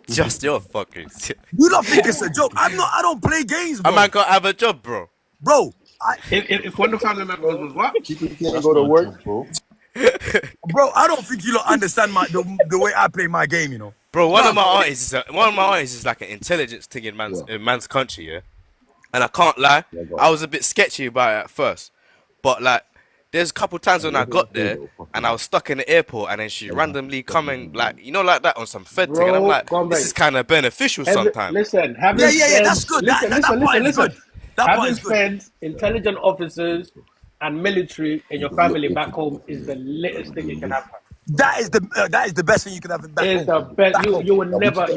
Just your fucking. You don't think it's a joke? I don't play games, bro. A man can't have a job, bro. Bro, if one of the family members was what? People can't go to work, bro. Bro, I don't think you don't understand the way I play my game, you know. Bro, one of my aunties is like an intelligence thing in man's country, yeah. And I can't lie, I was a bit sketchy about it at first, but like, there's a couple times when I got there and I was stuck in the airport, and then she randomly coming like, you know, like that on some Fed thing, and I'm like, this is kind of beneficial sometimes. Listen, having that's good. Listen. Having good. friends, intelligent officers, and military in your family back home is the latest thing you can have. That is the best thing you can have in back home. It's the best. You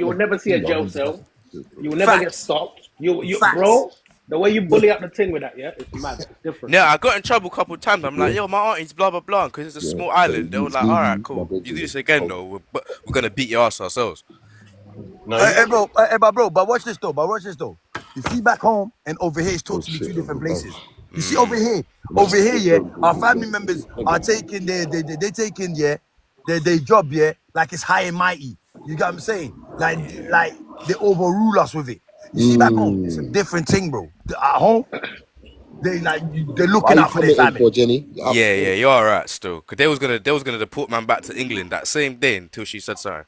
will never see a jail cell. You will never get stopped. Bro, the way you bully up the thing with that, yeah, it's mad. It's different. Yeah, I got in trouble a couple of times. I'm like, yo, my auntie's blah blah blah, because it's a small island. They were like, all right, cool. You do this again, though, we're gonna beat your ass ourselves. Bro, but watch this though. You see, back home and over here, it's totally two different places. You see, over here, yeah, our family members are taking their job, yeah, like it's high and mighty. You got what I'm saying? Like they overrule us with it. You see, back home, it's a different thing, bro. At home, they're looking out for their family. Jenny? Yeah, you're alright still. Cause they was gonna deport man back to England that same day until she said sorry.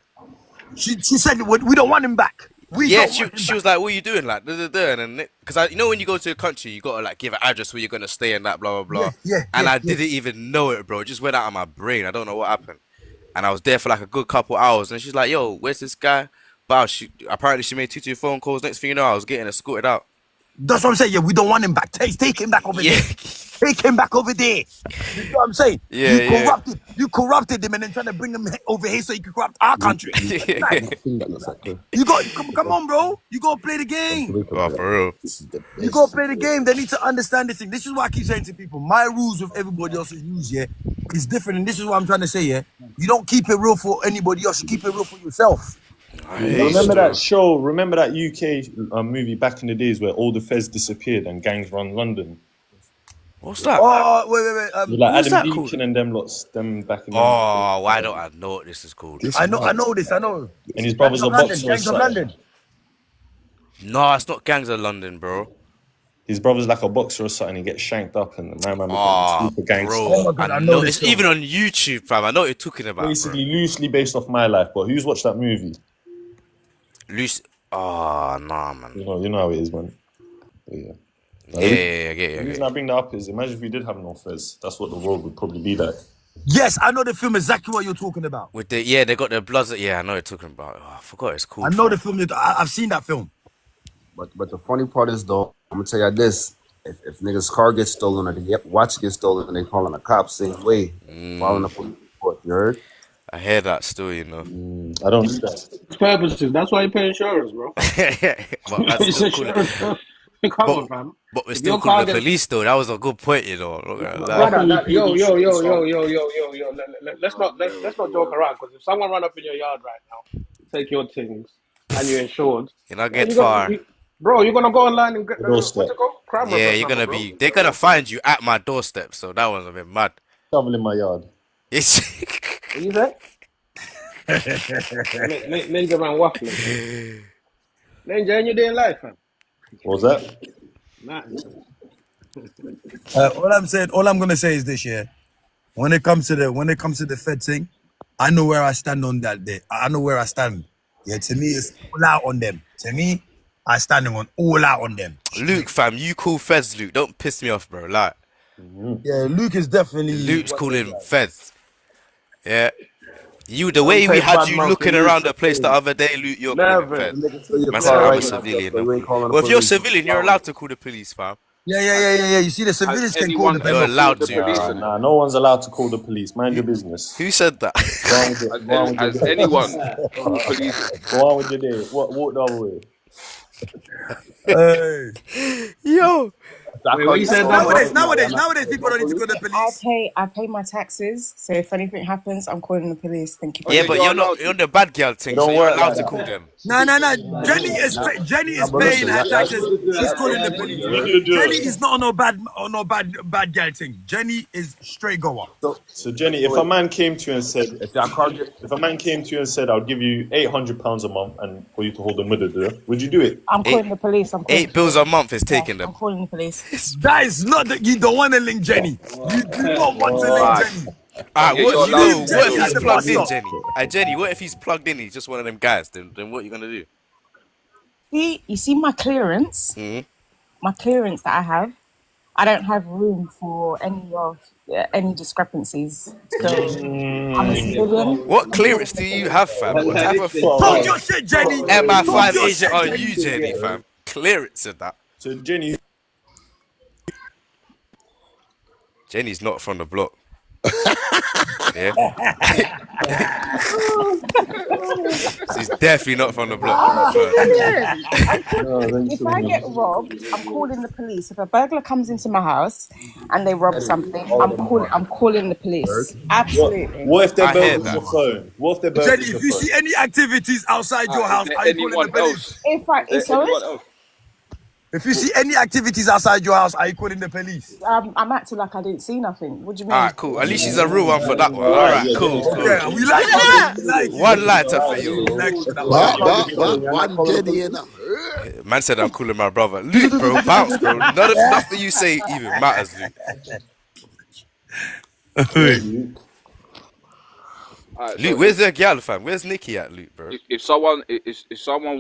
She said we don't want him back. She was like, what are you doing? Like, and then, because you know when you go to a country, you gotta like give an address where you're gonna stay and that blah blah blah. I didn't even know it, bro. It just went out of my brain. I don't know what happened. And I was there for like a good couple hours, and she's like, yo, where's this guy? Wow, apparently she made two phone calls. Next thing you know, I was getting escorted out. That's what I'm saying. Yeah, we don't want him back. Take him back over there. Take him back over there. You know what I'm saying? You corrupted him and then trying to bring him over here so you can corrupt our country. Come on, bro. You gotta play the game. Oh, for real. You gotta play the game. They need to understand this thing. This is why I keep saying to people, my rules with everybody else's rules, yeah, is different. And this is what I'm trying to say, yeah. You don't keep it real for anybody else. You keep it real for yourself. Remember that show? Remember that UK movie back in the days where all the feds disappeared and gangs run London? What's that? Oh, wait. Like Adam Deacon and them lots, them back in the why don't I know what this is called? I know this. And his brother's a boxer. Gangs of London. No, it's not Gangs of London, bro. His brother's like a boxer or something. He gets shanked up and the man becomes super gangster. Oh my God, I know it's even on YouTube, fam. I know what you're talking about. Basically, loosely based off my life. But who's watched that movie? Oh, nah, man. You know how it is, man. Yeah. The reason I bring that up is, imagine if we did have no feds. That's what the world would probably be like. Yes, I know the film exactly what you're talking about. With they got the bloods. Yeah, I know what you're talking about. Oh, I forgot it's called. I know the film. I've seen that film. But the funny part is, though, I'm gonna tell you this: if niggas' car gets stolen or their watch gets stolen and they calling the cops, same way, following up on the report. You heard? I hear that still, you know. I don't do that. Purposes. That's why you pay insurance, bro. But I It's still call it. insurance. Come on, fam. But we're If still your calling car the gets police though. That was a good point, you know. I'm not gonna lie. brother, let's not joke around. Because if someone run up in your yard right now, take your things, and you're insured, You're not yeah, get far. you're gonna go online and get the Doorstep. what's it called? Crime Yeah, reference you're number, gonna bro. be. They're gonna find you at my doorstep. So that one's a bit mad. Shovel in my yard. It's. What you say? Ninja man waffling. Ninja, in your day in life, fam. What was that? Nothing. All I'm gonna say is this: yeah, when it comes to the Fed thing, I know where I stand on that day. I know where I stand. Yeah, to me, it's all out on them. To me, I standing on all out on them. Luke, fam, you call Feds, Luke. Don't piss me off, bro. Like, yeah, Luke is definitely. Luke's calling Feds. Yeah. The way we had you looking around the place the other day, Luke, you're calling Feds. Man said I'm a civilian. Well, if you're a civilian, you're allowed to call the police, fam. Yeah. You see, the civilians can call the police. You're allowed to. Nah, no one's allowed to call the police. Mind your business. Who said that? Has anyone called police? Go on with your day. Walk the other way. Yo. What you said? Nowadays, people don't need to call the police. I pay my taxes, so if anything happens, I'm calling the police. Thank you. Yeah, but you're on the bad girl thing, so you're allowed to call them. No. Jenny is paying her taxes. She's calling the police. Jenny is not on no bad girl thing. Jenny is straight goer. So Jenny, if a man came to you and said, I'll give you £800 a month and for you to hold a murder, would you do it? I'm calling the police. $8 bills a month is taking them. I'm calling the police. That is not that you don't want to link Jenny. You do not want to link Jenny. Alright, what if he's plugged in, Jenny? Jenny, what if he's plugged in? He's just one of them guys. Then what are you gonna do? You see my clearance? Mm-hmm. My clearance that I have, I don't have room for any discrepancies. So I'm a civilian. What clearance do you have, fam? What type of Talk your shit, Jenny. MI5 agent are you, Jenny, fam? Clearance of that. So Jenny's not from the block. Yeah. She's definitely not from the block. If I get robbed, I'm calling the police. If a burglar comes into my house and they rob something, I'm calling the police. Absolutely. What if they're burgling your phone? What if they're burgling Jenny, if you see any activities outside your house, are you calling the police? If you see any activities outside your house, are you calling the police? I'm acting like I didn't see nothing. What do you mean? Alright, cool. At least she's a real one for that one. Alright, cool. Yeah, we like it. One lighter for you. One Jenny in a... Man said I'm calling my brother. Luke, bro, bounce, bro. Nothing you say even matters, Luke. Luke, where's the gal, fam? Where's Nikki at, Luke, bro? If someone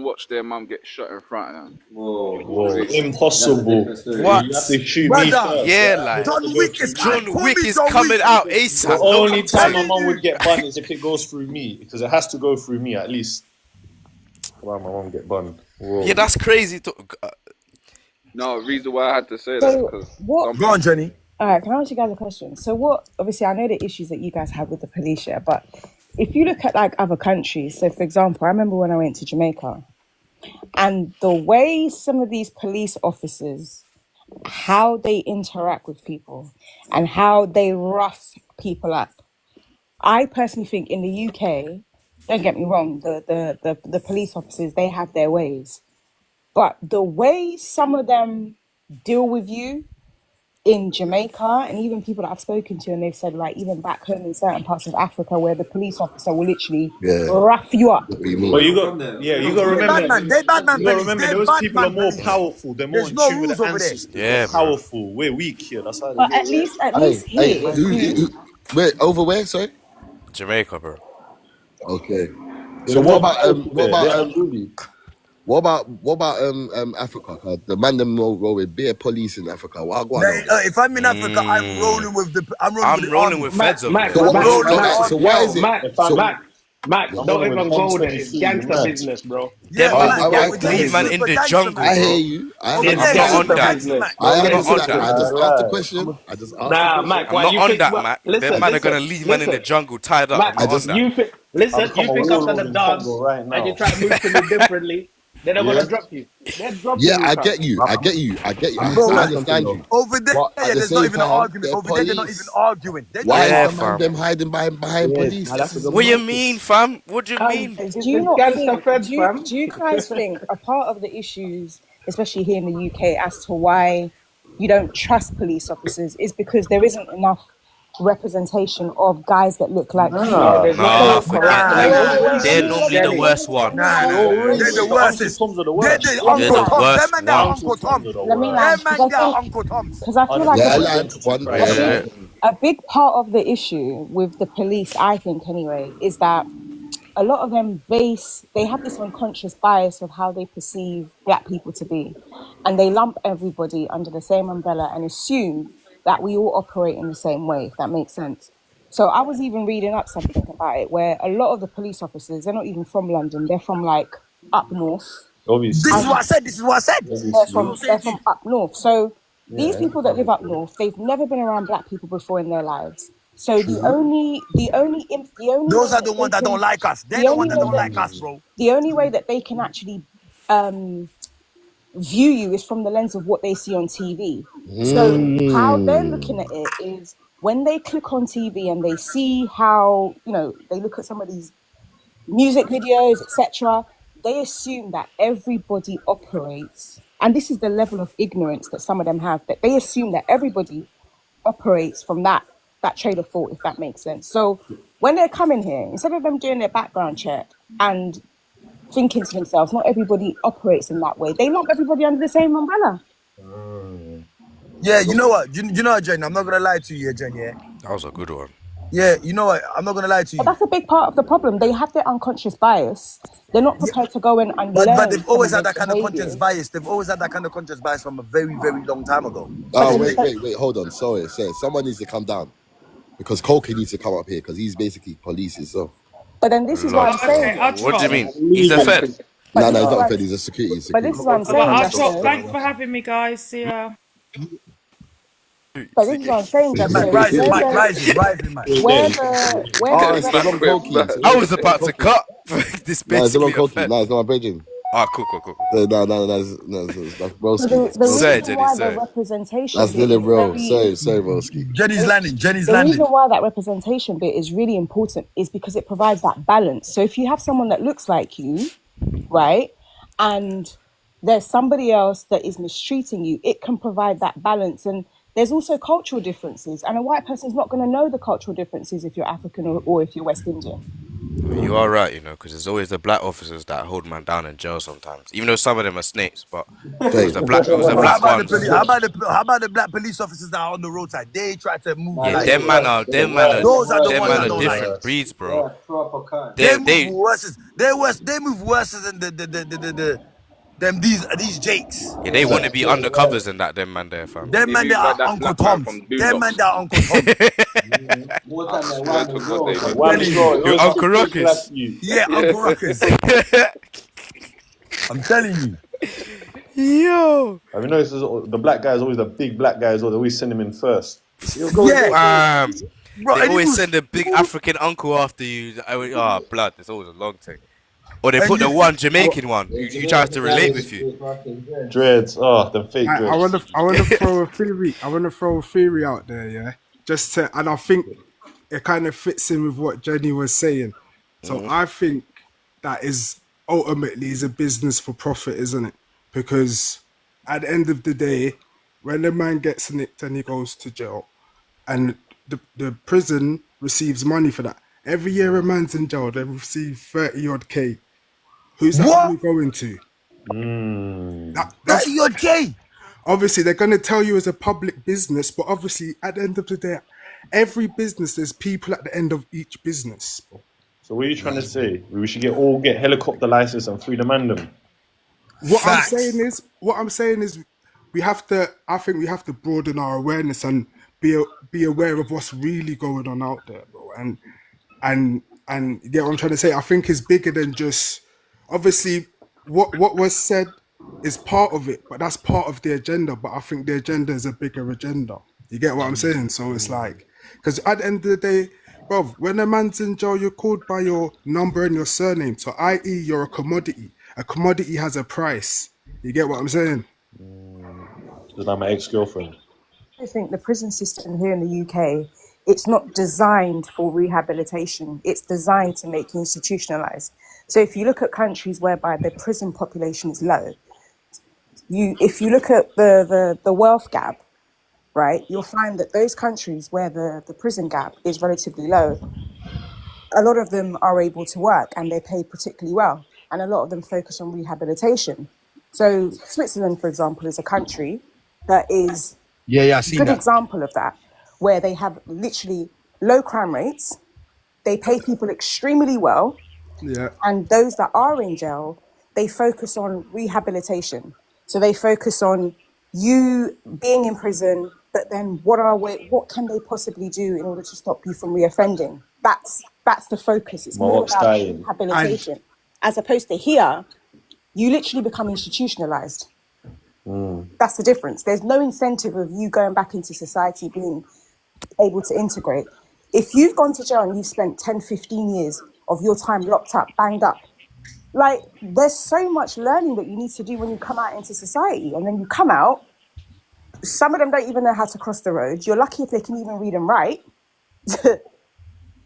watched their mum get shot in front of them, whoa, impossible. What? You have to shoot me first. Yeah, like John Wick is coming out ASAP. The only time my mum would get bun is if it goes through me, because it has to go through me at least. Why my mum get bun? Whoa. Yeah, that's crazy. No, reason why I had to say that. Go on, Jenny. All right, can I ask you guys a question? So obviously I know the issues that you guys have with the police, yeah, but if you look at like other countries, so for example, I remember when I went to Jamaica and the way some of these police officers, how they interact with people and how they rough people up. I personally think in the UK, don't get me wrong, the police officers, they have their ways. But the way some of them deal with you in Jamaica, and even people that I've spoken to, and they've said like even back home in certain parts of Africa where the police officer will literally rough you up. Well, you got to remember. They bad man. Those people are more powerful. They're more in tune with the ancestors. Yeah, powerful. We're weak here. That's how. But at least here. Wait, over where? Sorry, Jamaica, bro. Okay. So what about Africa? The man them roll with beer police in Africa. What if I'm in Africa, I'm rolling with I'm rolling with feds over there. So why is it? Mack, Mac, I'm don't rolling with even Tom go there. It's 23. You gangster mad? business, bro. Yeah, Them but man Mac, will over get there leave it's man super in the gangster, jungle, man. I hear bro. you. I Over It's there I'm it's not understand. on super gangster that. gangster, business. Mac. I Don't I'm get not it on understand. that. twisted. I just asked the question. I just asked the Nah, question. Mac, I'm why not you on think that, what Mac. Them listen, man are listen, gonna leave man in the listen. jungle tied up. Mac, I'm not on that. I listen, become you a think after warlord the in Congo dance right and you now. try to move to me differently, then they're Yeah. gonna drop you. They're dropping Yeah, you, I fam. get you. I get you. I get you. I'm I, gonna Bro, tell I you Mac, something understand though. you. over there, But at yeah, the there's not same even an time, argument. they're Over there, they're not even police. arguing. They're just Why is Yeah, the arguing. man fam. them hiding behind Yeah, police? now This that's a is good What you point. mean, madness. fam? What do you And mean? Do you it's not gangster think? feds, fam. Do you guys think a part of the issues, especially here in the UK, as to why you don't trust police officers is because there isn't enough representation of guys that look like No, you. Nah, there's not Nah, enough So forget corrupt Nah, wait, that. wait, nah, wait, nah. wait. They're Let normally me the Jenny. worst let me Nah, ones. land. nah. no, Let They're me the really. The Uncle worstest. Toms are the They're worst. the let me They're Uncle the land. Toms. Them worst and their ones. Uncle Uncle Toms are Toms. the Let me Them land worst. because man, I their think Uncle Toms. because I feel like Yeah, a I big land one. a Yeah, big I Yeah. land. a big part of the issue with the police, I think anyway, is that a lot of them they have this unconscious bias of how they perceive black people to be, and they lump everybody under the same umbrella and assume that we all operate in the same way, if that makes sense. So I was even reading up something about it where a lot of the police officers, they're not even from London, they're from like up north. This is Obviously, what I said. This is what I said. they're This is what obviously. I'm saying they're to you. from up north. So these Yeah, people that live up obviously. north, they've never been around black people before in their lives. So True. the only Those way are that the they ones that don't can like us. They're the the only ones that way don't that like us, bro. the only way that they can actually view you is from the lens of what they see on TV. So how they're looking Mm. at it is when they click on TV and they see how, they look at some of these music videos, etc., they assume that everybody operates, and this is the level of ignorance that some of them have, that they assume that everybody operates from that trade of thought, if that makes sense. So when they're coming here, instead of them doing their background check and thinking to themselves, not everybody operates in that way, they lump everybody under the same umbrella. Yeah, you know what? You know what, Jen? I'm not gonna lie to you, here, Jen. Yeah, That was a good one. yeah. You know what? I'm not gonna lie to But you. that's a big part of the problem. They have their unconscious bias. They're not Yeah, prepared to go and but unlearn they've some always of had those that kind of conscious behaviors. bias. They've always had that kind of conscious bias from a very, very long time ago. But Oh, then, wait, wait, wait. Hold on. Sorry. Someone needs to come down because Koki needs to come up here because he's basically police himself. this is why Lord, I'm Okay, saying I'll this. what do you drop. mean? I'm He's a leaving. fed. But No, this he's is not a why. fed. He's a security. He's But this security. is what I'm But saying, I'll Justice. drop. Thanks for having me, guys. See ya. But this is what I'm saying, Yeah, Mac, Justice. rising, Mike, rising, Mike. Oh, Where it's the the long Mad. Koki. I It's was the long about to Koki. cut. This No, it's the long basically a Koki. fed. No, it's not my bridging. Ah, cool. That's so Broski. the Sorry, reason Jenny. why the Sorry. representation That's bit Lily is Bro. very Sorry, Broski. Jenny's landing. Jenny's the reason landing. why that representation bit is really important is because it provides that balance. So if you have someone that looks like you, right, and there's somebody else that is mistreating you, it can provide that balance. And there's also cultural differences, and a white person's not going to know the cultural differences if you're African or if you're West Indian. You are right, because there's always the black officers that hold man down in jail sometimes. Even though some of them are snakes, but Hey, it was the But how black about the ones. police? How about the black police officers that are on the roadside? They try to move Yeah, like those are the them ones man I are don't like. different breeds, bro. They They move they worse. They worse. They move worse than them these Jakes. yeah, they want to be undercovers and that them man there, fam. Them He man, they moves are like that Uncle black man Toms. from Them man, Boondocks. they are Uncle Toms. Swear to God, they do. I'm Whammy telling you. bro, he Your always Uncle speak big black Ruckus. to you. Yeah, Yeah. Uncle Ruckus. I'm telling you. Yo. Have you noticed the black guy is always the big black guy as well? They always send him in first. He'll Yeah, go. bro. They And always send a big African uncle after you. Blood, it's always a long thing. Or they put the you. one Jamaican one who tries to relate with you. Dreads, the fake I dreads. want to throw a theory. I want to throw a theory out there, yeah. And I think it kind of fits in with what Jenny was saying. So I think that is ultimately is a business for profit, isn't it? Because at the end of the day, when the man gets nicked and he goes to jail, and the prison receives money for that. Every year a man's in jail, they receive 30 odd K. Who's that What? money going to? That's 30 odd K. obviously they're going to tell you as a public business, but obviously at the end of the day, every business, there's people at the end of each business. So what are you trying to say? We should get helicopter license and free the mandem. What I'm Facts. saying is I think we have to broaden our awareness and be aware of what's really going on out there, bro. And And you get what I'm trying to say? I think it's bigger than just obviously what was said is part of it, but that's part of the agenda. But I think the agenda is a bigger agenda. You get what I'm saying? So it's like, because at the end of the day, bro, when a man's in jail, you're called by your number and your surname. So, i.e., you're a commodity. A commodity has a price. You get what I'm saying? Because I'm my ex-girlfriend. I think the prison system here in the UK, it's not designed for rehabilitation. It's designed to make you institutionalized. So if you look at countries whereby the prison population is low, if you look at the wealth gap, right, you'll find that those countries where the prison gap is relatively low, a lot of them are able to work and they're paid particularly well. And a lot of them focus on rehabilitation. So Switzerland, for example, is a country that is Yeah, I a seen good that. example of that, where they have literally low crime rates, they pay people extremely well, Yeah. and those that are in jail, they focus on rehabilitation. So they focus on you being in prison, but then what can they possibly do in order to stop you from reoffending? That's the focus. It's more Mark's about dying. rehabilitation, as opposed to here, you literally become institutionalized. That's the difference. There's no incentive of you going back into society, being able to integrate. If you've gone to jail and you've spent 10, 15 years of your time locked up, banged up, like there's so much learning that you need to do when you come out into society. And then you come out, some of them don't even know how to cross the road. You're lucky if they can even read and write.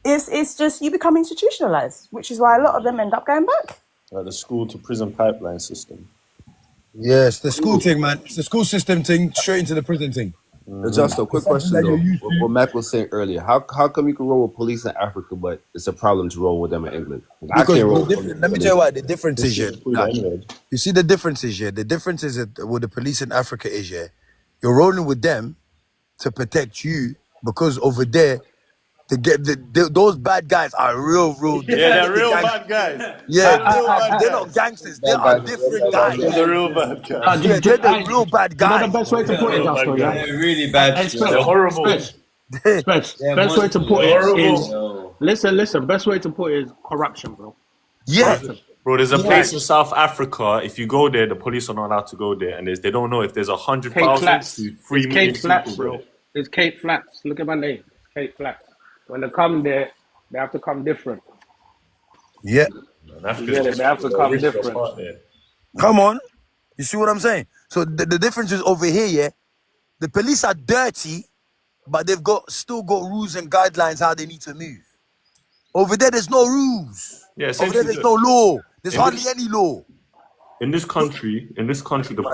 It's just, you become institutionalized, which is why a lot of them end up going back. Like the school to prison pipeline system. Yes, the school thing, man. It's the school system thing, straight into the prison thing. Just a quick question that though. you're used What Mac was saying earlier, how come you can roll with police in Africa, but it's a problem to roll with them in England? I Because can't roll the with police. let me tell you what the difference This is here. shit's free anyway. You see the difference is here. The difference is that with the police in Africa is here. You're rolling with them to protect you because over there, those bad guys are real. Yeah, they're real bad guys. Yeah, They're the real bad they're guys. not gangsters. They are different guys. They're the real bad guys. Yeah, they're the real bad You know the guys. best way to put it, Real bad Jasper, yeah? guys. They're really bad. Hey, still. They're horrible. Best way to put Horrible. it is listen. Best way to put it is corruption, bro. Yeah, Bro, there's a Yeah. place in South Africa. If you go there, the police are not allowed to go there, and they don't know if there's Cape 100,000 Flats. to 3 It's million Cape Flats, people bro. there. It's Cape Flats. Look at my name. It's Cape Flats. When they come there, they have to come different. yeah. And Africa's You get it? just They have to a come richer different. part there. Come on. You see what I'm saying? So the difference is over here, yeah. The police are dirty, but they've still got rules and guidelines how they need to move. Over there, there's no rules. Yeah, Over there, essentially, there's no law. There's in hardly this- any law. in this country, Might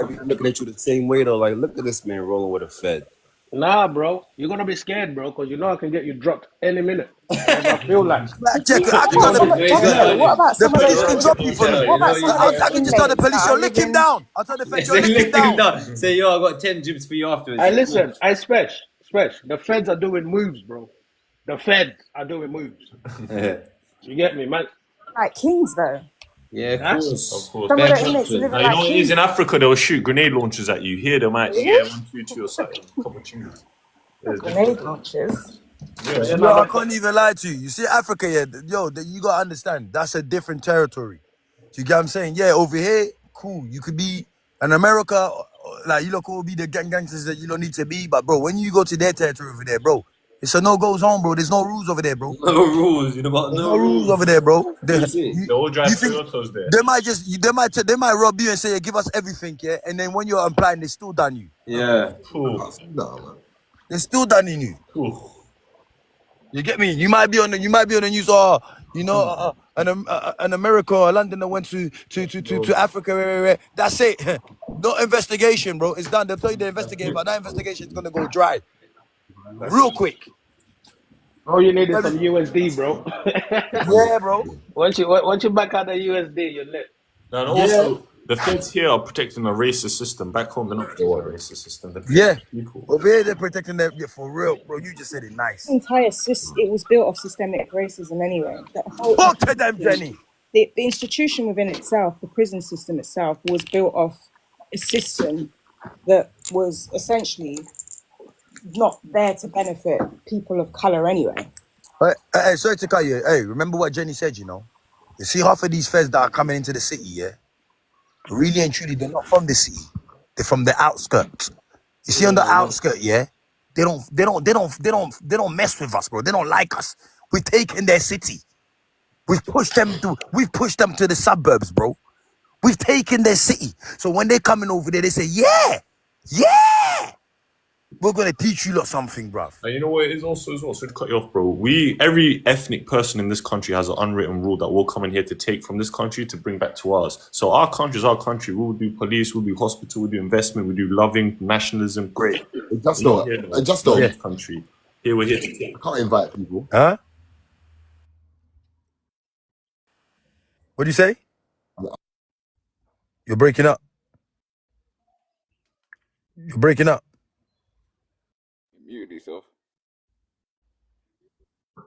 be looking at you the same way though. Like, look at this man rolling with a Fed. Nah, bro. You're gonna be scared, bro, because you know I can get you dropped any minute. Whatever I feel like. Like, check, I can What tell about the some of police those? can drop you for What about some of I those can just tell the inmates police, that yo, are lick him living? down. I'll tell the feds, yo, Say, lick him down. Say, yo, I got 10 jibs for you afterwards. Hey, listen. I Spesh. The feds are doing moves, bro. The feds are doing moves. You get me, man? Like kings, though. Yeah, of course. Of course. Some of Bad the inmates culture. living Now, you know like what it is kings. in Africa? They'll shoot grenade launchers at you. Here, they might shoot 122 or something. A couple of tunes. Grenade launchers. Yo, I can't even lie to you. You see, Africa, yeah, you gotta understand, that's a different territory. You get what I'm saying? Yeah, over here, cool. You could be in America, like you look will be the gangsters that you don't need to be. But bro, when you go to their territory over there, bro, it's a no-go zone, bro. There's no rules over there, bro. No rules. You know about There's no rules over there, bro. That's it. They all drive You think Toyotas there. they might rob you and say, yeah, give us everything, yeah, and then when you're applying, they still done you. Yeah. Cool. They still done you. Cool. You get me? You might be on the news. An America or London that went to Africa. That's it. No investigation, bro. It's done. They'll tell you they investigate, but that investigation is gonna go dry, real quick. All you need is some USD, bro. Yeah, bro. Once you back out the USD, you're lit. And also, the feds here are protecting a racist system. Back home, they're not protecting a racist system. They're Yeah. protecting people. Over here, they're protecting them. Yeah, for real, bro. You just said it nice. It was built off systemic racism anyway. The whole Fuck to them, Jenny. the institution within itself, the prison system itself, was built off a system that was essentially not there to benefit people of color anyway. Hey, sorry to cut you. Hey, remember what Jenny said, you know? You see half of these feds that are coming into the city, yeah? Really and truly, they're not from the city. They're from the outskirts. You see on the outskirts, yeah? They don't mess with us, bro. They don't like us. We've taken their city. We've pushed them to the suburbs, bro. We've taken their city. So when they're coming over there, they say, yeah, we're gonna teach you lot something, bruv. And you know what it is also as well? So to cut you off, bro. Every ethnic person in this country has an unwritten rule that we'll come in here to take from this country to bring back to ours. So our country is our country. We'll do police, we'll do hospital, we'll do investment, we'll do loving, nationalism. Great. Just though, this country. Here we're here to take. I can't invite people. Huh? What do you say? You're breaking up. You're breaking up. Muted yourself.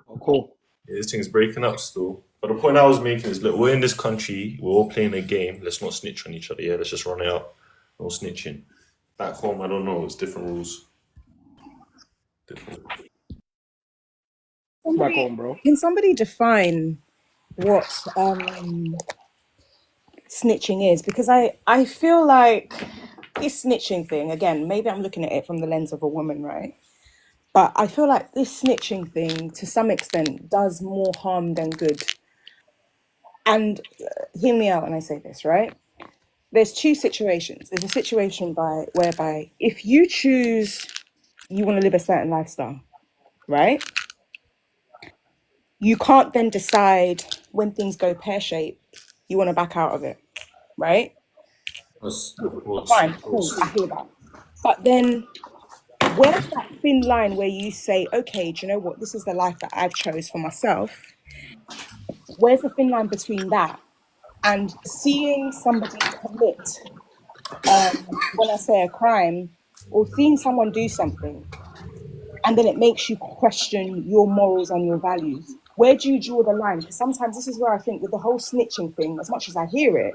Oh, cool. Yeah, this thing is breaking up still. But the point I was making is, look, we're in this country, we're all playing a game. Let's not snitch on each other. Yeah, let's just run it out. No snitching. Back home, I don't know. It's different rules. Back home, bro. Can somebody define what snitching is? Because I feel like this snitching thing, again, maybe I'm looking at it from the lens of a woman, right? But I feel like this snitching thing, to some extent, does more harm than good. And hear me out when I say this, right? There's two situations. There's a situation whereby if you choose, you want to live a certain lifestyle, right? You can't then decide when things go pear-shaped, you want to back out of it, right? Fine, cool, I hear that. But then where's that thin line where you say, okay, do you know what? This is the life that I've chose for myself. Where's the thin line between that and seeing somebody commit, when I say a crime, or seeing someone do something, and then it makes you question your morals and your values? Where do you draw the line? Because sometimes this is where I think with the whole snitching thing, as much as I hear it,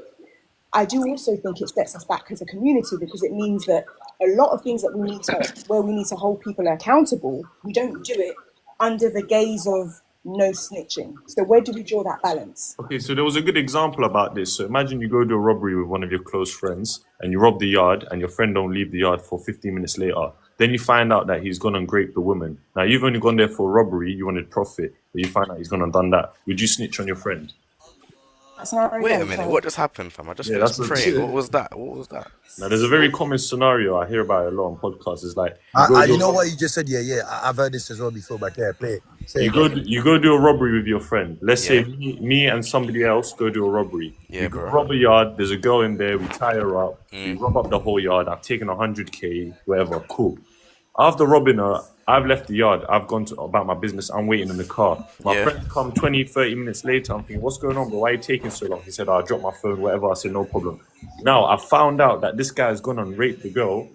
I do also think it sets us back as a community, because it means that a lot of things that where we need to hold people accountable, we don't do it under the gaze of no snitching. So where do we draw that balance? Okay, so there was a good example about this. So imagine you go do a robbery with one of your close friends and you rob the yard and your friend don't leave the yard for 15 minutes later. Then you find out that he's gone and raped the woman. Now you've only gone there for robbery, you wanted profit, but you find out he's gone and done that. Would you snitch on your friend? Wait a minute, what just happened, fam? I just finished praying. What was that? Now, there's a very common scenario I hear about a lot on podcasts. It's like You know what you just said? Yeah. I've heard this as well before, but yeah, play it. You go do a robbery with your friend. Let's say me and somebody else go do a robbery. Yeah, we bro. rob a yard. There's a girl in there. We tie her up. We rob up the whole yard. I've taken 100K, whatever. Cool. After robbing her, I've left the yard. I've gone about my business. I'm waiting in the car. My friend come 20, 30 minutes later. I'm thinking, what's going on, bro? Why are you taking so long? He said, I dropped my phone, whatever. I said, no problem. Now, I found out that this guy has gone and raped the girl.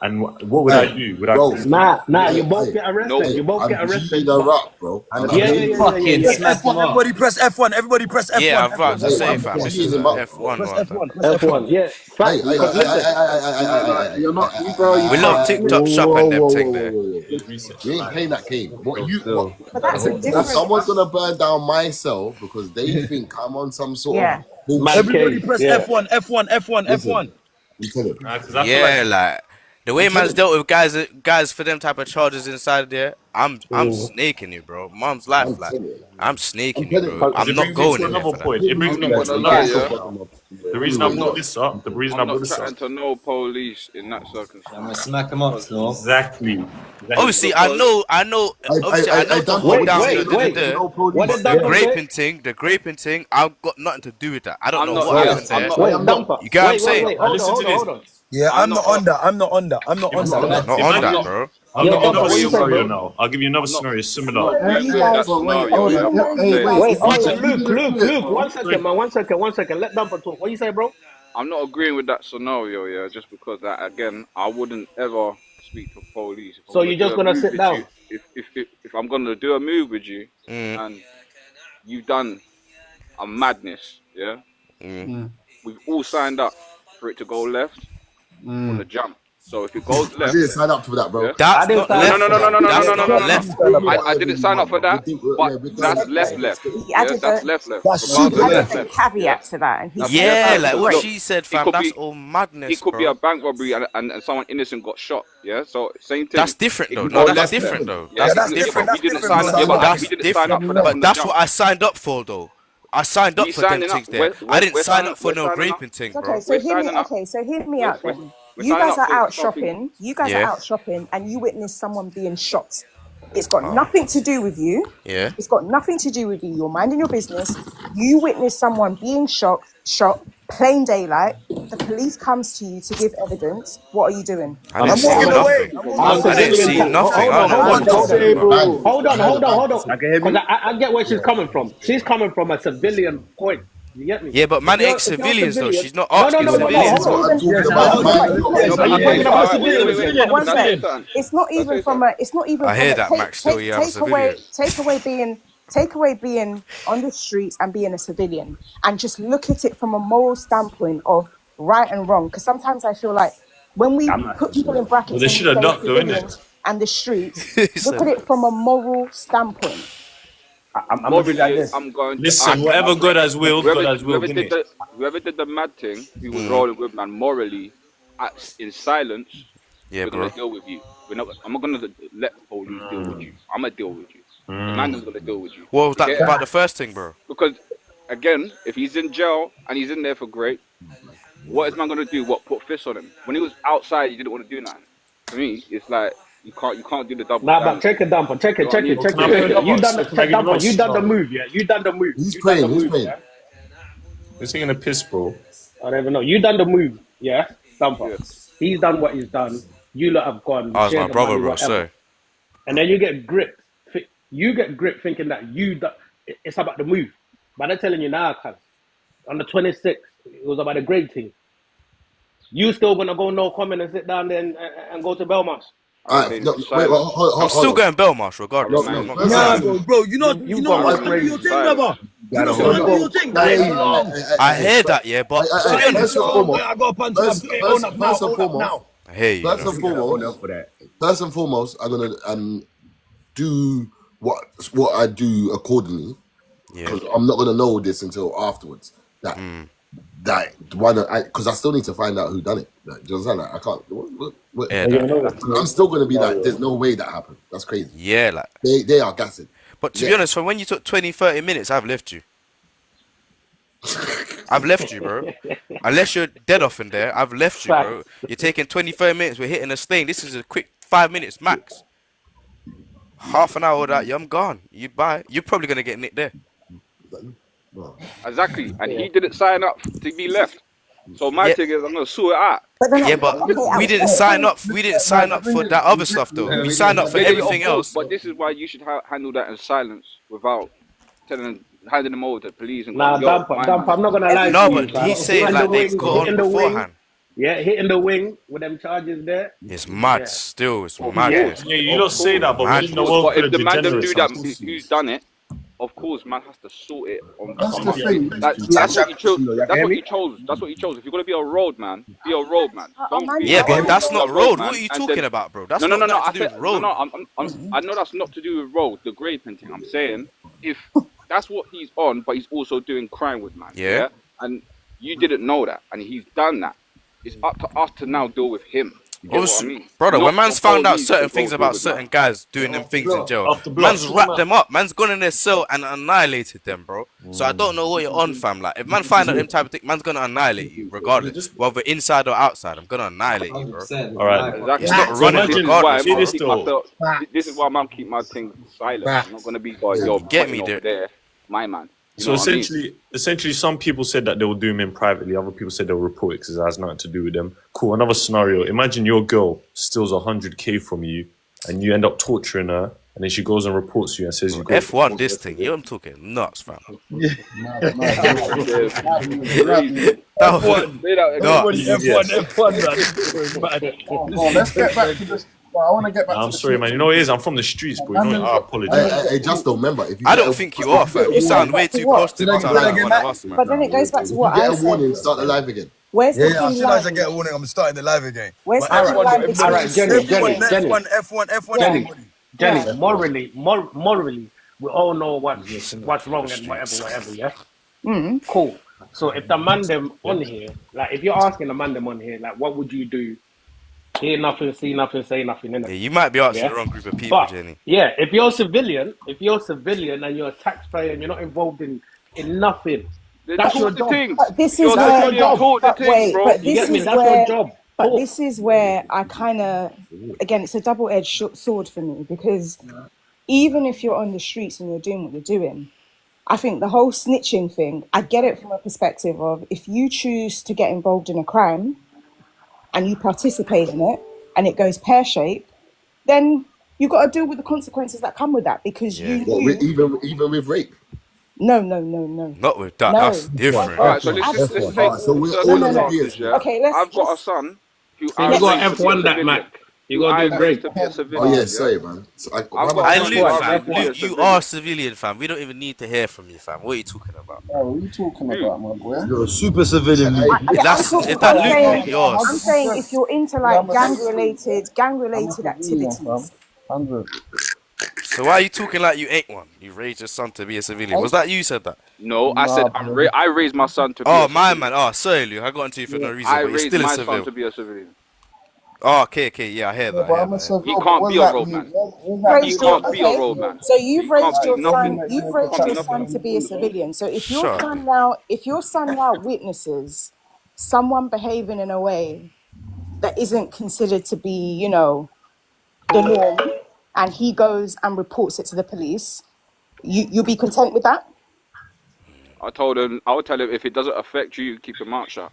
And what would I do? Would Nah, you both get arrested. You both get arrested. Bro. Everybody press F1. Everybody press F1. Yeah, I'm about to say, fam. This is F1. F1, yeah. You're not, bro. We love TikTok shop and them thing there. You ain't playing that game. Someone's gonna burn down my cell because they think I'm on some sort of bullshit. Everybody press F1. Yeah, like the way man's dealt with guys for them type of charges inside there, I'm snaking you, bro. Mom's life, like I'm snaking you, bro. I'm not going in there for that. It brings me to another point. The reason I brought this up, I'm not chatting to no police in that circumstance. I'm gonna smack them up, no? Exactly. Obviously, I know. Obviously, I know the whole down the graping thing. I've got nothing to do with that. I don't know what happened there. You get what I'm saying? Listen to this. Yeah, I'm not on that, bro. I'll give you another scenario now. I'll give you another scenario similar. Luke, 1 second. Let Dumper talk. What you say, bro? I'm not agreeing with that scenario, yeah, just because again, I wouldn't ever speak to police. So you're just gonna sit down? If I'm gonna do a move with you and you've done a madness, yeah, we've all signed up for it to go left on the jump. So if it goes I left, didn't sign up for that, bro. yeah? That's not left. No, That's not left. I didn't sign up for that, but that's left. He Yeah, added that's the left. That's he super Regardless, added left. the caveat to that, and he That's said, Yeah, left. like what Look, she said, it fam. could That's be all madness, it could be bro. a bank robbery and someone innocent got shot. Yeah, so same thing. That's different It though. could No, go that's left. different though. Yeah, That's yeah, different. but we didn't different sign from up. Yeah, but That's we didn't sign different. up for that But from the that's jump. what I signed up for though. I signed up We for them signing up. things there. I didn't sign up for no signing up. graping thing, Okay, bro. so We're hear me. signing up. Okay, so hear me We're, out we're, then. we're You signing guys up are for out something. shopping. You guys are Yeah. out shopping, and you witness someone being shot. It's got nothing to do with you. Yeah. It's got nothing to do with you. You're minding your business. You witness someone being shot, plain daylight. The police comes to you to give evidence. What are you doing? I didn't I'm see walking away. nothing. I'm walking I didn't away. see nothing. I don't know what Hold you're on, talking about. hold on. I can hear me. Because I get where she's coming from. She's coming from a civilian point. You get me? Yeah, but man ain't If you're a civilians though. civilian, She's not no, asking hold But civilians. it's not What I'm even. talking No, about, but man. No, but I'm talking all about right, civilians. wait. But one Can I say sec. something? It's not Can I even say from something? a. It's not even I from hear a. that, Max. Still, yeah, I'm a civilian. Take away being on the streets and being a civilian, and just look at it from a moral standpoint of right and wrong. Because sometimes I feel like when we I'm not put people in Well, brackets they and we should have say ducked though, innit? civilians and the streets, He look said at it that. from a moral standpoint. I'm gonna be like Morally, this. I'm going to. Listen, whatever God has willed, God has willed, innit? Whoever did the mad thing, who was rolling with man, morally, in silence, Yeah, we're bro. gonna deal with you. I'm not gonna let police deal with you. I'm gonna deal with you. The man is gonna deal with you. What was that Okay? about the first thing, bro? Because again, if he's in jail and he's in there for great, what is man gonna do? What, put fists on him? When he was outside, he didn't want to do nothing. For me, it's like you can't do the double Nah, but standard. check it, Dumper. Check it. You know what I mean? You done the Can I give Dumper. you You done the another move, yeah. You done the move. He's You done the playing. move, yeah. You're taking a piss, bro. I don't even know. You done the move, yeah. Dumper. Yeah. He's done what he's done. You lot have gone. I was shared my the brother, money, bro. whatever. So And then you get gripped. You get gripped thinking that it's about the move. But I'm telling you now, cuz on the 26th, it was about the grade thing. You still gonna go no comment and sit down there and go to Belmarsh? All right, no, wait, I'm still going Belmarsh regardless. No, I'm not first going Nah, bro. You know what's gonna be your thing, brother. You know what's gonna be your thing. I hear that, yeah, but to be honest, First and foremost, I got a punch up. Own up now. first and Own up foremost, now. I hear you. First know. and foremost, for that. first and foremost, I'm gonna do what I do accordingly. Yeah. Because I'm not gonna know this until afterwards. That why not? Because I still need to find out who done it. Like, do you understand? Like, I can't. Yeah, I'm still gonna be like, there's no way that happened. That's crazy. Yeah, like. They are gassing. But to be honest, from when you took 20, 30 minutes, I've left you. I've left you, bro. Unless you're dead off in there, I've left you, bro. You're taking 20, 30 minutes. We're hitting a stain. This is a quick 5 minutes max. Half an hour of that, I'm gone. You buy. You're probably gonna get nicked there. Exactly, and he didn't sign up to be left. So my thing is, I'm gonna sue it out. Yeah, but we didn't sign up. We didn't sign up for that other stuff though. We signed up for everything else. But this is why you should handle that in silence, without handing them over to the police. And Nah, going, Dump, I'm not gonna lie. No, to you, but he's saying like they got on beforehand. Yeah, hitting the wing with them charges there. It's mad still. It's madness. Yeah, you don't say that, but Mad. in the world But if the man don't degenerates, do that, who's done it? Of course, man has to sort it on. That's the thing. That's what he chose. That's what he chose. That's what he chose. If you're gonna be a road man, be a road man. Don't be Yeah, a but that's not road. man. What are you And talking then- about, bro? That's no. not I to do with said, road. no. I know that's not to do with road. The grade painting. I'm saying if that's what he's on, but he's also doing crime with man. Yeah. And you didn't know that, and he's done that. It's up to us to now deal with him. You get what I mean? Brother, when Not man's the found out police certain to things go about deal with certain man. guys doing them things in jail, Off the block, man's wrapped them up. Man's gone in their cell and annihilated them, bro. So I don't know what you're on, fam. Like, if man find out them type of thing, man's gonna annihilate you, regardless, whether inside or outside. I'm gonna annihilate you, bro. All right. Exactly. It's not running This is why regardless, I'm bro. keep myself. This is why I'm keep my thing silent. I'm not gonna be like, yo, Get me over there, my man. You So know what I mean? essentially, some people said that they will do him in privately. Other people said they'll report it because it has nothing to do with them. Cool. Another scenario. Imagine your girl steals 100K from you, and you end up torturing her, and then she goes and reports you and says you got F1 this thing. I'm talking nuts, fam. Let's get back to this. I want to get back. I'm sorry, man. You know what it is? I'm from the streets, bro. You know, I apologize. Hey, just remember, if you I don't think you are, fam. You sound way too positive. But then it goes back to what I get a said. warning, start the live again. Where's the Yeah, yeah. As thin soon as I line? get a warning, I'm starting the live again. Where's But the thin line All between right, Jenny, suspicion? F1, Yeah, anybody. Jenny, yeah. morally, we all know what's wrong and whatever, yeah? Cool. So if the man them on here, like if you're asking the man them on here, like what would you do? Hear nothing, see nothing, say nothing, innit? Yeah, you might be asking Yeah. the wrong group of people, But Jenny. yeah, if you're civilian and you're a taxpayer and you're not involved in nothing, Then that's your talk the job. thing. But this If you're is That's where, your civilian, job. talk the but thing, wait, bro. but You this get me? is That's your where, job. but Talk. this is where I kind of, again, it's a double-edged sword for me, because even if you're on the streets and you're doing what you're doing, I think the whole snitching thing, I get it from a perspective of if you choose to get involved in a crime and you participate in it and it goes pear-shaped, then you got to deal with the consequences that come with that, because Yeah. you What, knew. even with rape? No. Not with that. No. That's different. All right, so let's Absolutely. just say So we're No, all no, on no. the circumstances. Yeah, Okay, I've got a let's son who So I you got raised to be a F1 that, civilian. Mac. You Who got I to do raised great. to be a Oh civilian. yeah, Yeah, sorry, man. So I've got I a son Luke, who I fam. raised to be a Luke, you civilian. are civilian, fam. We don't even need to hear from you, fam. What are you talking about? Oh, what are you talking about, my boy? You're a super civilian, Luke. Is that Luke, saying, Luke? Yours. I'm saying if you're into Yeah, like I'm a gang-related civilian, fam. activities. 100. So why are you talking like you ain't one? You raised your son to be a civilian. Was that you said that? No, I said I raised my son to be Oh, a my civilian. man. Oh, sorry, Luke. I got into you for no reason, I but you're raised still a my son civil. to be a civilian. Oh, okay. Yeah, I hear Yeah, that. but I'm a civil. He can't be a roadman. He Raised your can't be a roadman. So He can't be nothing. you've Can't raised be your nothing. son to be a civilian. So if your Sure. son now witnesses someone behaving in a way that isn't considered to be, the norm, and he goes and reports it to the police, you'll be content with that? I would tell him if it doesn't affect you, keep your mouth shut.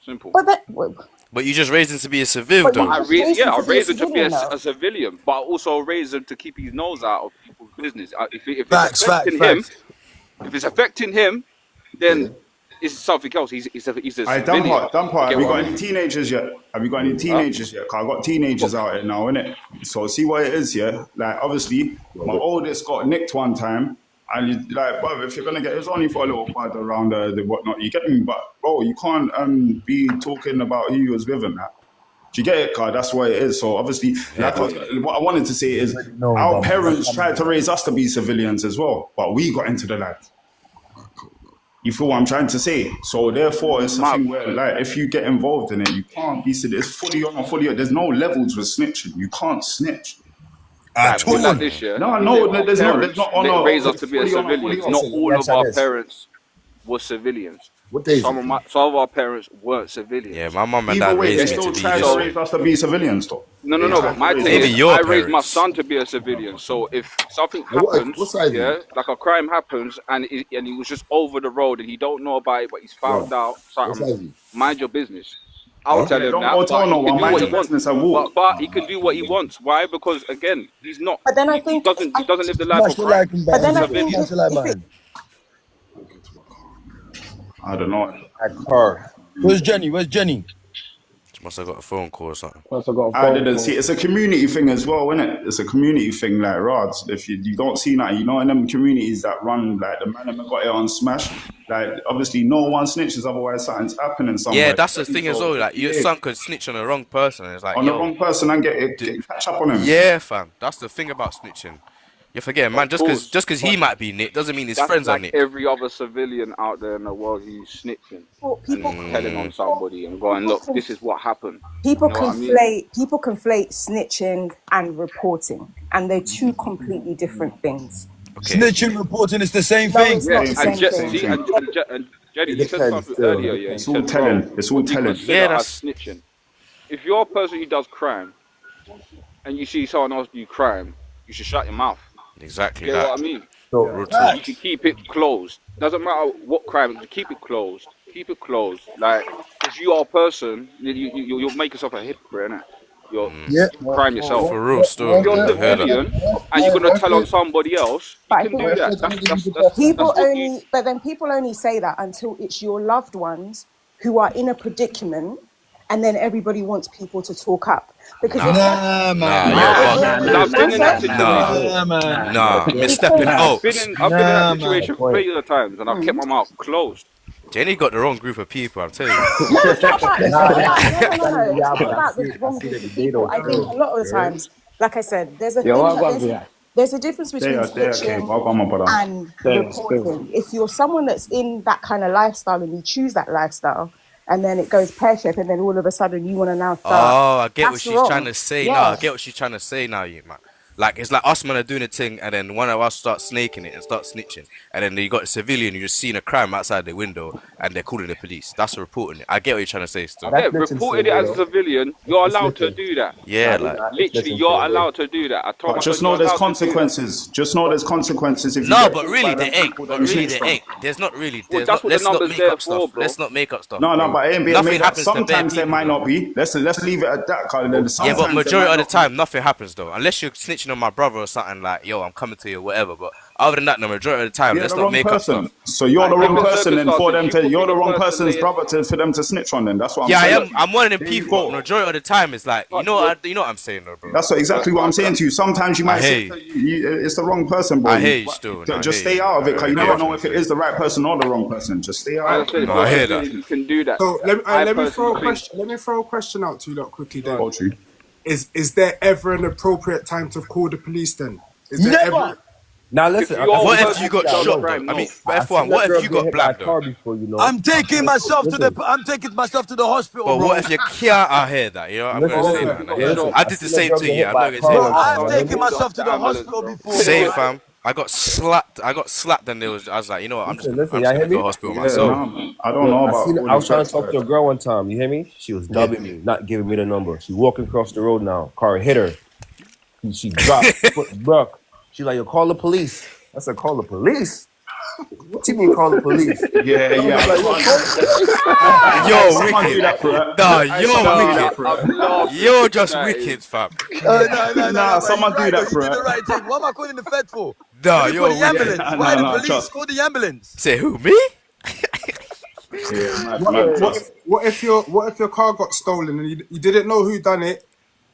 Simple. But you just raised him to be a civil, though. I raised him to be a civilian, but I also raised him to keep his nose out of people's business. If it's affecting him, then it's something else. He's a Alright, civilian. Dumpart, have Get you what got I any mean? teenagers yet? Have you got any teenagers yet? 'Cause I've got teenagers out here now, innit? So see what it is, yeah? Like, obviously, my oldest got nicked one time, and like, bro, if you're gonna get, it's only for a little bud around the whatnot, you get me? But, bro, you can't be talking about who you was with and that. Do you get it, Car? That's what it is. So obviously, what I wanted to say is our parents tried to raise us to be civilians as well, but we got into the life. You feel what I'm trying to say? So therefore, it's a thing where, like, if you get involved in it, you can't be. It's fully on or fully on. There's no levels with snitching. You can't snitch. Like, like this, yeah? No, there's not. There's not on. Raised us to be a civilian. Not all of our parents were civilians. Some of our parents weren't civilians. Yeah, my mum and dad raised me to be this. Raised us to be civilians, though. No. But my thing is, I raised my son to be a civilian. So if something happens, like a crime happens, and he was just over the road and he don't know about it, but he's found out, mind your business. I'll tell him that. But he can do what he wants. But he can do what he wants. Why? Because again, he's not. But then I think he doesn't live the life of crime. But then I think I don't know. Where's Jenny? She must have got a phone call or something. I didn't see. It's a community thing as well, isn't it? It's a community thing, like Rods. If you don't see that, in them communities that run, like the man that got it on Smash, like obviously no one snitches, otherwise something's happening somewhere. Yeah, that's the thing as well. Like your son could snitch on the wrong person. It's like on the wrong person and get catch up on him. Yeah, fam. That's the thing about snitching. You forget, man. Just because he might be nicked doesn't mean his friends are nicked. Every other civilian out there in the world who's snitching and telling on somebody and going, look, this is what happened. People conflate snitching and reporting, and they're two completely different things. Okay. Snitching, reporting is the same thing. It's not the same thing. And Jenny, you said something earlier. Yeah, it's all telling. It's all telling. Yeah, that's snitching. If you're a person who does crime and you see someone else do crime, you should shut your mouth. Exactly. You know what I mean? You should keep it closed. Doesn't matter what crime, keep it closed. Keep it closed. Like, if you are a person, you'll make yourself a hypocrite, innit? You're crime yourself. For real, still. If you're a civilian and you're gonna tell on somebody else, you can do that. That's people only say that until it's your loved ones who are in a predicament, and then everybody wants people to talk up. Because I've been in that situation. Misstepping. I've been in that situation plenty of times, and I've kept my mouth closed. Jenny got the wrong group of people, I'm telling you. No, it's not about. It's not about. No. It's Yeah, not but about the wrong group of people. I think a lot of the times, like I said, there's a Yo, thing. I got there. There's a difference between Stay, okay. snitching Welcome, my brother. and reporting. If you're someone that's in that kind of lifestyle and you choose that lifestyle, and then it goes pear-shaped, and then all of a sudden you want to now start. Oh, I get what That's she's wrong. trying to say. Yeah. No, I get what she's trying to say now, you man. Like, it's like us man are doing a thing, and then one of us starts snaking it and start snitching, and then you got a civilian who just seen a crime outside the window, and they're calling the police. That's reporting it. I get what you're trying to say, still. Yeah, reported it as a civilian. You're allowed to do that. Yeah, like Literally, you're allowed to do that. I told But just know there's consequences. Just know there's consequences if you no, get but caught really by they them ain't. people But that you really snitch they from. ain't. There's not really. Well, There's that's not. what Let's the not numbers make there up for, stuff. bro. Let's not make up stuff. No, bro. but it ain't being Nothing made up. happens to bare Sometimes there people, might bro. not be. Let's leave it at that, Colin. Yeah, but Sometimes there majority might of the not time, nothing happens though. Unless you're snitching on my brother or something like, yo, I'm coming to you, or whatever. But other than that, the majority of the time, You're let's the not wrong make up person. stuff. So you're the wrong person then for them to. you You're could be the wrong the person person's laying- brother for them to snitch on. Then that's what I'm Yeah, I saying. am. I'm one of them people. Majority of the time, it's like, you know what I'm saying, though, bro. That's exactly what I'm saying to you. Sometimes you I might hear say it's the wrong person, bro. I hear you still. No, I Just hear stay you. out of it because you I never hear know you. if it is the right person or the wrong person. Just stay out. I of said, it. No, I hear that. You can do that. So let me personally throw a think- question. Let me throw a question out to you lot quickly. Then Poultry. is there ever an appropriate time to call the police? Then is there ever? Now listen. What if you got shot, though? I mean, F1, what if you got blabbed, though? I'm taking myself to the hospital, But bro. what if you can't out here that? You know, I'm Listen, gonna say listen, that. listen. I did the same thing. Yeah, I'm not gonna say Bro, that. I've taken myself to the hospital before. Same, fam. I got slapped, and I was like, you know what? I'm just Listen, gonna y'all go hear to me? hospital Yeah, myself. no, I don't know about. I was trying to talk to a girl one time. You hear me? She was dubbing me, not giving me the number. She walking across the road now. Car hit her. She dropped, foot broke. She like, yo, call the police. I said, call the police? What you mean call the police? Yeah. Yo, Someone do wicked. that for her. Nah, Someone do that for her. you're just wicked, fam. Nah, someone do that for You did the her. right thing. What am I calling the Fed for? Nah, Let me you're call the wicked. ambulance. Nah, Why nah, the police? trust. Call the ambulance. Say who, me? Yeah, man, trust. What if your car got stolen and you didn't know who done it?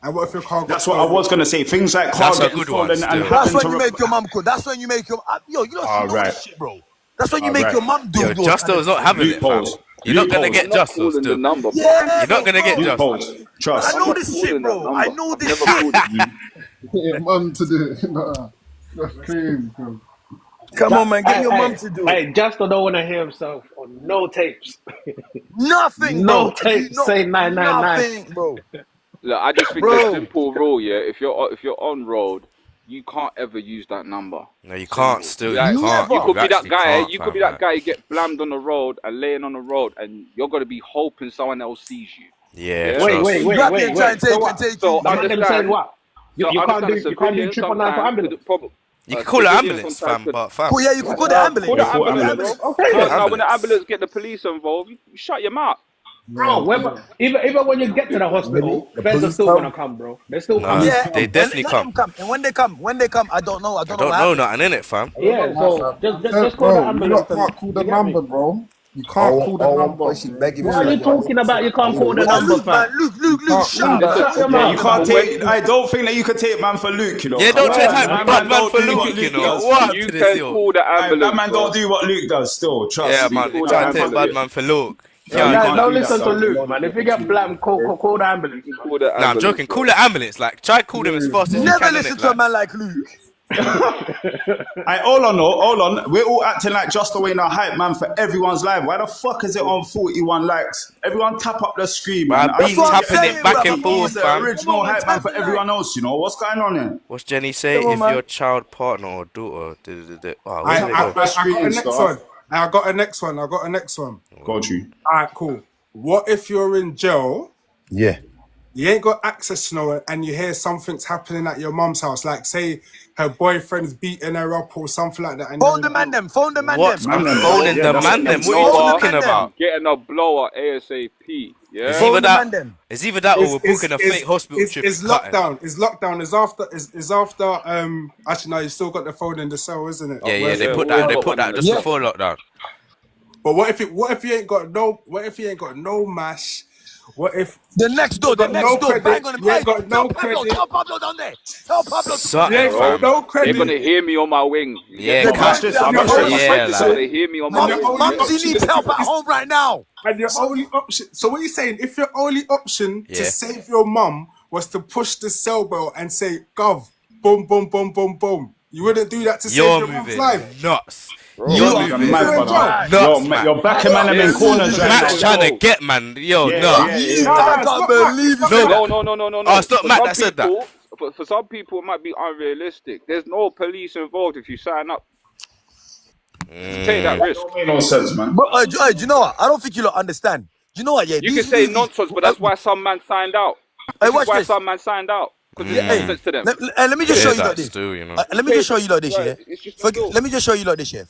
And what if your car got That's stolen? what I was gonna say. Things like car That's a getting good one, stolen and still. That's happen when to you make your mum call. That's when you make your yo. You don't All know right. this shit, bro. That's when you All make right. your mum do Yo, those Justo is not having it, fam. Loopholes. You're not gonna Loopholes. get Justo calling the still. number, bro. Yeah, You're not gonna get Justo. Loopholes. Trust. I know this shit, bro. I know this shit. Yeah, mum to do it. Nah, that's crazy, bro. Come on, man. Get your mum to do it. Hey, Justo don't want to hear himself on no tapes. Nothing, No bro. tapes. Say 999. Nothing, bro. Look, I just think Bro. the simple rule, yeah. If you're on road, you can't ever use that number. No, you can't still. Like, You can't. you could be that actually guy. can't, You fam, could be that like. guy. Get blammed on the road and laying on the road, and you're gonna be hoping someone else sees you. Yeah, Yeah? trust. Grab me and try and take So it, what? take So you. Them understand. saying what? You can't understand do a civilian triple nine for sometimes ambulance. could probably- You can call an civilian ambulance, sometimes fam, could- but fam. Cool, yeah, you could call the ambulance. Call the Yeah, call ambulance, bro. Okay, No, then. no, when the ambulance get the police involved, you shut your mouth. Bro, even when you get to the hospital, The feds are police still come? gonna come, bro. They still Nah. come. Yeah, They and definitely let come. them come. And when they come, I don't know. I I don't don't know. know nothing in it, fam. Yeah, so just call Bro, the you ambulance. lot can't call the You get me? number, bro. You can't call the number. She begging me. What are you talking about? You can't call the number, Luke, man, fam. Luke, shut up. Shut your Yeah, you mouth. can't take. I don't think that you could take man for Luke. You know. Yeah, don't Come take on, that man. bad man don't for do what Luke, you know. does. What You to this, can yo? call the ambulance. That man bro. don't do what Luke does. Still, trust Yeah, me. man, they call try the and take bad ambulance. man for Luke. Yeah, Yeah, you Guys, can't don't do that, listen to son. Luke, man. If you get blamed, call the ambulance. Call the Nah, I'm ambulance, joking. bro. Call the ambulance. Like, try call them as fast as you Never can. listen innit? to a Like, man like Luke. Hold on. We're all acting like just the way now hype man for everyone's live. Why the fuck is it on 41 likes? Everyone tap up the screen, man. I've been what I'm tapping saying, it back bro. and forth, He's the fam. original Come on, hype man for tap it everyone else, you know. What's going on here? What's Jenny say? Come on, If man. your child, partner, or daughter, oh, I where's it got go? a next one. I got a next one. Got you. All right, cool. What if you're in jail? Yeah. You ain't got access to no one, and you hear something's happening at your mum's house, like say her boyfriend's beating her up or something like that. And Phone the man them. Phone the man What? them. I'm Man, phoning yeah, the that's man it. them. What are you Phone the talking man them. about? Getting a blower ASAP. Yeah. It's Phone either the man that. them. It's either that, or we're booking a fake hospital trip. It's lockdown. It's lockdown. It's after. Actually, no, you still got the phone in the cell, isn't it? Yeah. They put Yeah, that just yeah. before lockdown. But what if you ain't got no mash? What if The next door, you ain't got no bang credit? on him. You Hey, ain't got tell no Pablo, credit. tell Pablo down there. Tell Pablo to come You Something, here. ain't got fam. no They're gonna credit. hear me on my wing. You get Yeah, They're me? going Watch to this. that I'm And your gonna show door. you. only Yeah, They're like gonna option, hear me on my and your wing. You only get me? Mumsy option needs is to help at home right now. and your only option. So what are you saying? If your only option to yeah. save your mum was to push the cell bell and say, "Gov, boom, boom, boom, boom, boom," you wouldn't do that to save You're your mum's moving life. nuts. Bro, You're You are You're moving mad, You're in brother. jail. mad. nuts, Mac. You're backing man them in there's corners right Mac's now. trying to bro. get man. Yo, Yeah, nah. yeah, You, yeah. No, I no, it's can't not Mac. It's believe you not said No, Mac. that. oh, it's not For Mac some that said that. people, for some people, it might be unrealistic. There's no police involved if you sign up to take that Mm. risk. Don't make no sense, man. But do you know what? I don't think you lot understand. Do you know what? Yeah, You can these say movies. nonsense, but that's why some man signed out. Hey, This is watch why this. some man signed out because Yeah, it's hey, Mm. nonsense to them. let me I just show hear you like that this. still, you know. Let me just show you like this, Right, yeah. it's just a bill. Let me just show you like this, yeah.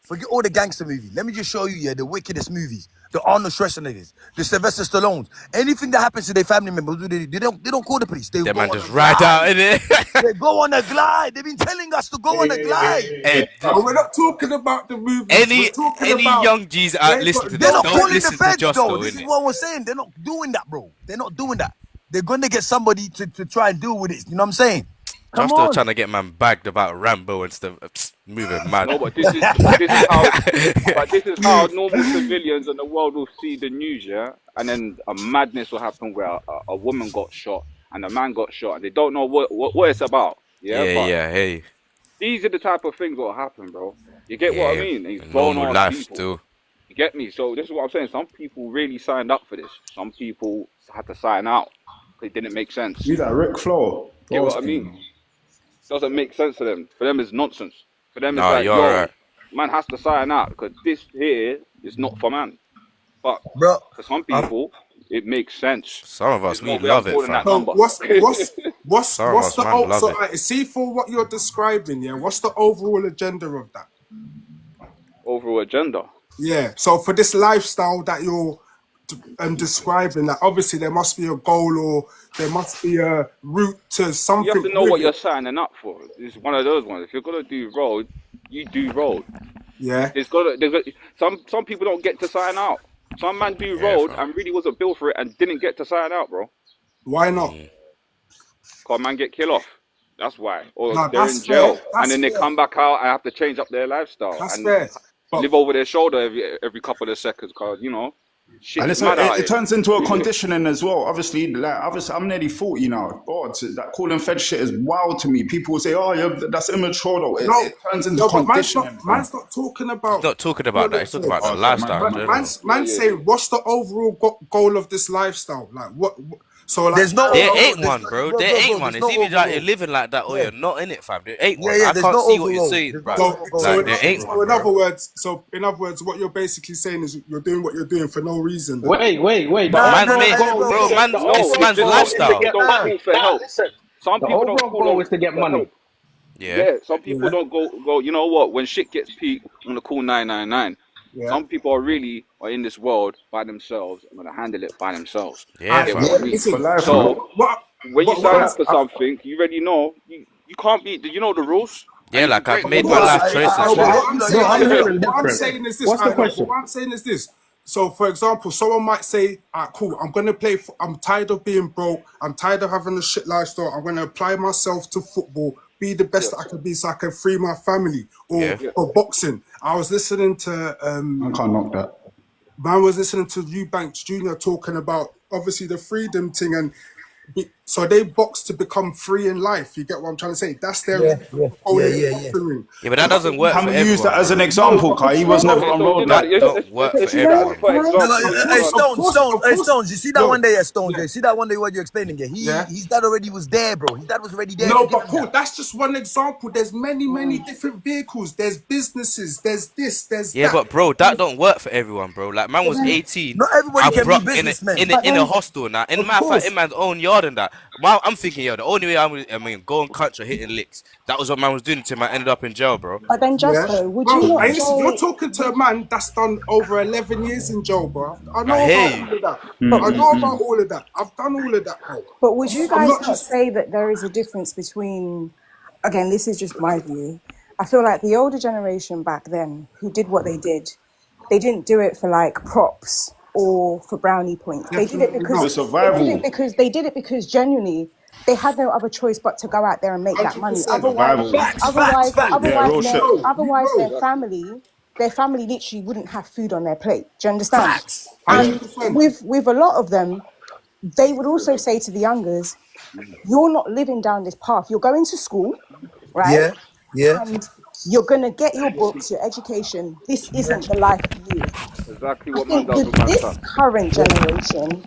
Forget all the gangster movies. Let me just show you, yeah, the wickedest movies, the Arnold Schwarzeneggers, the Sylvester Stallones. Anything that happens to their family members, they don't call the police. They That go man on a just ride out glide. in it. They go on a glide. They've been telling us to go on a glide. Hey, But we're not talking about the movies. We're any talking any about young G's out they listen got to They're this, no not don't calling credit. the listen to feds Just though. though, This is innit? what we're saying. They're not doing that, bro. They're not doing that. They're gonna get somebody to try and deal with it. You know what I'm saying? Come Just though on. trying to get man bagged about Rambo and stuff. Moving mad. No, but this is how normal civilians in the world will see the news, yeah. And then a madness will happen where a woman got shot and a man got shot, and they don't know what it's about, yeah. Yeah, But yeah, hey. these are the type of things that will happen, bro. You get what I Yeah. mean? These grown Normal ass life people. still. You get me? So this is what I'm saying. Some people really signed up for this. Some people had to sign out. It didn't make sense. You like Rick Flo. Get what I mean? Doesn't make sense to them. For them, it's nonsense. For them, it's Nah, like, you're yo, right. man has to sign out because this here is not for man. But Bro, for some people, it makes sense. Some of us, There's we no way I'm love it, calling that fam. So number. Some of what's us, the man, love so it. see for what you're describing? Yeah, what's the overall agenda of that? Overall agenda. Yeah. So for this lifestyle that you're describing, that obviously there must be a goal or there must be a route to You have something to know with what you're it. signing up for. It's one of those ones. If you're gonna do road, you do road. Yeah. Some people don't get to sign out. Some man do Yeah, road fam. and really wasn't built for it and didn't get to sign out, bro. Why not? Cause man get kill off. That's why. Or No, they're in that's fair. jail and That's then they fair. come back out and have to change up their lifestyle That's and fair. But live over their shoulder every couple of seconds. Cause shit And is mad it out turns into a here. conditioning as well. Obviously, I'm nearly 40 now. God, that calling Fed shit is wild to me. People will say, "Oh, yeah, that's immature." Though it turns into but man's conditioning. man's not talking He's about not talking about that. calling He's talking about feds. the lifestyle in general. Man's saying, what's the overall goal of this lifestyle? Like so like there's no There overall. ain't one, bro. Bro, There ain't one. there's It's no either like you're overall. living like that or Yeah, you're not in it, fam. There ain't one. yeah. I There's can't no see what you're overall. saying, There's bro. no overall. So Like there ain't one, in bro. other words, what you're basically saying is you're doing what you're doing for no reason. Then. Wait. Nah, Man, nah, mate, hey, bro, man, No, it's it's man's just some people lifestyle. don't call for help. Some The people don't overall call goal on is to get for money. help. Yeah. Yeah, some people don't go. You know what? When shit gets peaked, I'm gonna call 999. Yeah. Some people are in this world by themselves. I'm gonna handle it by themselves. Yeah, Get fam. what I mean? For life, man. So when you sign up for something, you already know you can't be. Do you know the rules? Yeah, And if you like I've break the made Of my course, rules, life choices, But fam. what I'm you saying, I'm know, hearing what I'm different. saying is this. What's the But question? what I'm saying is this. So, for example, someone might say, cool, I'm going to play, I'm tired of being broke. I'm tired of having a shit lifestyle. I'm going to apply myself to football, be the best that I can be so I can free my family. Or Yeah. for boxing. I was listening to, I can't knock that. man was listening to Eubanks Jr. talking about, obviously, the freedom thing. And so they box to become free in life. You get what I'm trying to say? That's their yeah, goal in the yeah. boxing ring. Yeah, but that doesn't work Can for we use that everyone, as an bro. example, Kai? He was never okay. on So road That like that. don't work for let's use that everyone, for bro. No, example. no, If hey, you are, Stones. You see that Yo, one day at Stones? yeah. You see that one day what you're explaining? Yeah, his dad already was there, bro. His dad was already there to No, give but him cool. that. That's just one example. There's many different vehicles. There's businesses. There's this. There's Yeah, that. but bro, that don't work for everyone, bro. Like man was 18, Not everybody I can be brought in businessmen. in a hostel now. In Of my fact, course. in man's own yard and that. I'm thinking, yo, the only way I mean, going country hitting licks. That was what man was doing to him. I ended up in jail, bro. But then, just Yeah. though, would you Bro, not you're say? talking to a man that's done over 11 years in jail, bro. I I know hear about you. all of that. But I know about all of that. I've done all of that, bro. But would you I'm guys not not just. say that there is a difference between, again, this is just my view. I feel like the older generation back then who did what they did, they didn't do it for like props or for brownie points. They did it Definitely because For not. survival. they did it because genuinely they had no other choice but to go out there and make that money. 100%. Otherwise, Survival. Yeah, real shit. their family literally wouldn't have food on their plate. Do you understand? Facts. And 100%. with a lot of them, they would also say to the youngers, "You're not living down this path. You're going to school, right? Yeah, yeah, And you're gonna get your books, your education. This isn't the life for you." Exactly I what man think does with with man's this son. current generation,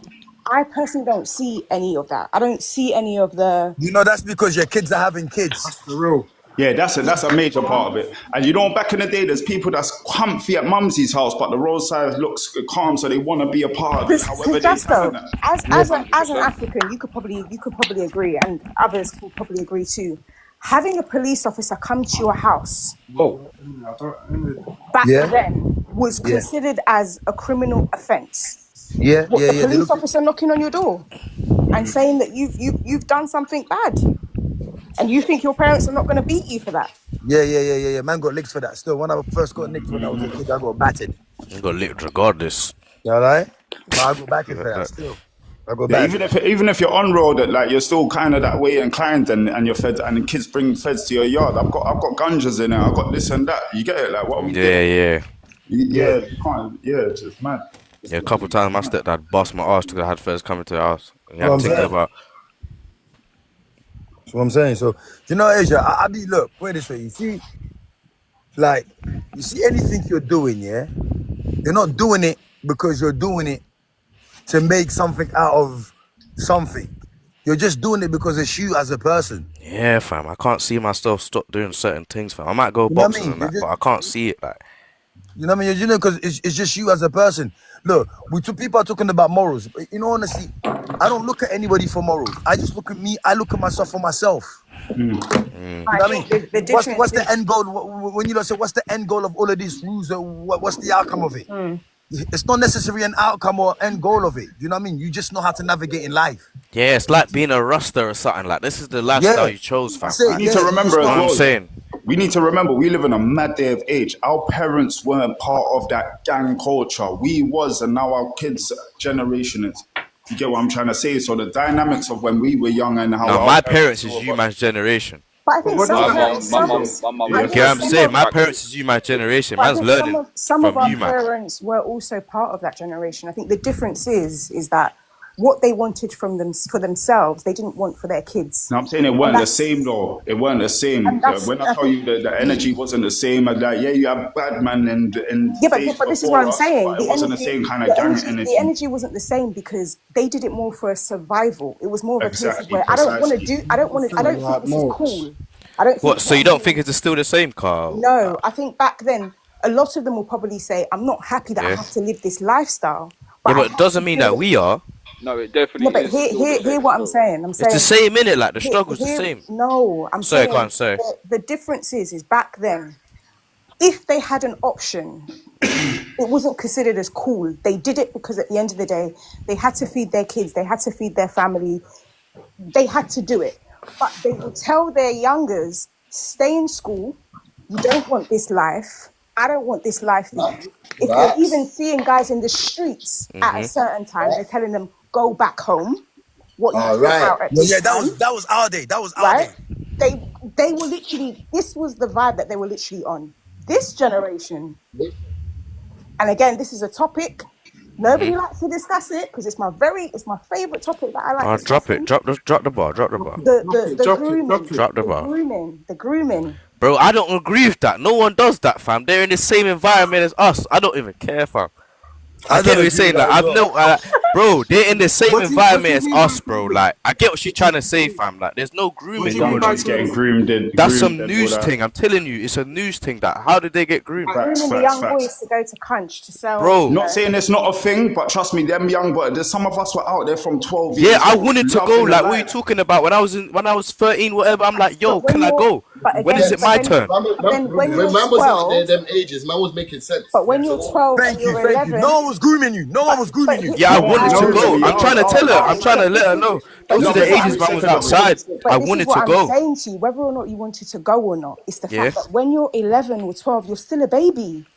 I personally don't see any of that. I don't see any of the. you know that's because your kids are having kids. That's for real. Yeah, that's a major part of it. And you know, back in the day, there's people that's comfy at mumsy's house, but the roadside looks calm, so they want to be a part of it, however Because they just can. though, And that. as an African, you could probably agree, and others will probably agree too. Having a police officer come to your house back Yeah, then was yeah, considered as a criminal offence. yeah, What, yeah, the yeah. They police look. officer knocking on your door and saying that you've done something bad, and you think your parents are not going to beat you for that. Yeah. Man got licks for that. Still, when I first got nicked when I was a kid, I got battered. You got licked regardless. You know, right? But I got battered for that. Still, I got Yeah, battered. even if you're on road, like you're still kind of that way inclined, and you're fed, and the kids bring feds to your yard. I've got ganjas in it. I've got this and that. You get it? Like what are we doing? Yeah. Yeah, you can't. Yeah, it's just mad. Yeah, a couple of times my stepdad bust my ass because I had first coming to the house. He What I'm had to think saying. about. That's what I'm saying. So, you know, Asia, I be look, put it this way. You see anything you're doing, yeah? You're not doing it because you're doing it to make something out of something. You're just doing it because it's you as a person. Yeah, fam. I can't see myself stop doing certain things, fam. I might go You know what I boxing mean? and that, but I can't see it like. You know what I mean? You know, because it's just you as a person. Look, people are talking about morals. But you know, honestly, I don't look at anybody for morals. I just look at me. I look at myself for myself. You know what I mean? What's the end goal? When you don't say what's the end goal of all of these rules? What's the outcome of it? It's not necessarily an outcome or end goal of it. You know what I mean? You just know how to navigate in life. Yeah, it's like being a Rasta or something. Like this is the lifestyle you chose, fam. We need to remember as What well. I'm saying. We need to remember we live in a mad day of age. Our parents weren't part of that gang culture. We was, and now our kids' generation is. You get what I'm trying to say? So the dynamics of when we were young and how No, our my parents is you man's generation. But I think what some does that parents, mean? You get what I'm saying? My parents is you my generation. But I Man's think learning some of from our you, man. parents were also part of that generation. I think the difference is that what they wanted from them for themselves, they didn't want for their kids. No, I'm saying it weren't the same though. It weren't the same. And that's- When I tell you that the energy wasn't the same, and that you have bad man and days but this is before what I'm us, saying. but it wasn't the same kind of gang energy. The energy wasn't the same because they did it more for survival. It was more of a case of Exactly, where I don't think this is cool. I don't think What? So you don't think it's still the same, Carl? No, I think back then a lot of them will probably say, I'm not happy that I Yeah. have to live this lifestyle. Yeah, I but it have doesn't to mean do that it. we are. No, it definitely No, but is. hear what I'm saying. I'm saying It's the same, innit? Like the struggle's the here- same. No, I'm Sorry, saying go on, sorry. the difference is back then, if they had an option, it wasn't considered as cool. They did it because at the end of the day, they had to feed their kids, they had to feed their family, they had to do it. But they would tell their youngers, stay in school, you don't want this life, I don't want this life for you. If you're even seeing guys in the streets at a certain time, they're telling them, go back home. What you do out at this time. That was our day. That was our Right? day. They were literally, this was the vibe that they were literally on. This generation, and again, this is a topic, nobody likes to discuss it because it's my favorite topic that I like Oh, drop discussing. it. Drop the bar. Drop the bar. The grooming. Bro, I don't agree with that. No one does that, fam. They're in the same environment as us. I don't even care, fam. I get what you're saying. Like, I've no, bro, they're in the same environment as us, bro. Like, I get what she's trying to say, fam. Like, there's no grooming. Nobody's getting groomed. That's some news thing. I'm telling you, it's a news thing. That how did they get groomed? Grooming the young boys to go to Crunch to sell. Bro. Not saying it's not a thing, but trust me, them young boys. There's some of us were out there from 12 years. Yeah, I wanted to go. loving Like, the what are you life. talking about? When I was 13, whatever. I'm like, yo, can I go? When is it my turn? When When you're man was out 12, there, them ages, man was making sense. but when you're 12 and you're 11, No one was grooming you. No one was grooming you. Yeah, I wanted to go. I'm trying to tell her. I'm trying to let her know. Those are the ages man was outside. But I this wanted is what to I'm go. saying to you, whether or not you wanted to go or not, it's the Yeah. fact that when you're 11 or 12, you're still a baby.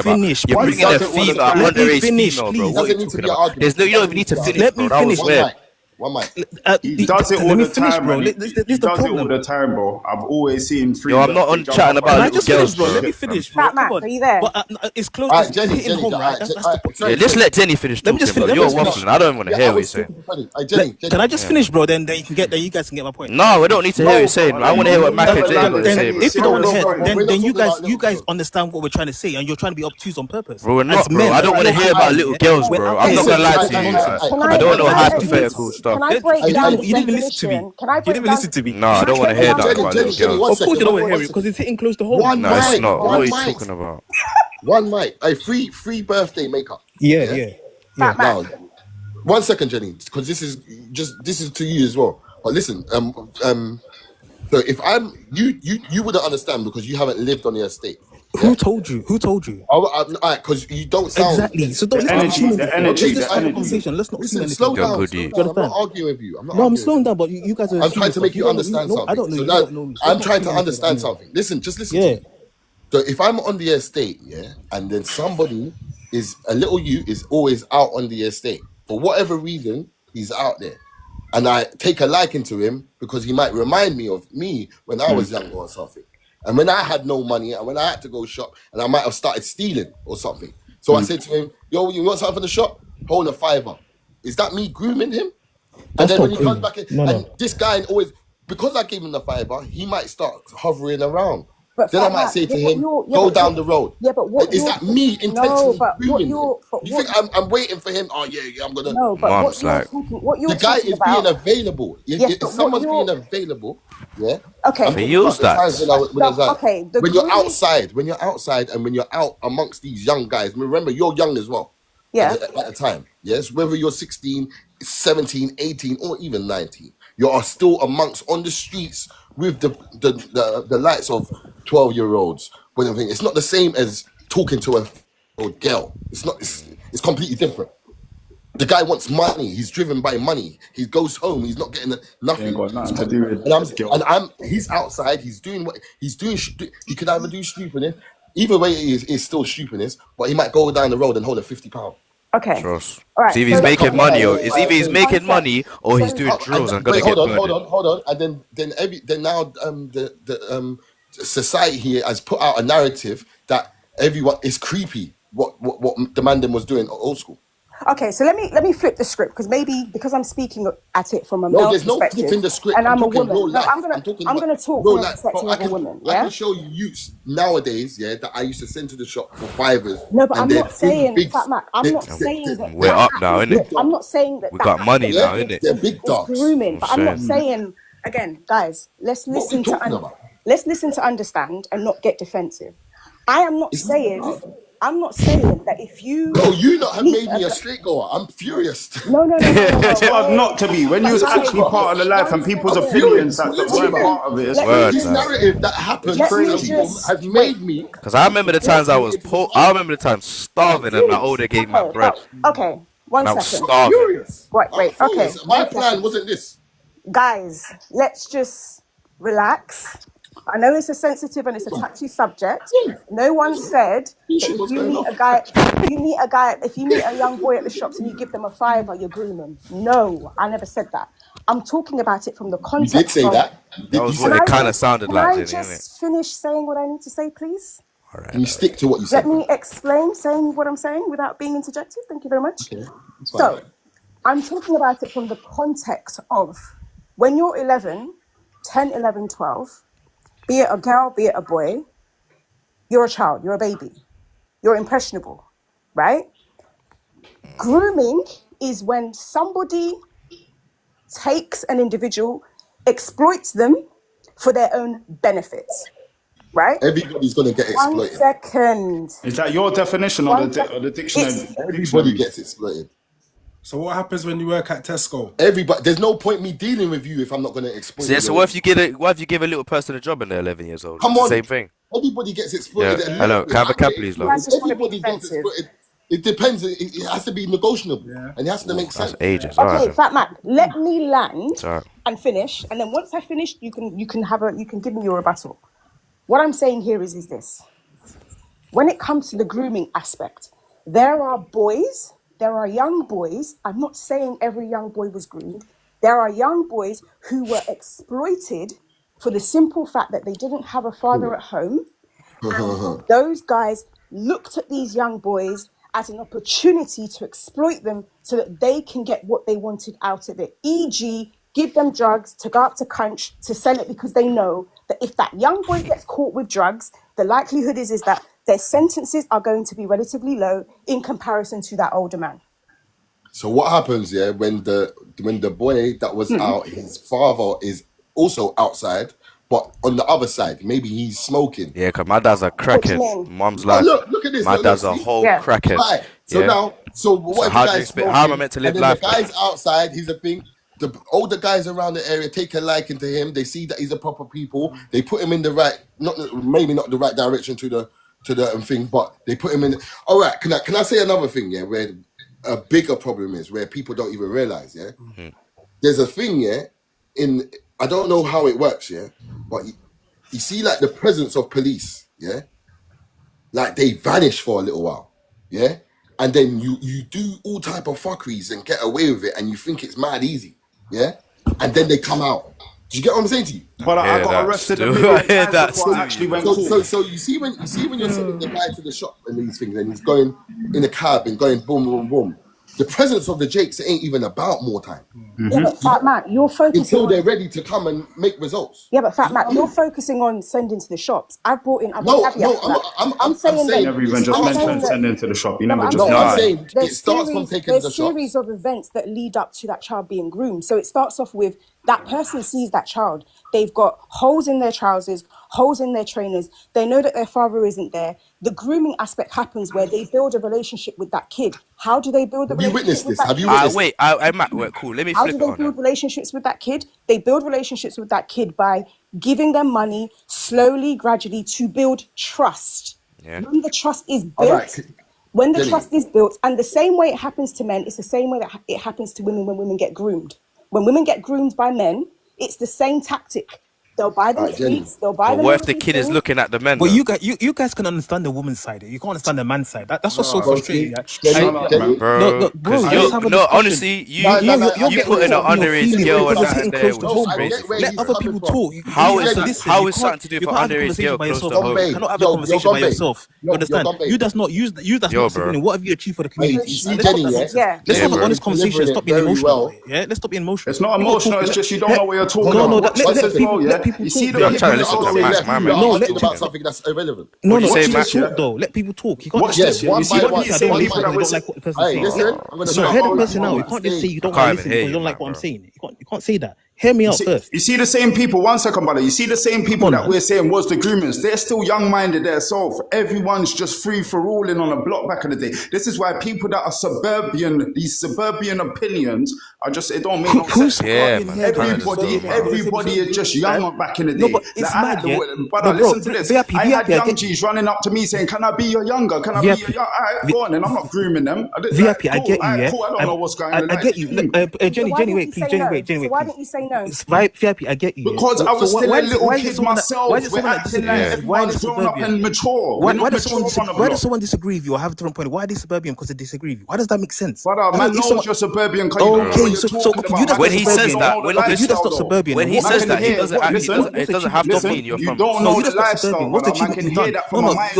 about? finish, You're please. bringing a doesn't want to female, stand. Let me underage finish, female, bro. please. What are you Doesn't need to talking be an about? argument. There's no, It you don't doesn't even need need to to be an finish, Let bro. me argument. That was finish. One weird. mic. One mic. He does it all let me the finish, time, bro. man. This He the does it all problem. the time, bro. I've always seen free. Yo, I'm not on chatting about Can I little just girls, finish, bro? Let bro. me finish, bro. Fat Come Mac, on. are you there? But it's close. All right, It's Jenny, hitting home, right? That's the point. Yeah, let's let Jenny finish Let me just talking, finish. bro. Let me You're just finish. waffling. I don't want to Yeah, hear I what you're was saying. talking funny. Jenny, Can I just Yeah. finish, bro? Then you can get. Then you guys can get my point. No, we don't need to hear what you're saying. I want to hear what Mac and Jenny got to say, bro. If you don't want to hear, we're not then you talking about guys little understand what we're trying to say, and you're trying to be obtuse on purpose. Bro, we're As not, bro. men, I don't want to we're hear out about here, little girls, we're bro. out I'm here. not gonna lie to Listen, you. listen, I don't know Can I hypothetical stuff. Can I break You down didn't the even listen to me. definition? Can I You break didn't even down? listen to me. No, I don't want to hear that about little Jenny, girls. one Of course you second. don't want to hear it because it's hitting close to home. One No, it's mic. not. What One are you mic. talking about? One mic. A free birthday makeup. Yeah. Now, 1 second, Jenny, because this is to you as well. But listen, so if you wouldn't understand because you haven't lived on the estate. Yeah? Who told you? All right, because you don't sound Exactly. So don't The let's not assume energy, anything. Let's just have a conversation. Let's not assume Listen, anything. slow Yo, down. could Slow you? down. I'm not understand? arguing with you. No, I'm slowing down, but you guys are I'm assuming trying to stuff. make you don't understand know, something. I don't know So you. now You don't know me. So I'm let's not trying to assume anything. understand something. Listen, just listen to Yeah. me. So if I'm on the estate, yeah, and then somebody is a little you is always out on the estate for whatever reason, he's out there, and I take a liking to him because he might remind me of me when I was younger or something, and when I had no money and when I had to go shop and I might have started stealing or something. So I said to him, "Yo, you want something from the shop? Hold a $5." Is that me grooming him? And That's then when not he comes grooming. back in, No. and this guy always, because I gave him the $5, he might start hovering around. But Then I Fat might Mac, say to yeah, but him, you're- yeah, go but down you're- the road. Yeah, but what Is you're- that me No, intentionally but what grooming him? you're- but You what- think I'm waiting for him? Oh yeah, I'm gonna. No, but Mom's what you're the guy talking is about, being available. Yes, If but what someone's you're- being available, yeah. Okay. I'm For talking you, about the times when I was like, okay, the when you're grooming- outside and when you're out amongst these young guys. Remember, you're young as well. Yeah. At the time, yes, whether you're 16, 17, 18, or even 19, you are still amongst on the streets with the likes of 12-year-olds. It's not the same as talking to a old girl. It's not. It's completely different. The guy wants money. He's driven by money. He goes home. He's not getting nothing. Ain't got nothing to do with He's outside. He's doing what he's doing. He could either do stupidness. Either way, it is still stupidness. But he might go down the road and hold a £50. Okay. Trust. All right. See if he's so- making money, or it's either he's One making sec. money or he's doing drills and gonna get hold murdered. on. And then now the society here has put out a narrative that everyone is creepy. What the man then was doing old school. Okay, so let me flip the script because I'm speaking at it from a No, male there's no perspective, flipping the script. and I'm a talking woman. real No, life. I'm gonna talk real from a life. perspective Bro, of a woman. I Yeah. can show you youths nowadays, yeah, that I used to send to the shop for $5. No, but and I'm they're not saying, big, Fat Mac, I'm they- not they- saying they- that. We're up now, innit? I'm not saying that. We that got money aspect now, is- innit? They're big is dogs. grooming, but I'm not saying. saying again, guys. Let's What listen we to talking about? let's listen to understand and not get defensive. I am not saying. I'm not saying that if you. Bro, you not have meet made me a bla- straight goer. I'm furious. No. It's hard not to be when you was actually part of the life and people's opinions that weren't part of it. It's Word, This man. narrative that happened It's to crazy. them has made me. Because I remember the times I was poor. I remember the times starving and my older gave me my bread. Okay, one And I was second. starving. Furious. Wait. I'm Okay. furious. My one plan second. wasn't this. Guys, let's just relax. I know it's a sensitive and it's a touchy subject. No one said that if you meet a young boy at the shops and you give them a $5, you're grooming. No, I never said that. I'm talking about it from the You context. did say of- that. That was Can what I it kind of just- sounded can like, I Jenny, just innit? finish saying what I need to say, please? Can you stick to what you said? Let me explain saying what I'm saying without being interjected. Thank you very much. Okay, that's fine. So, I'm talking about it from the context of when you're 11, 10, 11, 12, be it a girl, be it a boy, you're a child, you're a baby, you're impressionable, right? Grooming is when somebody takes an individual, exploits them for their own benefits, right? Everybody's gonna get 1 exploited. second. Is that your definition or the dictionary? Everybody gets exploited. So what happens when you work at Tesco? Everybody. There's no point me dealing with you if I'm not gonna exploit So, you. so what if you give a little person a job and they're 11 years old? Come It's the on. same thing. Everybody gets exploited. Yeah. at Hello, level. can I have a cap, please, love? Everybody gets exploited. It depends. It has to be negotiable, and it has to make sense. That's ages. Okay, Alright. Fat Mac, let me land It's alright. and finish, and then once I finish, you can give me your rebuttal. What I'm saying here is this: when it comes to the grooming aspect, there are young boys. I'm not saying every young boy was groomed. There are young boys who were exploited for the simple fact that they didn't have a father at home. And those guys looked at these young boys as an opportunity to exploit them so that they can get what they wanted out of it. E.g., give them drugs to go up to Crunch to sell it, because they know that if that young boy gets caught with drugs, the likelihood is that their sentences are going to be relatively low in comparison to that older man. So what happens, when the boy that was out, his father is also outside, but on the other side, maybe he's smoking. Yeah, because my dad's a crackhead. Mom's like, look at this. My dad's a whole crackhead. Right. So now, what how if do the you guy's expect? How am I smoking, meant to live and then life? the guy's outside, he's a thing. The older guys around the area take a liking to him. They see that he's a proper people. They put him in the right, maybe not the right direction to the thing, but they put him in. All right. Can I say another thing? Yeah, where a bigger problem is, where people don't even realize. Yeah, there's a thing. Yeah, I don't know how it works. Yeah, but you see, like the presence of police. Yeah, like they vanish for a little while. Yeah, and then you do all type of fuckeries and get away with it, and you think it's mad easy. Yeah, and then they come out. Do you get what I'm saying to you? But I got arrested a million times before I actually went cool. So you see when you're sending the guy to the shop and these things, and he's going in a cab and going boom, boom, boom. The presence of the Jakes ain't even about more time. Yeah, but Fatmack, you're focusing until they're ready to come and make results. Yeah, but Fatmack, you're focusing on sending to the shops. I've brought in. I'm saying you never even just mentioned sending to the shop. You never just. I'm saying it starts from taking to the shop. There's series of events that lead up to that child being groomed. So it starts off with that person sees that child. They've got holes in their trousers, holes in their trainers. They know that their father isn't there. The grooming aspect happens where they build a relationship with that kid. How do they build a relationship? Have you witnessed this? Have you witnessed this? I Matt, cool. Let me How flip do it on. they build relationships with that kid? They build relationships with that kid by giving them money slowly, gradually to build trust. Yeah. When the trust is built, trust is built, and the same way it happens to men, it's the same way that it happens to women when women get groomed. When women get groomed by men, it's the same tactic. They'll buy them sweets. They'll buy them. What if the kid is looking at the men? But you guys can understand the woman's side. You can't understand the man's side. That's what's so frustrating. Bro, honestly, you put in an underage girl and that there was crazy. Let other people talk. How is something to do for underage girl close to home? You cannot have a conversation by yourself. You understand? You that's not civilian. What have you achieved for the community? Let's have an honest conversation. Stop being emotional. Yeah, let's stop being emotional. It's not emotional. It's just you don't know what you're talking about. Let people you see talk. I'm trying to listen to Max, man. No, about something that's irrelevant. No, let people talk though. Let people talk. You can't watch this. You see what he's saying. People that don't like what the person's saying. No, hear the person out. You can't just say you don't want to listen because you don't like what I'm saying. You can't say that. Hear me out first. You see the same people, 1 second, brother. You see the same people that we're saying was the groomers. They're still young-minded themselves. Everyone's just free for all in on a block back in the day. This is why people that are suburban, these suburban opinions are just, it don't make no sense. Yeah, man. Everybody is just young back in the day. No, but it's mad, yeah. Brother, listen to this. I had young G's running up to me saying, can I be your younger? Can I be your younger? All right, go on then. I'm not grooming them. VIP, I get you, yeah. Cool, I don't know what's going on. I get you. Jenny, wait, please. Jenny, wait. Why didn't you say no? VIP, I get you. Because I was still a little kid myself. We're acting like everyone's grown up and mature. Why does someone disagree with you or have a different point? Why are they suburban? Because they disagree with you. Why does that make sense? Brother, man knows you're suburban. Okay, so when he says that, when he says that, it doesn't have to mean you're from. You don't know the lifestyle. What's the cheap can hear that from my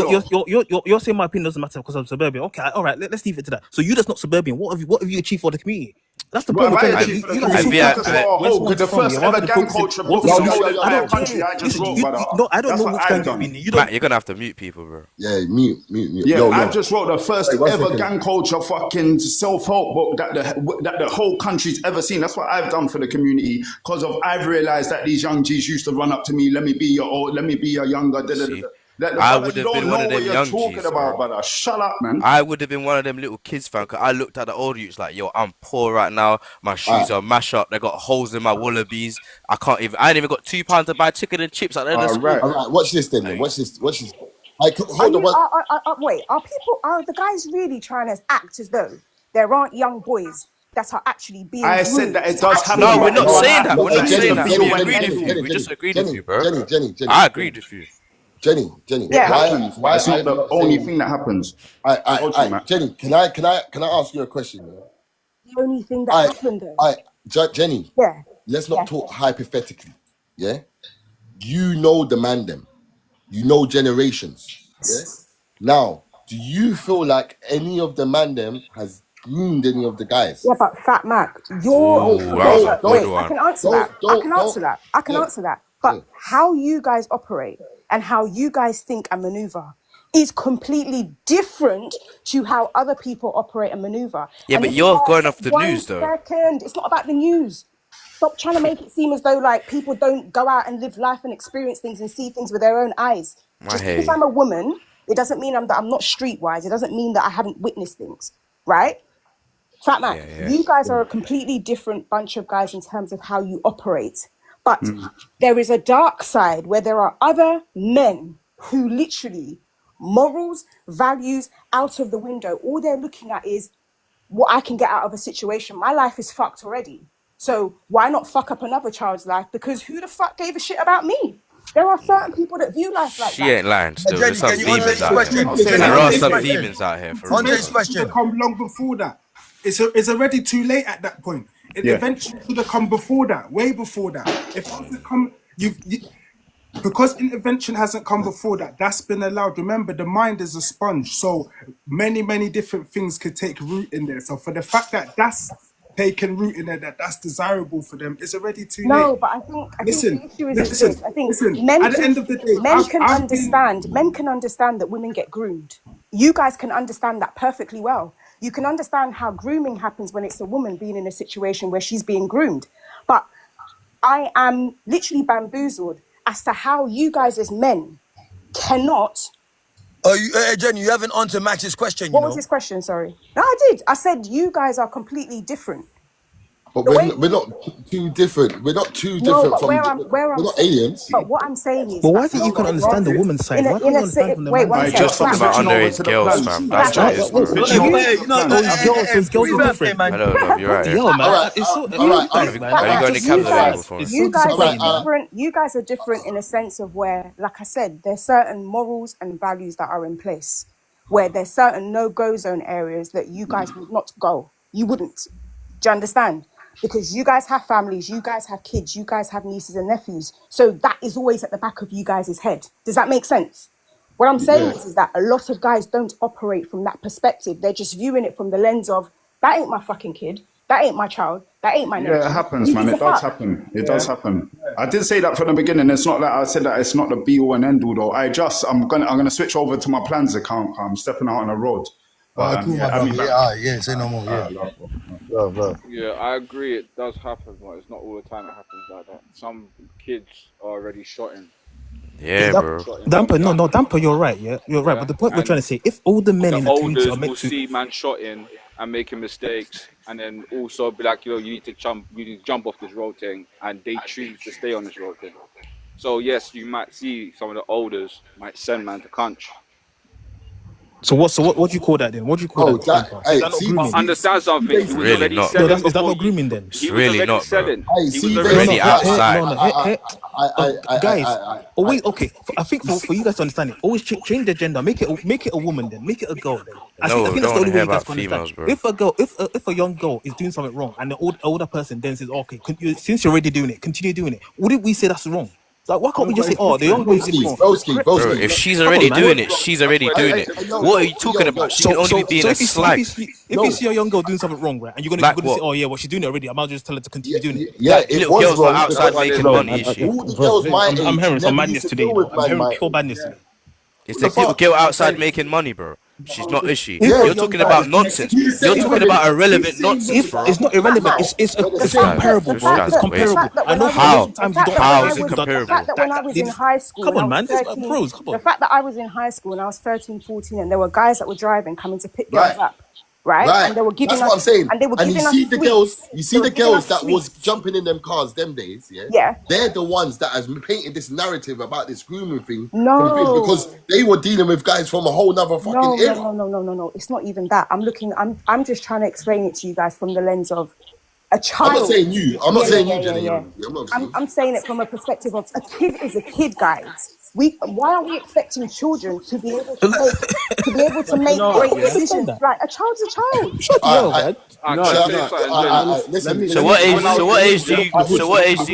you're saying my opinion doesn't matter because I'm suburban. Okay, all right, let's leave it to that. So you're just not suburban. What have you achieved for the community? That's the problem. The first ever gang culture book in the country I just wrote, brother. No, I don't know which gang you've been in. Matt, you're gonna have to mute people, bro. Yeah, mute. Yeah, I just wrote the first ever gang culture fucking self-help book that the whole country's ever seen. That's what I've done for the community because I've realized that these young G's used to run up to me, let me be your old, let me be your younger. I would have been one of them young G's, brother. Shut up, man. I would have been one of them little kids, fam. Cause I looked at the old youths like, yo, I'm poor right now. My shoes are mash up. They got holes in my wallabies. I ain't even got £2 to buy chicken and chips at the end of school. All right. Watch this then. Watch this. Wait, are the guys really trying to act as though there aren't young boys that are actually being I said that it does happen. No, we're not saying that. We're not saying that. We agreed with you. We just agreed with you, bro. Jenny. I agreed with you. Jenny. Yeah, why it's not the only thing that happens. Jenny, can I ask you a question? The only thing that happened though. Jenny, Yeah. let's not talk hypothetically. Yeah, you know the man them, you know generations. Yeah. Now, do you feel like any of the man them has groomed any of the guys? Yeah, but Fat Mac, Ooh, that was a good wait, I one. can answer that. I can answer that. I can answer that. But how you guys operate and how you guys think and maneuver is completely different to how other people operate and maneuver. Yeah, And but this is you're why I going said off the 1 news though. second. It's not about the news. Stop trying to make it seem as though like people don't go out and live life and experience things and see things with their own eyes. I Just hear because you. I'm a woman, it doesn't mean that I'm not streetwise. It doesn't mean that I haven't witnessed things, right? Fat Mac, you guys are a completely different bunch of guys in terms of how you operate. But there is a dark side where there are other men who literally morals, values out of the window. All they're looking at is what I can get out of a situation. My life is fucked already. So why not fuck up another child's life? Because who the fuck gave a shit about me? There are certain people that view life like She that. ain't lying still. Jenny, There's some can you answer demons his out question? here. Jenny, There are answer his some question. demons out here for Answer real. his question. Should have come long before that. It's already too late at that point. Intervention should have come before that, way before that. If it hasn't come, because intervention hasn't come before that, that's been allowed. Remember, the mind is a sponge, so many different things could take root in there. So for the fact that that's taken root in there, that's desirable for them, it's already too late. No, but I think Listen, the issue is listen, this. I think listen. men At the can end of the day, men can I've been. understand that women get groomed. You guys can understand that perfectly well. You can understand how grooming happens when it's a woman being in a situation where she's being groomed. But I am literally bamboozled as to how you guys as men cannot. Oh, Jenny, you haven't answered Max's question, What was his question? Sorry. No, I did. I said you guys are completely different. But we're not too different. We're not too No, different but from. We're We're not saying, aliens. but what I'm saying is But why that is it you can no, understand the woman's side? Why can't you understand from the wait man's one side? You're just talking about underage girls, fam. That's what it is, bro. Girls are different. I don't know. You're right. Yo, man, it's so. Have you got any cabs available for us? You guys are different. You guys are different in a sense of where, like I said, there's certain morals and values that are in place. Where there's certain no-go zone areas that you guys would not go. You wouldn't. Do you understand? Because you guys have families, you guys have kids, you guys have nieces and nephews. So that is always at the back of you guys' head. Does that make sense? What I'm saying is that a lot of guys don't operate from that perspective. They're just viewing it from the lens of, that ain't my fucking kid. That ain't my child. That ain't my nephew. Yeah, it happens, man. It does happen. It does happen. I did say that from the beginning. It's not like I said that it's not the be all and end all though. I'm gonna switch over to my plans account. I'm stepping out on the road. But, cool, my brother. Say no more. Yeah, I agree. It does happen, but it's not all the time it happens like that. Some kids are already shot in. Yeah, bro. Damper, you're right. Yeah, you're right. But the point we're trying to say, if all the men in the community are Elders meant will to see man shot in and making mistakes, and then also be like, you need to jump off this road thing, and they choose to stay on this road thing. So yes, you might see some of the elders might send man to conch. So what do you call that then? What do you call that? Is that not grooming? Understand something? He was Really already not. selling Is that not grooming then? It's really not, bro. He was already outside. Guys, always okay. I think for you guys to understand it, always change the gender. Make it a woman then. Make it a girl then. I think that's the only way you guys can understand. Bro. If a young girl is doing something wrong and the older person then says, okay, since you're already doing it, continue doing it. Wouldn't we say that's wrong? Like, why can't we just say, the young boy's doing it wrong? Bro, if she's already doing it, she's already doing it. What are you talking about? She can only be being a slag. If you see a young girl doing something wrong, right, and you're gonna say, oh yeah, well she's doing it already, I might just tell her to continue doing it. Yeah, little girls are outside making money. I'm hearing some madness today. I'm hearing pure madness today. It's like little girl outside making money, bro. She's not, is she? You're talking about nonsense. You're talking about irrelevant nonsense, bro. It's not irrelevant. It's comparable, bro. It's comparable. I know how sometimes you don't. How is it comparable? The fact that when I was in high school, come on, man. This is bros. Come on. The fact that I was in high school and I was 13, 14, and there were guys that were driving coming to pick girls up. Right? And they were giving That's what I'm saying. And they were giving you see the girls, that was jumping in them cars them days, yeah? They're the ones that has painted this narrative about this grooming thing. No. Because they were dealing with guys from a whole nother fucking era. No. It's not even that. I'm just trying to explain it to you guys from the lens of a child. I'm not saying you. I'm not saying you, Jenny. I'm saying it from a perspective of a kid is a kid, guys. Why aren't we expecting children to be able to make great decisions? Like a child's a child. Can I say something? So Listen, what age do yeah, you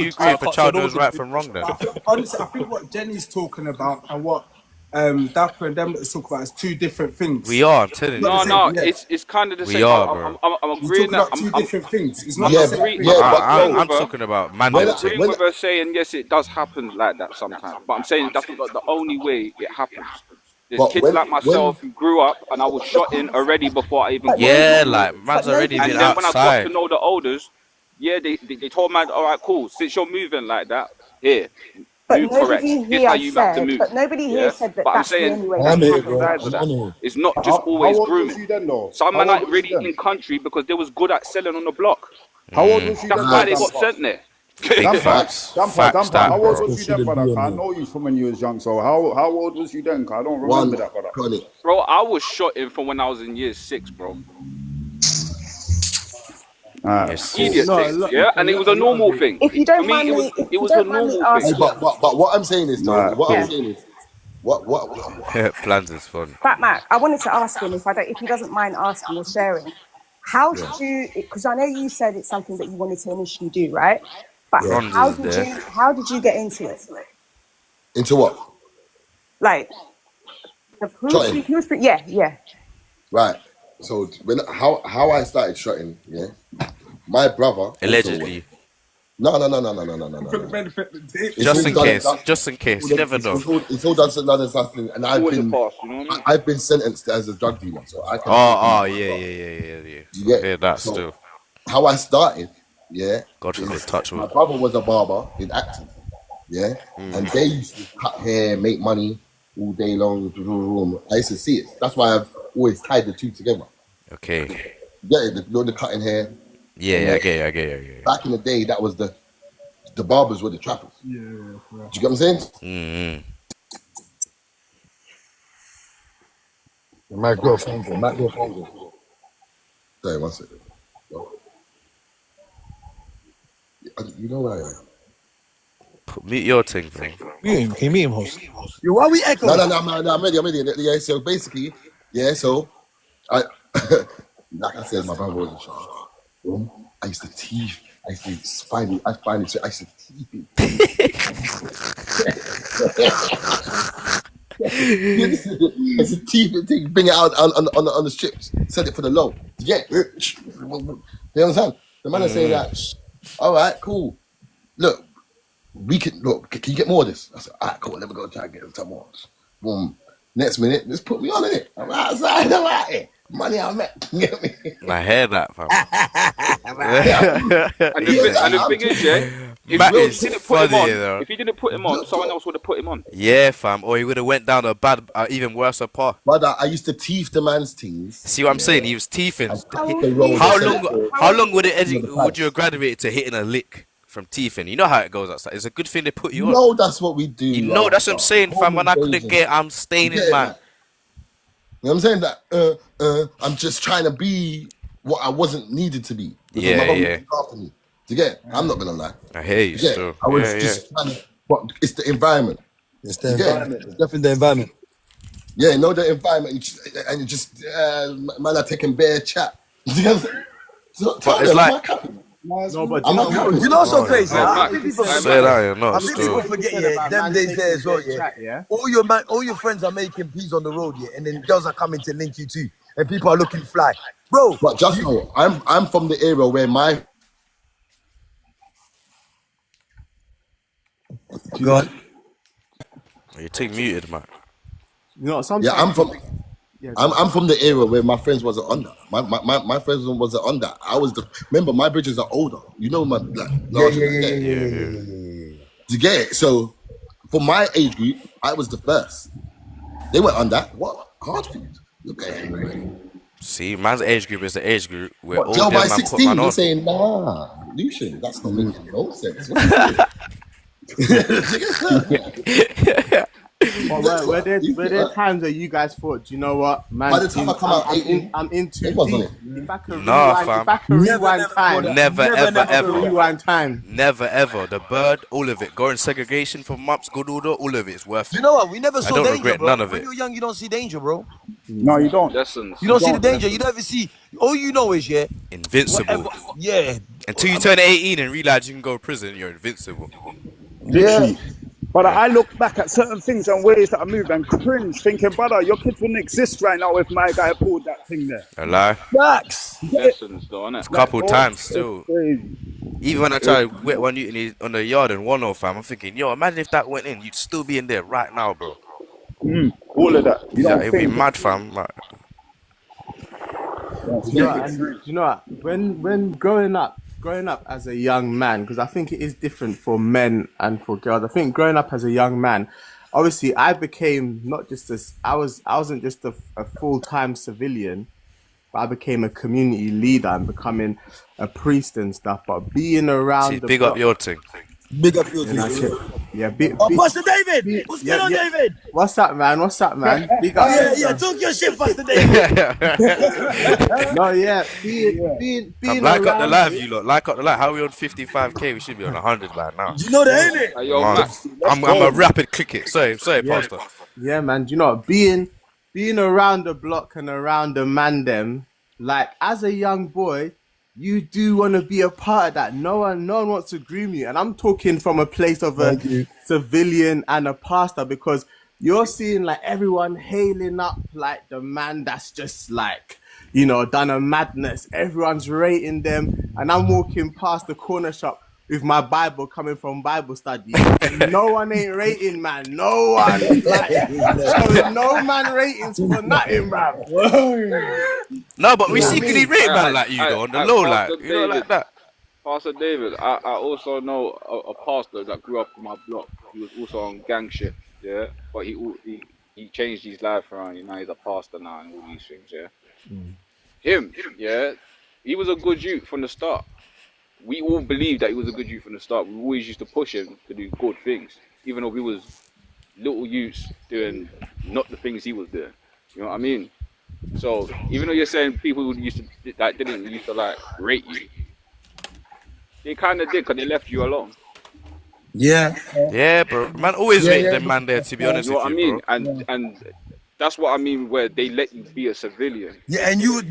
agree if a child knows right from wrong then? Honestly, I think what Jenny's talking about and what Dapper and them that's talking about is two different things. We are, I'm telling you. No, it's kind of the same. We are, bro. I'm You're agreeing talking that. about two different things. It's I'm not the same thing. I'm talking about man. I'm agreeing with her saying yes, it does happen like that sometimes. But I'm saying that's not the only way it happens. There's kids like myself who grew up and I was shot in already before I even. Like man's already been and then when I got outside. to know the elders, they told man, all right, cool. Since you're moving like that, here. Move correct. This how you have to move. But nobody here said that. But I'm That's the saying only way. it's not just always how old grooming. was you then, though? Some How men old are was really you then? in country because they was good at selling on the block. How old was you That's then? why they got sent there. Damper, how old was you then, brother? I know you from when you was young, so how old was you then? I don't remember that, brother. Bro, I was shot in from when I was in year 6, bro. Idiot thing, yeah, and it was a normal thing. If you don't For me, mind me, it was a normal thing. But what I'm saying is, though, what plans is fun. Fatmack, I wanted to ask him if he doesn't mind asking or sharing. How did you? Because I know you said it's something that you wanted to initially do, right? But how did you get into it? Into what? Like the yeah. Right. So how I started shotting, yeah. My brother Allegedly. No. For the benefit of the Just in case. You never know. It's all done another something, and I've been sentenced as a drug dealer, so I can. Yeah. Yeah, that's so still. How I started, yeah. God forbid, touch wood. My brother was a barber in Acton, yeah, and they used to cut hair, make money all day long. I used to see it. That's why I've always tied the two together. Okay. Yeah, the cutting hair. Yeah, I get it. Back in the day, that was the barbers were the trappers. Yeah. Do you get what I'm saying? Mm-hmm. My girlfriend. Sorry, one second. You know where I am. Meet your thing, bro. Can you meet him, host? Yo, why we echo? No, I'm ready. Yeah, so basically, yeah, so I like I said, my brother was a shot. I used to teeth. I used to find it. I used to teeth it. I used to teeth it thing, bring it out on the strips, sell it for the low. Yeah. You understand? The man is saying that, all right, cool. Look, can you get more of this? I said, all right, cool, let me go try and get some more. Boom. Next minute, just put me on it. I'm outside, I'm out here. Money I met. You get me? I heard that, fam. And the thing is, yeah, if he didn't put him on, someone else would have put him on. Yeah, fam. Or he would have went down a bad, even worse path. Brother, I used to teeth the man's things. See what I'm saying? He was teething. How long would you have graduated to hitting a lick from teething? You know how it goes outside. It's a good thing they put you on. No, that's what we do. You know, that's what I'm saying, fam. When I couldn't get, I'm staining, man. You know what I'm saying? That I'm just trying to be what I wasn't needed to be. Because my mum looked after me. Do you get it? I'm not gonna lie. I hear you still. I was just trying to, but it's the environment. It's the environment. It's definitely the environment. Yeah, know the environment, and you just man are taking bare chat. You know what I'm saying? So, but it's like. No, but you know what's so crazy? I think people forget, them days there as well, yeah. All your friends are making peas on the road, yeah, and then girls are coming to link you too, and people are looking fly, bro. But just know, I'm from the era where my God, you take muted, man. You know, sometimes. Yeah, I'm from the era where my friends wasn't on that. My friends wasn't on that. Remember, my bridges are older. You know, my larger. Yeah. You get it? So, for my age group, I was the first. They went on that. What? Hard food. Okay. See, man's age group is the age group where all Joe, them by man 16, put man they're on. saying, nah, Lucian, that's not making no sense. But were there times where you guys thought, do you know what, man? By the time I come out 18, I'm in too it was, deep. wasn't it? If I could Nah, rewind, fam. if I could rewind time, Never, ever, if I could ever. rewind time. Never, ever. The bird, all of it. Going segregation for months, good order, all of it is worth You it. know what? We never I saw don't danger, regret bro. none of When it. you're young, you don't see danger, bro. No, you don't. Lessons. You don't see the danger. You never see. All you know is Invincible. whatever. Yeah. Until you turn 18 and realize you can go to prison, you're invincible. Literally. But I look back at certain things and ways that I moved and cringe, thinking, brother, your kids wouldn't exist right now if my guy pulled that thing there. A lie. Facts. Lessons, though, innit? It's a couple Like, times still. crazy. Even when I tried to wet one on the yard in 1 fam, I'm thinking, yo, imagine if that went in, you'd still be in there right now, bro. All of that. You don't It'd be think. mad, fam. Like, Do you know what? When growing up as a young man, because I think it is different for men and for girls. I think growing up as a young man, obviously I became not just I wasn't just a full-time civilian, but I became a community leader and becoming a priest and stuff. But being around see, the big block, up your thing. Big up your and that's team. it. Yeah, Pastor David, what's going on, David? What's up, man? Big up. Yeah, talk your shit, Pastor David. No, yeah, being Like up the around live, it. you lot. Like up the live. How are we on 55k? We should be on 100 by now. You know that, ain't it? Hey, yo, Man, Mack. I'm a rapid click it. Sorry, Pastor. Yeah, man. Do you know what? Being around the block and around the man them, like as a young boy, you do want to be a part of that. No one wants to groom you. And I'm talking from a place of a civilian and a pastor, because you're seeing like everyone hailing up like the man that's just like, done a madness. Everyone's rating them. And I'm walking past the corner shop with my Bible coming from Bible study. No one ain't rating, man. No one. Like, no man ratings for nothing, bruv. No, but we secretly rate man like you though, on the low, like, Pastor you know, like that. Pastor David, I also know a pastor that grew up in my block. He was also on gang shit, yeah. But he changed his life around. He's a pastor now and all these things, yeah. Him, yeah. He was a good youth from the start. We all believed that he was a good youth from the start. We always used to push him to do good things, even though we was little youths doing not the things he was doing. You know what I mean? So even though you're saying people who didn't used to like rate you, they kind of did because they left you alone. Yeah, bro. Man always rated them man there, to be honest You know with what I you, mean? bro. And that's what I mean, where they let you be a civilian. Yeah, and you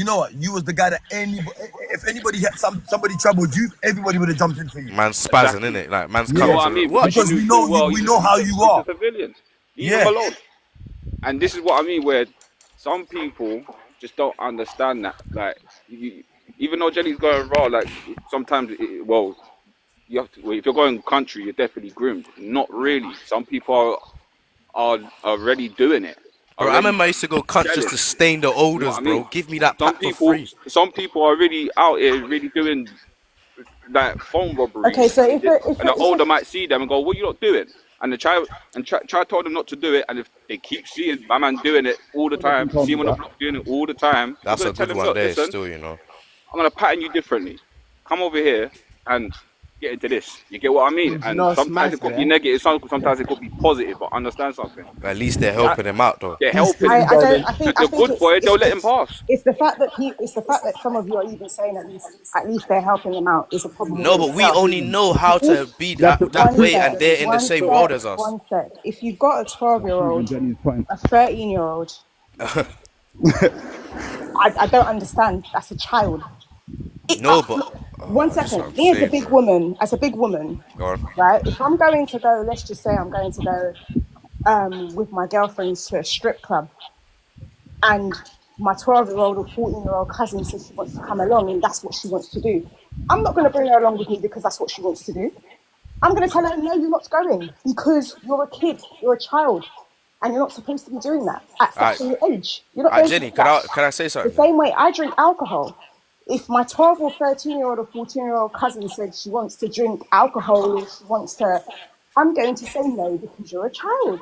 know what? You was the guy that if anybody had somebody troubled you, everybody would have jumped in for you. Man's spazzing, innit? Like, man's You know coming what I to mean? what? Because we know how you are. Civilians. Leave them alone. And this is what I mean, where some people just don't understand that. Like, even though Jenny's going raw, like sometimes, you have to. If you're going country, you're definitely groomed. Not really. Some people are already doing it. Bro, I remember I used to go country just to stain the odors, bro. Give me that pack for free. Some people are really out here, really doing like phone robberies. Okay, so if and the older might see them and go, "What are you not doing?" And the child told them not to do it. And if they keep seeing my man doing it all the time, see him on the block doing it all the time, That's a tell good him, one "Look, there, listen, still, you know. I'm gonna pattern you differently. Come over here and get into this." You get what I mean? And sometimes it could be negative, sometimes it could be positive, but understand something. But at least they're helping him out, though. They're helping him. I think The good boy, they'll let him pass. It's the fact that some of you are even saying at least they're helping them out is a problem. No, but we only know how to be that way, and they're in the same world as us. One sec. If you've got a 12-year-old, a 13-year-old, I don't understand. That's a child. One second. Me as a big woman, right? If I'm going to go, let's just say I'm going to go with my girlfriends to a strip club, and my 12-year-old or 14-year-old cousin says she wants to come along and that's what she wants to do. I'm not going to bring her along with me because that's what she wants to do. I'm going to tell her, no, you're not going because you're a kid, you're a child, and you're not supposed to be doing that at such an age. You're not Jenny, can I say something? The same way I drink alcohol. If my 12 or 13-year-old or 14-year-old cousin said she wants to drink alcohol or she wants to, I'm going to say no because you're a child.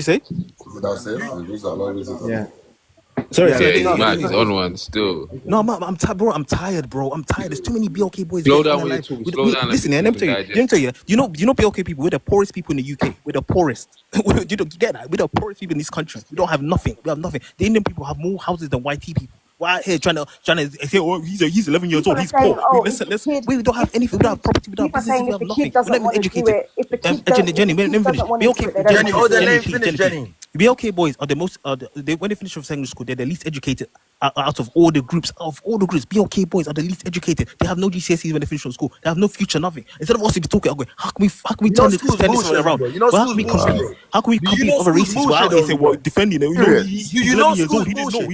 you say? Yeah. Sorry, Yeah, he's mad. He's on one still. No, I'm tired, bro. I'm tired, bro. I'm tired. There's too many BLK boys. Slow getting down when you're alive. talking. Slow down. Listen, let me tell you. You know BLK people. We're the poorest people in the UK. We're the poorest. You don't get that? We're the poorest people in this country. We don't have nothing. We have nothing. The Indian people have more houses than YT people. Why here trying to say, oh, he's 11 years old. He's poor. We don't have anything. We don't have property. We don't have businesses. We have nothing. We're not even educated. Jenny, let me finish. Jenny, oh, the name finish, Jenny. BLK boys are the most. When they finish from secondary school, they're the least educated out of all the groups, BLK boys are the least educated. They have no GCSEs when they finish from school. They have no future, nothing. Instead of us to be talking, okay, how can we You know turn this school's bullshit, around? bro. You know Well, how school's can we bullshit, compete? bro. How can we Do you compete know with other school's races? bullshit, Well, though, they say, bro? well, defending it. You know, he's You 11 know years old. school's He didn't know. bullshit.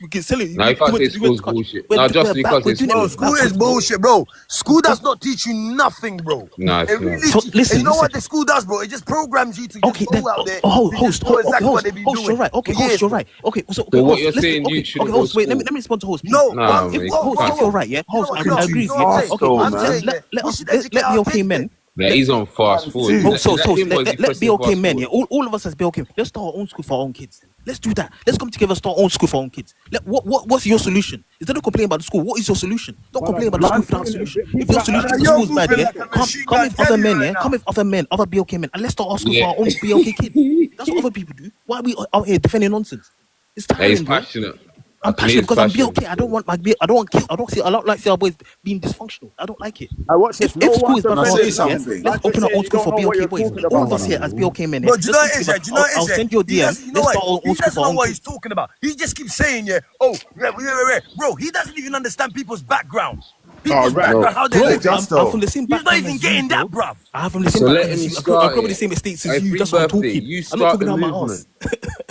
You can sell it. Now, if I say school's bullshit, now just because it's Bro, school's school bullshit. is bullshit, bro. School does not teach you nothing, bro. Nah, it's It not. really So, listen, and you know listen. what the school does, bro? It just programs you to just Okay, then, go out there to host, just do exactly what they've been host, you're doing right. Okay, for host, years, you're bro. right. Okay, so So what host, you're listen. saying, Okay, you shouldn't okay, go host. to Wait, let school? me respond to host, please. No, Nah, but man, you Host, can't if you're say right, yeah, you know host, what, I agree you with know you. what I'm saying? Okay, I'm let saying, yeah, let we us should let educate be our okay kids men. then. that. He's on fast forward. Oh, Is that him or is he let pressing BLK fast men, forward? yeah. All of us as BLK, let's start our own school for our own kids. Let's do that. Let's come together, start our own school for our own kids. What's your solution? Instead of complaining about the school, what is your solution? Don't complain about the school if you don't have a solution. If your solution, if the You're school's bad, moving yeah, like a come machine come gun with other Kelly men, right yeah, now. come with other men, other BLK men, and let's start our school for Yeah. our own BLK kids. That's what other people do. Why are we out here defending nonsense? It's Yeah, he's tiring, bro. passionate. I I'm can hear passionate his because I'm passion. BLK. I don't want I don't want kids. I don't like see our boys being dysfunctional. I don't like it. I watch this. No If school one is bad Can I for our say defending kids, yeah, nothing. something? let's Man, just open our saying own you school don't for know what BLK you're boys. talking All about, of us here man. as BLK men, yeah, But you let's know come what it is, together. yeah? Do you know what it I'll is, yeah? send you a He DM. doesn't, you know Let's what? start our own He school for our doesn't know own what he's kids. talking about. He just keeps saying, yeah, oh, yeah. Bro, he doesn't even understand people's background. All People's right. No. background, how they're Bro, Hey, living. I'm from Justo. the same He's not background even as you, getting that, bro. bruv. I'm from the same So let background him as you. I grew up start in the it. same estates Hey, as you. free That's what I'm birthday. talking. You I'm not start the talking out my movement. ass.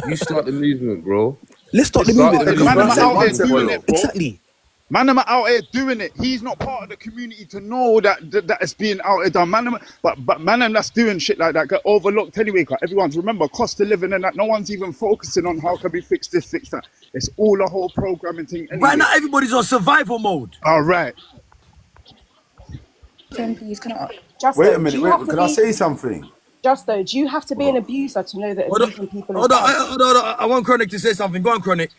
You start the movement, bro. Let's start the Start the movement The because man man them movement. are said Let out there man doing follow. it, bro. exactly. Man, them are out here doing it. He's not part of the community to know that it's being out here done. Man, but man, them that's doing shit like that get overlooked anyway. Cause everyone's remember cost of living and that. No one's even focusing on how can we fix this, fix that. It's all a whole programming thing Right anyway. now, everybody's on survival mode. All right. Please, can I, Wait a Justo, do minute. you have Wait. to Can I be say something? Justo? Do you have to be an abuser to know that Hold on, abusing people is bad? hold on. I want Chronic to say something. Go on, Chronic.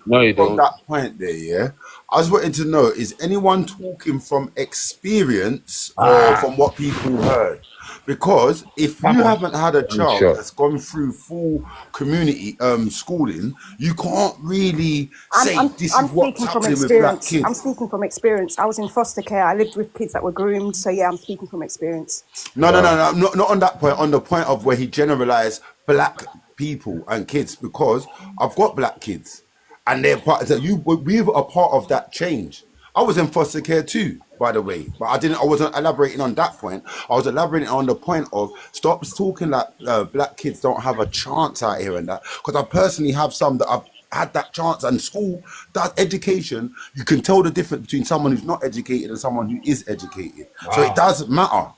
No, you From don't. that point there, yeah. I was wanting to know: is anyone talking from experience or from what people heard? Because if you haven't had a I'm child sure. that's gone through full community schooling, you can't really I'm, say I'm, this I'm is what's speaking from happening with black experience. I'm kids. speaking from experience. I was in foster care. I lived with kids that were groomed. So yeah, I'm speaking from experience. Wow. Not on that point. On the point of where he generalized black people and kids, because I've got black kids, and they're part. So we are part of that change. I was in foster care too, by the way, but I wasn't elaborating on that point. I was elaborating on the point of stop talking like black kids don't have a chance out here and that. Because I personally have some that I've had that chance, and school, that education, you can tell the difference between someone who's not educated and someone who is educated. So it does matter.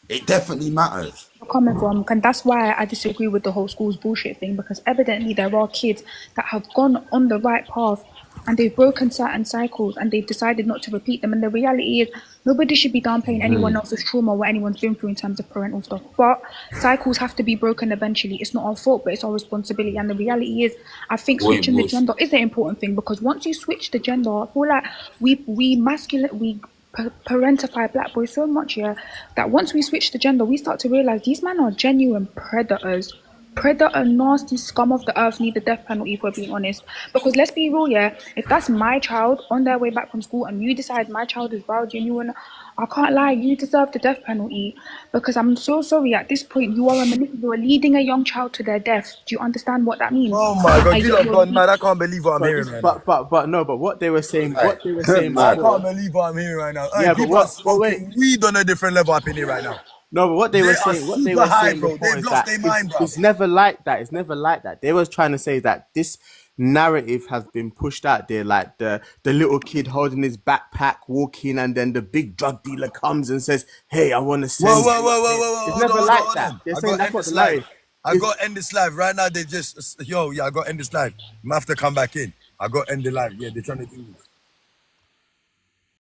It definitely matters. Coming from, and that's why I disagree with the whole school's bullshit thing, because evidently there are kids that have gone on the right path and they've broken certain cycles and they've decided not to repeat them. And the reality is nobody should be downplaying anyone else's trauma or what anyone's been through in terms of parental stuff, but cycles have to be broken eventually. It's not our fault, but it's our responsibility. And the reality is I think Wait, switching the boss. gender is the important thing, because once you switch the gender, I feel like we parentify black boys so much, yeah, that once we switch the gender, we start to realize these men are genuine predators. Predator, nasty scum of the earth, need the death penalty, for being honest. Because let's be real, yeah, if that's my child on their way back from school and you decide my child is rowdy and you wanna, I can't lie, you deserve the death penalty. Because I'm so sorry, at this point you are leading a young child to their death. Do you understand what that means? Oh my God, you lot You're gone mad. I can't believe what I'm hearing right now. But no, but what they were saying, what they were saying I before. can't believe what I'm hearing right now. Hey, Yeah, but people are but wait. smoking weed on a different level up in here right now. No, but what they They were are saying, super high, bro. before They've is lost that their mind, bro. it's never like that. It's never like that. They was trying to say that this narrative has been pushed out there, like the little kid holding his backpack, walking, and then the big drug dealer comes and says, "Hey, I want to send." Whoa. It's never like that. They're saying that's what the narrative. I got to end this live right now. They just, I got to end this live. I'm have to come back in. I got to end the live. Yeah, they're trying to do this.